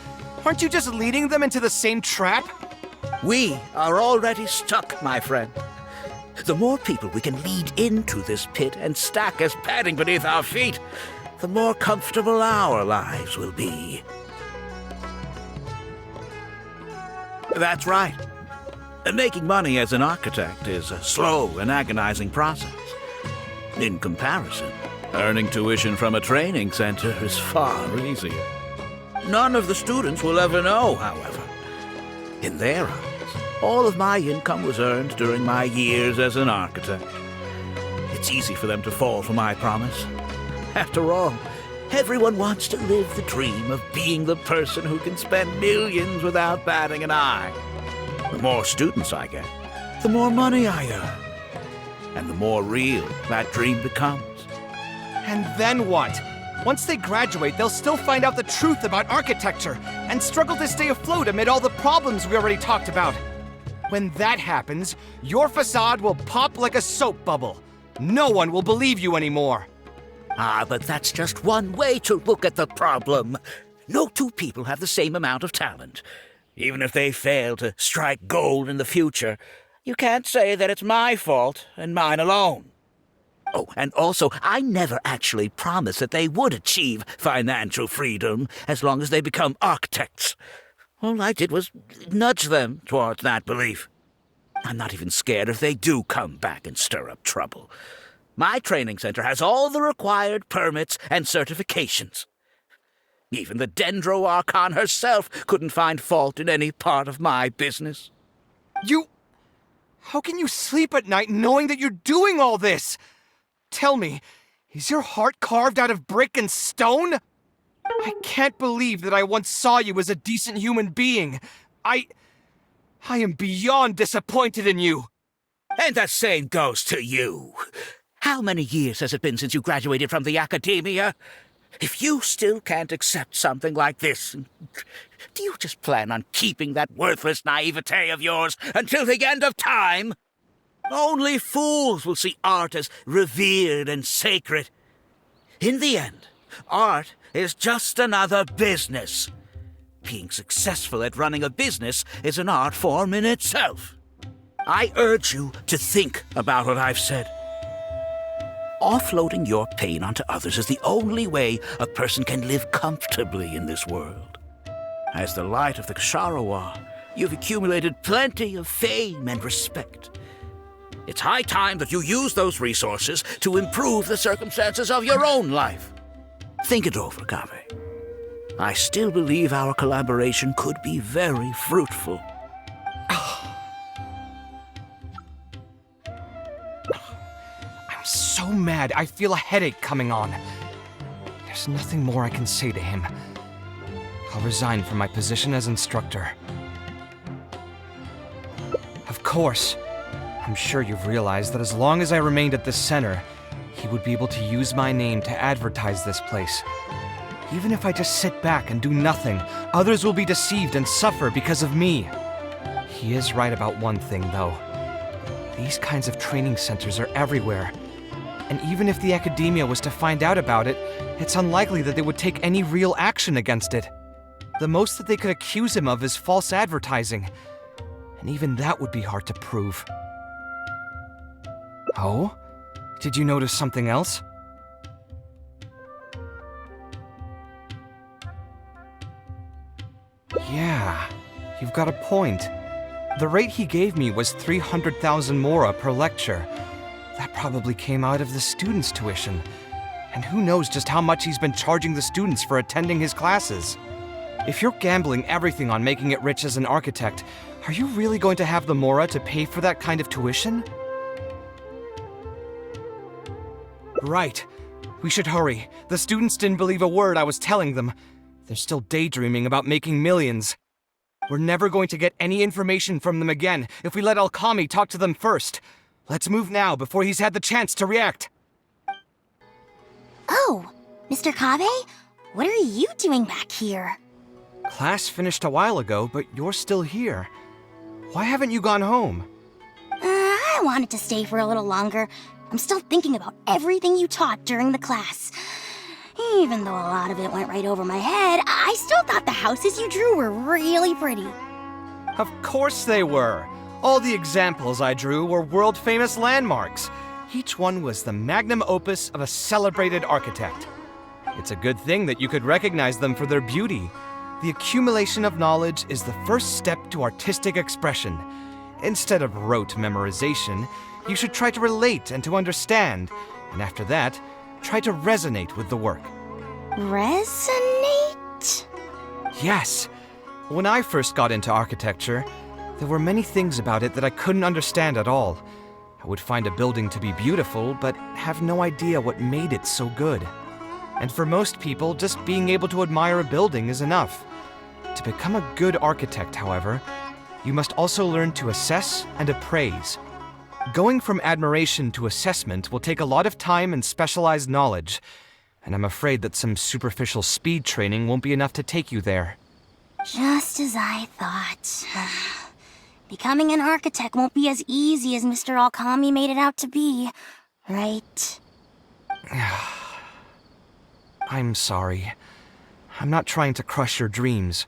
Aren't you just leading them into the same trap? We are already stuck, my friend. The more people we can lead into this pit and stack as padding beneath our feet, the more comfortable our lives will be. That's right. Making money as an architect is a slow and agonizing process. In comparison, earning tuition from a training center is far easier. None of the students will ever know, however. In their eyes, all of my income was earned during my years as an architect. It's easy for them to fall for my promise. After all, everyone wants to live the dream of being the person who can spend millions without batting an eye. The more students I get, the more money I earn. And the more real that dream becomes. And then what? Once they graduate, they'll still find out the truth about architecture and struggle to stay afloat amid all the problems we already talked about. When that happens, your facade will pop like a soap bubble. No one will believe you anymore. But that's just one way to look at the problem. No two people have the same amount of talent. Even if they fail to strike gold in the future, you can't say that it's my fault and mine alone. Oh, and also, I never actually promised that they would achieve financial freedom as long as they become architects. All I did was nudge them towards that belief. I'm not even scared if they do come back and stir up trouble. My training center has all the required permits and certifications. Even the Dendro Archon herself couldn't find fault in any part of my business. How can you sleep at night knowing that you're doing all this? Tell me, is your heart carved out of brick and stone? I can't believe that I once saw you as a decent human being. I am beyond disappointed in you. And the same goes to you. How many years has it been since you graduated from the academia? If you still can't accept something like this, do you just plan on keeping that worthless naivete of yours until the end of time? Only fools will see art as revered and sacred. In the end, art is just another business. Being successful at running a business is an art form in itself. I urge you to think about what I've said. Offloading your pain onto others is the only way a person can live comfortably in this world. As the light of the Ksharawar, you've accumulated plenty of fame and respect. It's high time that you use those resources to improve the circumstances of your own life. Think it over, Kaveh. I still believe our collaboration could be very fruitful. I'm so mad, I feel a headache coming on. There's nothing more I can say to him. I'll resign from my position as instructor. Of course. I'm sure you've realized that as long as I remained at this center, he would be able to use my name to advertise this place. Even if I just sit back and do nothing, others will be deceived and suffer because of me. He is right about one thing, though. These kinds of training centers are everywhere. And even if the academia was to find out about it, it's unlikely that they would take any real action against it. The most that they could accuse him of is false advertising. And even that would be hard to prove. Oh? Did you notice something else? Yeah, you've got a point. The rate he gave me was 300,000 mora per lecture. That probably came out of the students' tuition. And who knows just how much he's been charging the students for attending his classes. If you're gambling everything on making it rich as an architect, are you really going to have the mora to pay for that kind of tuition? Right. We should hurry. The students didn't believe a word I was telling them. They're still daydreaming about making millions. We're never going to get any information from them again if we let Alkami talk to them first. Let's move now before he's had the chance to react. Oh, Mr. Kaveh? What are you doing back here? Class finished a while ago, but you're still here. Why haven't you gone home? I wanted to stay for a little longer. I'm still thinking about everything you taught during the class. Even though a lot of it went right over my head, I still thought the houses you drew were really pretty. Of course they were. All the examples I drew were world-famous landmarks. Each one was the magnum opus of a celebrated architect. It's a good thing that you could recognize them for their beauty. The accumulation of knowledge is the first step to artistic expression. Instead of rote memorization, you should try to relate and to understand, and after that, try to resonate with the work. Resonate? Yes. When I first got into architecture, there were many things about it that I couldn't understand at all. I would find a building to be beautiful, but have no idea what made it so good. And for most people, just being able to admire a building is enough. To become a good architect, however, you must also learn to assess and appraise. Going from admiration to assessment will take a lot of time and specialized knowledge, and I'm afraid that some superficial speed training won't be enough to take you there. Just as I thought. Becoming an architect won't be as easy as Mr. Alkami made it out to be, right? I'm sorry. I'm not trying to crush your dreams.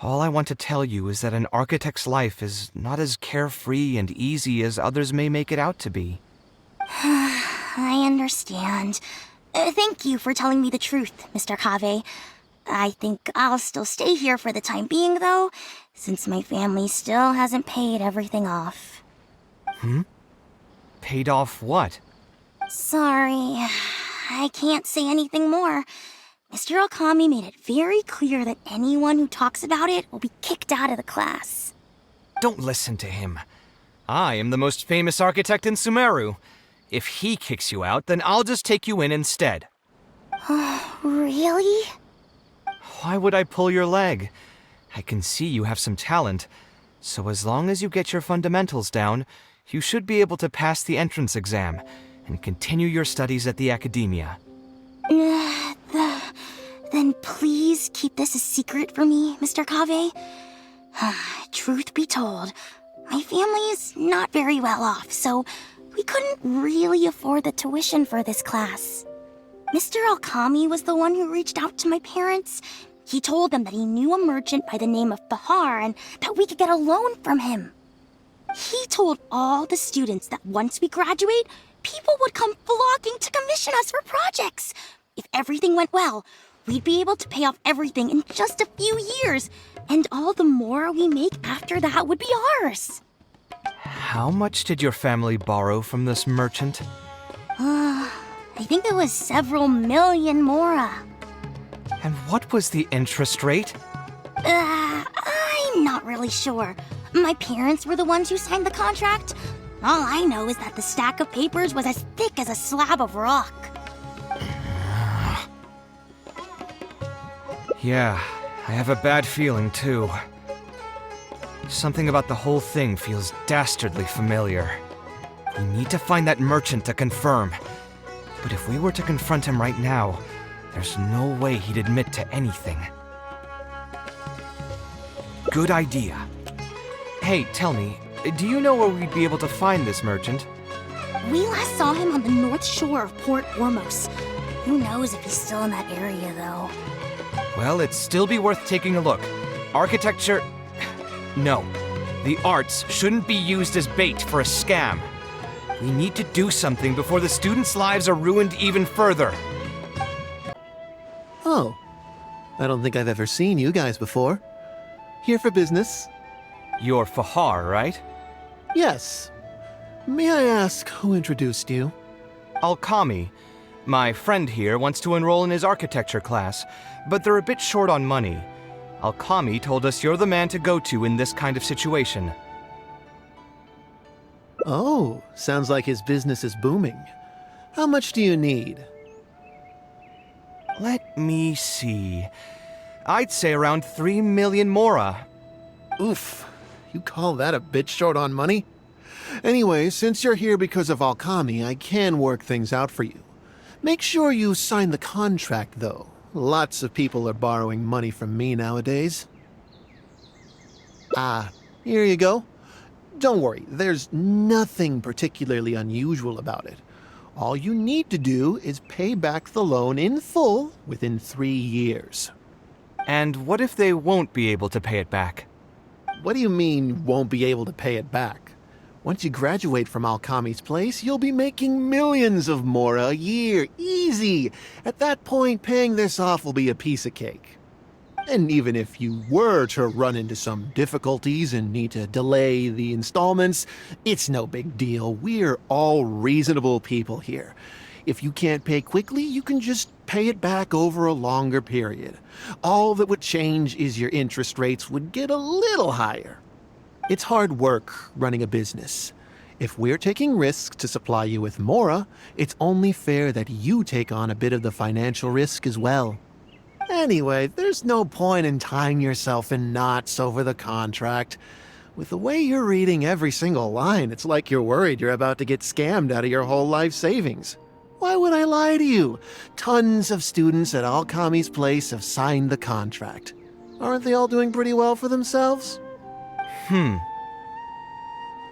All I want to tell you is that an architect's life is not as carefree and easy as others may make it out to be. I understand. Thank you for telling me the truth, Mr. Kaveh. I think I'll still stay here for the time being, though, since my family still hasn't paid everything off. Paid off what? Sorry, I can't say anything more. Mr. Alkami made it very clear that anyone who talks about it will be kicked out of the class. Don't listen to him. I am the most famous architect in Sumeru. If he kicks you out, then I'll just take you in instead. Really? Why would I pull your leg? I can see you have some talent, so as long as you get your fundamentals down, you should be able to pass the entrance exam and continue your studies at the academia. Then please keep this a secret for me, Mr. Kaveh. Truth be told, my family is not very well off, so we couldn't really afford the tuition for this class. Mr. Alkami was the one who reached out to my parents. He told them that he knew a merchant by the name of Bahar and that we could get a loan from him. He told all the students that once we graduate, people would come flocking to commission us for projects. If everything went well, we'd be able to pay off everything in just a few years, and all the more we make after that would be ours. How much did your family borrow from this merchant? I think it was several million mora. And what was the interest rate? I'm not really sure. My parents were the ones who signed the contract. All I know is that the stack of papers was as thick as a slab of rock. Yeah, I have a bad feeling, too. Something about the whole thing feels dastardly familiar. We need to find that merchant to confirm. But if we were to confront him right now, there's no way he'd admit to anything. Good idea. Hey, tell me, do you know where we'd be able to find this merchant? We last saw him on the north shore of Port Ormos. Who knows if he's still in that area, though. Well, it'd still be worth taking a look. Architecture... No. The arts shouldn't be used as bait for a scam. We need to do something before the students' lives are ruined even further. Oh. I don't think I've ever seen you guys before. Here for business? You're Fahar, right? Yes. May I ask who introduced you? Alkami. My friend here wants to enroll in his architecture class, but they're a bit short on money. Alkami told us you're the man to go to in this kind of situation. Oh, sounds like his business is booming. How much do you need? Let me see. I'd say around 3 million mora. Oof, you call that a bit short on money? Anyway, since you're here because of Alkami, I can work things out for you. Make sure you sign the contract, though. Lots of people are borrowing money from me nowadays. Here you go. Don't worry, there's nothing particularly unusual about it. All you need to do is pay back the loan in full within 3 years. And what if they won't be able to pay it back? What do you mean, won't be able to pay it back? Once you graduate from Alkami's place, you'll be making millions of mora a year. Easy! At that point, paying this off will be a piece of cake. And even if you were to run into some difficulties and need to delay the installments, it's no big deal. We're all reasonable people here. If you can't pay quickly, you can just pay it back over a longer period. All that would change is your interest rates would get a little higher. It's hard work running a business. If we're taking risks to supply you with mora, it's only fair that you take on a bit of the financial risk as well. Anyway, there's no point in tying yourself in knots over the contract. With the way you're reading every single line, it's like you're worried you're about to get scammed out of your whole life savings. Why would I lie to you? Tons of students at Alkami's place have signed the contract. Aren't they all doing pretty well for themselves?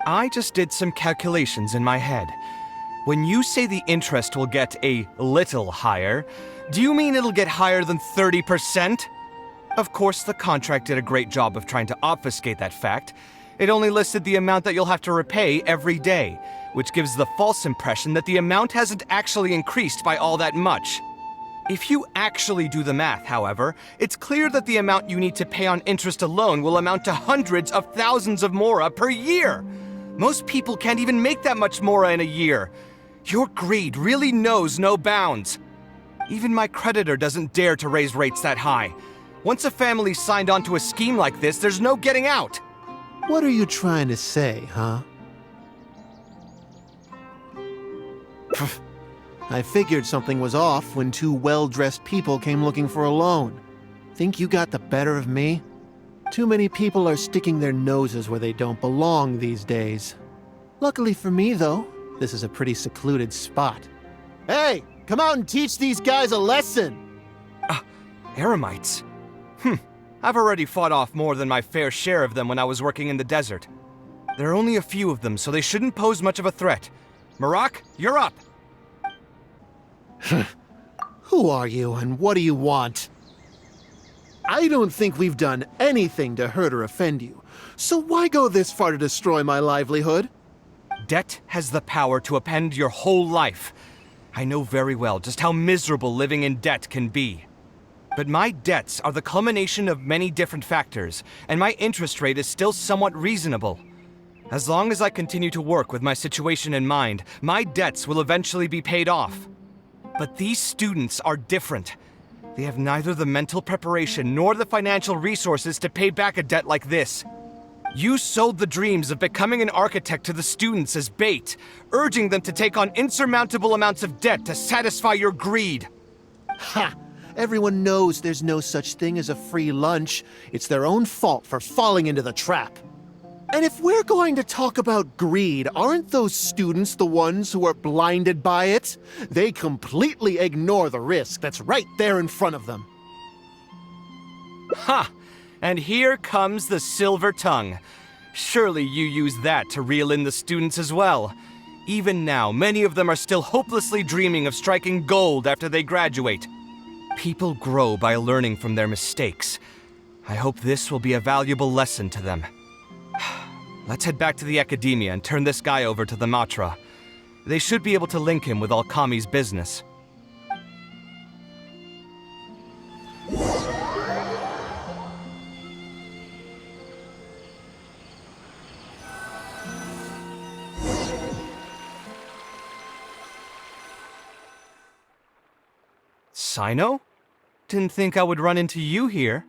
I just did some calculations in my head. When you say the interest will get a little higher, do you mean it'll get higher than 30%? Of course, the contract did a great job of trying to obfuscate that fact. It only listed the amount that you'll have to repay every day, which gives the false impression that the amount hasn't actually increased by all that much. If you actually do the math, however, it's clear that the amount you need to pay on interest alone will amount to hundreds of thousands of mora per year. Most people can't even make that much mora in a year. Your greed really knows no bounds. Even my creditor doesn't dare to raise rates that high. Once a family's signed on to a scheme like this, there's no getting out. What are you trying to say, huh? I figured something was off when two well-dressed people came looking for a loan. Think you got the better of me? Too many people are sticking their noses where they don't belong these days. Luckily for me, though, this is a pretty secluded spot. Hey, come out and teach these guys a lesson! Eremites? I've already fought off more than my fair share of them when I was working in the desert. There are only a few of them, so they shouldn't pose much of a threat. Marak, you're up! Who are you, and what do you want? I don't think we've done anything to hurt or offend you, so why go this far to destroy my livelihood? Debt has the power to upend your whole life. I know very well just how miserable living in debt can be. But my debts are the culmination of many different factors, and my interest rate is still somewhat reasonable. As long as I continue to work with my situation in mind, my debts will eventually be paid off. But these students are different. They have neither the mental preparation nor the financial resources to pay back a debt like this. You sold the dreams of becoming an architect to the students as bait, urging them to take on insurmountable amounts of debt to satisfy your greed. Ha! Everyone knows there's no such thing as a free lunch. It's their own fault for falling into the trap. And if we're going to talk about greed, aren't those students the ones who are blinded by it? They completely ignore the risk that's right there in front of them. Ha! And here comes the silver tongue. Surely you use that to reel in the students as well. Even now, many of them are still hopelessly dreaming of striking gold after they graduate. People grow by learning from their mistakes. I hope this will be a valuable lesson to them. Let's head back to the academia and turn this guy over to the Matra. They should be able to link him with Alkami's business. Sino? Didn't think I would run into you here.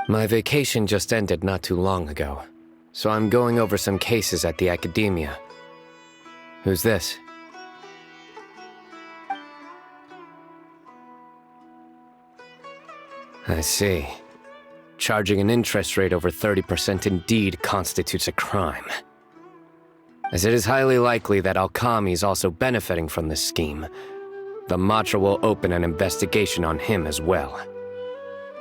My vacation just ended not too long ago, so I'm going over some cases at the academia. Who's this? I see. Charging an interest rate over 30% indeed constitutes a crime. As it is highly likely that Alkami is also benefiting from this scheme, the Matra will open an investigation on him as well.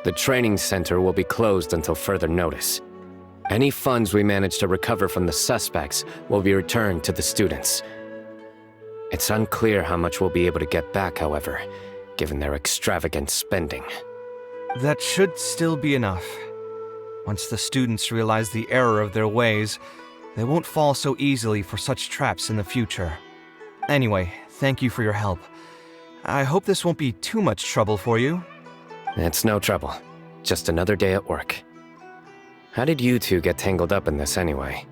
The training center will be closed until further notice. Any funds we manage to recover from the suspects will be returned to the students. It's unclear how much we'll be able to get back, however, given their extravagant spending. That should still be enough. Once the students realize the error of their ways, they won't fall so easily for such traps in the future. Anyway, thank you for your help. I hope this won't be too much trouble for you. It's no trouble. Just another day at work. How did you two get tangled up in this anyway?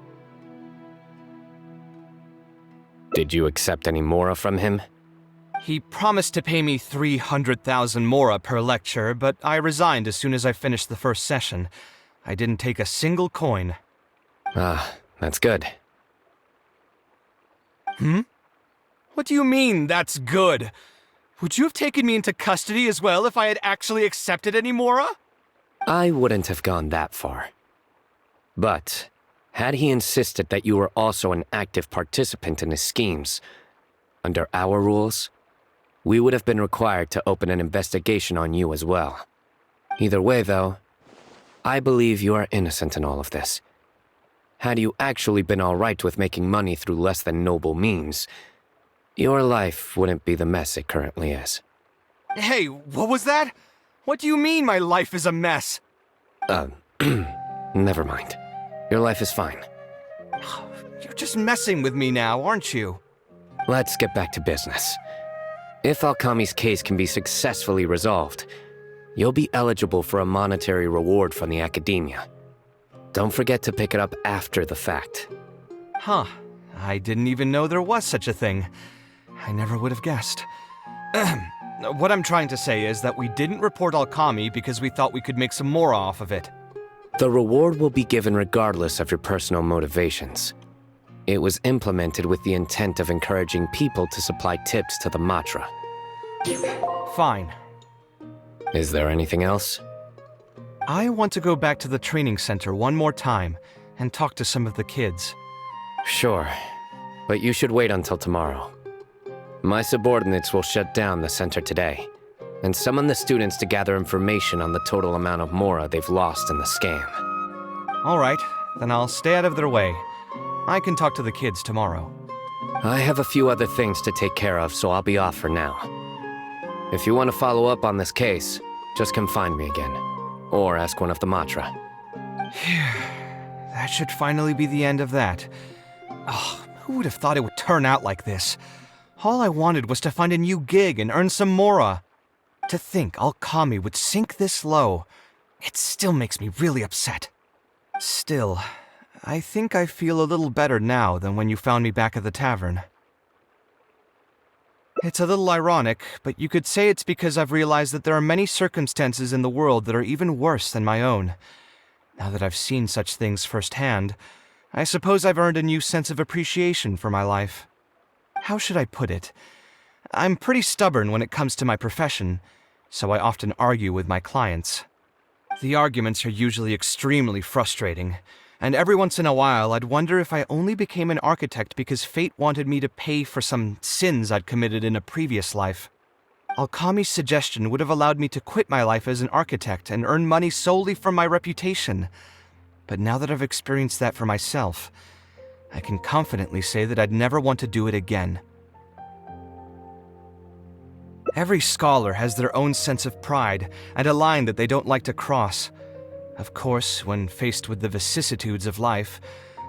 Did you accept any mora from him? He promised to pay me 300,000 mora per lecture, but I resigned as soon as I finished the first session. I didn't take a single coin. Ah, that's good. What do you mean, that's good? Would you have taken me into custody as well if I had actually accepted any mora? I wouldn't have gone that far. But, had he insisted that you were also an active participant in his schemes, under our rules, we would have been required to open an investigation on you as well. Either way, though, I believe you are innocent in all of this. Had you actually been all right with making money through less than noble means, your life wouldn't be the mess it currently is. Hey, what was that? What do you mean my life is a mess? Never mind. Your life is fine. You're just messing with me now, aren't you? Let's get back to business. If Alkami's case can be successfully resolved, you'll be eligible for a monetary reward from the academia. Don't forget to pick it up after the fact. Huh. I didn't even know there was such a thing. I never would have guessed. What I'm trying to say is that we didn't report Alkami because we thought we could make some more off of it. The reward will be given regardless of your personal motivations. It was implemented with the intent of encouraging people to supply tips to the Matra. Fine. Is there anything else? I want to go back to the training center one more time and talk to some of the kids. Sure, but you should wait until tomorrow. My subordinates will shut down the center today, and summon the students to gather information on the total amount of mora they've lost in the scam. All right, then I'll stay out of their way. I can talk to the kids tomorrow. I have a few other things to take care of, so I'll be off for now. If you want to follow up on this case, just come find me again, or ask one of the Matra. That should finally be the end of that. Oh, who would have thought it would turn out like this? All I wanted was to find a new gig and earn some mora. To think Alkami would sink this low, it still makes me really upset. Still, I think I feel a little better now than when you found me back at the tavern. It's a little ironic, but you could say it's because I've realized that there are many circumstances in the world that are even worse than my own. Now that I've seen such things firsthand, I suppose I've earned a new sense of appreciation for my life. How should I put it? I'm pretty stubborn when it comes to my profession, so I often argue with my clients. The arguments are usually extremely frustrating, and every once in a while I'd wonder if I only became an architect because fate wanted me to pay for some sins I'd committed in a previous life. Alkami's suggestion would have allowed me to quit my life as an architect and earn money solely from my reputation. But now that I've experienced that for myself, I can confidently say that I'd never want to do it again. Every scholar has their own sense of pride and a line that they don't like to cross. Of course, when faced with the vicissitudes of life,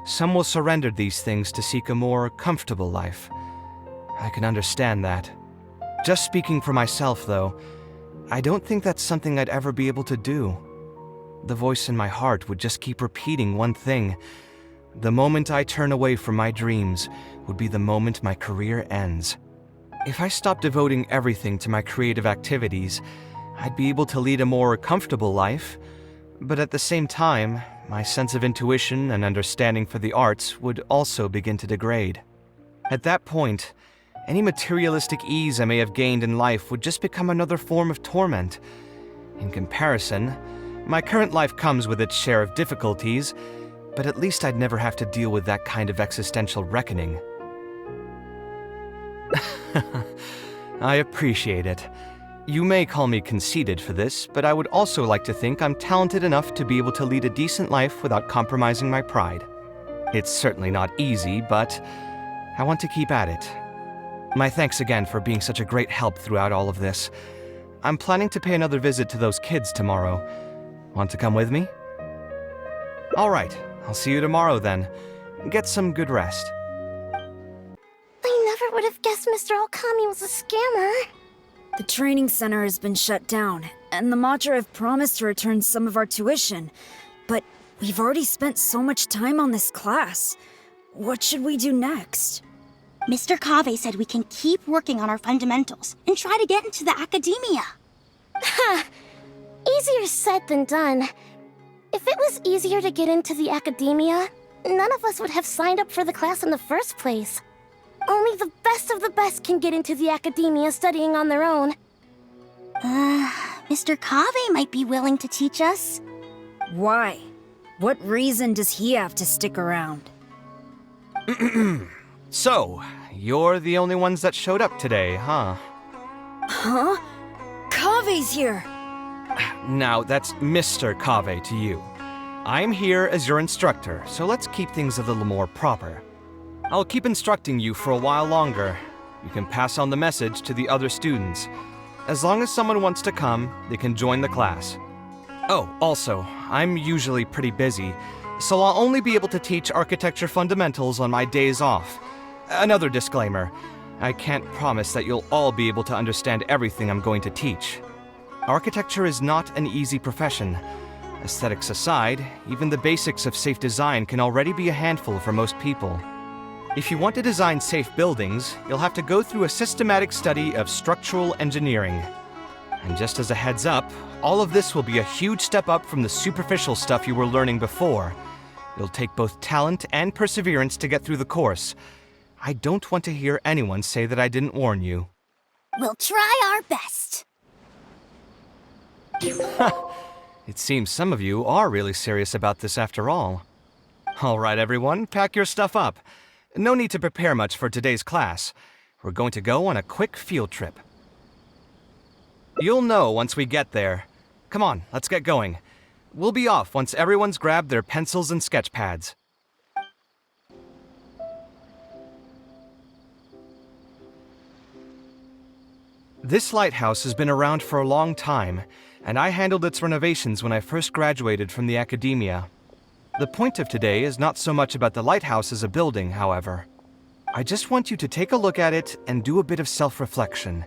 some will surrender these things to seek a more comfortable life. I can understand that. Just speaking for myself, though, I don't think that's something I'd ever be able to do. The voice in my heart would just keep repeating one thing. The moment I turn away from my dreams would be the moment my career ends. If I stopped devoting everything to my creative activities, I'd be able to lead a more comfortable life, but at the same time, my sense of intuition and understanding for the arts would also begin to degrade. At that point, any materialistic ease I may have gained in life would just become another form of torment. In comparison, my current life comes with its share of difficulties, but at least I'd never have to deal with that kind of existential reckoning. I appreciate it. You may call me conceited for this, but I would also like to think I'm talented enough to be able to lead a decent life without compromising my pride. It's certainly not easy, but I want to keep at it. My thanks again for being such a great help throughout all of this. I'm planning to pay another visit to those kids tomorrow. Want to come with me? All right, I'll see you tomorrow then. Get some good rest. I never would have guessed Mr. Alkami was a scammer. The training center has been shut down, and the Matra have promised to return some of our tuition. But we've already spent so much time on this class. What should we do next? Mr. Kaveh said we can keep working on our fundamentals and try to get into the academia. Ha! Easier said than done. If it was easier to get into the academia, none of us would have signed up for the class in the first place. Only the best of the best can get into the academia studying on their own. Mr. Kaveh might be willing to teach us. Why? What reason does he have to stick around? So, you're the only ones that showed up today, huh? Huh? Kaveh's here! Now, that's Mr. Kaveh to you. I'm here as your instructor, so let's keep things a little more proper. I'll keep instructing you for a while longer. You can pass on the message to the other students. As long as someone wants to come, they can join the class. Oh, also, I'm usually pretty busy, so I'll only be able to teach architecture fundamentals on my days off. Another disclaimer, I can't promise that you'll all be able to understand everything I'm going to teach. Architecture is not an easy profession. Aesthetics aside, even the basics of safe design can already be a handful for most people. If you want to design safe buildings, you'll have to go through a systematic study of structural engineering. And just as a heads up, all of this will be a huge step up from the superficial stuff you were learning before. It'll take both talent and perseverance to get through the course. I don't want to hear anyone say that I didn't warn you. We'll try our best. It seems some of you are really serious about this after all. All right, everyone, pack your stuff up. No need to prepare much for today's class. We're going to go on a quick field trip. You'll know once we get there. Come on, let's get going. We'll be off once everyone's grabbed their pencils and sketch pads. This lighthouse has been around for a long time, and I handled its renovations when I first graduated from the academia. The point of today is not so much about the lighthouse as a building, however. I just want you to take a look at it and do a bit of self-reflection.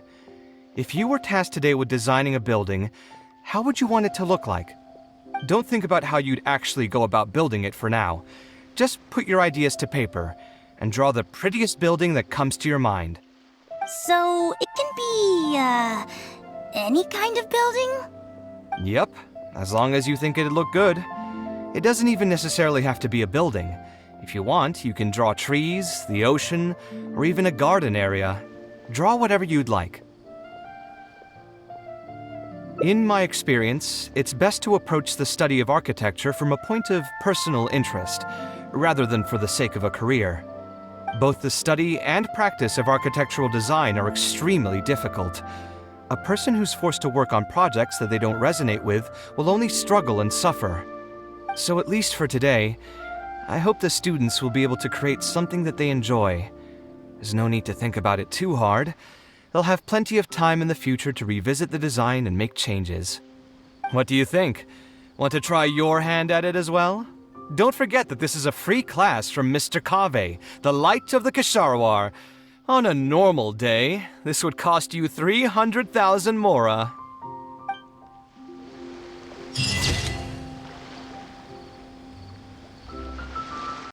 If you were tasked today with designing a building, how would you want it to look like? Don't think about how you'd actually go about building it for now. Just put your ideas to paper and draw the prettiest building that comes to your mind. So, it can be, any kind of building? Yep, as long as you think it'd look good. It doesn't even necessarily have to be a building. If you want, you can draw trees, the ocean, or even a garden area. Draw whatever you'd like. In my experience, it's best to approach the study of architecture from a point of personal interest, rather than for the sake of a career. Both the study and practice of architectural design are extremely difficult. A person who's forced to work on projects that they don't resonate with will only struggle and suffer. So at least for today, I hope the students will be able to create something that they enjoy. There's no need to think about it too hard. They'll have plenty of time in the future to revisit the design and make changes. What do you think? Want to try your hand at it as well? Don't forget that this is a free class from Mr. Kaveh, the Light of the Kshahrewar. On a normal day, this would cost you 300,000 mora.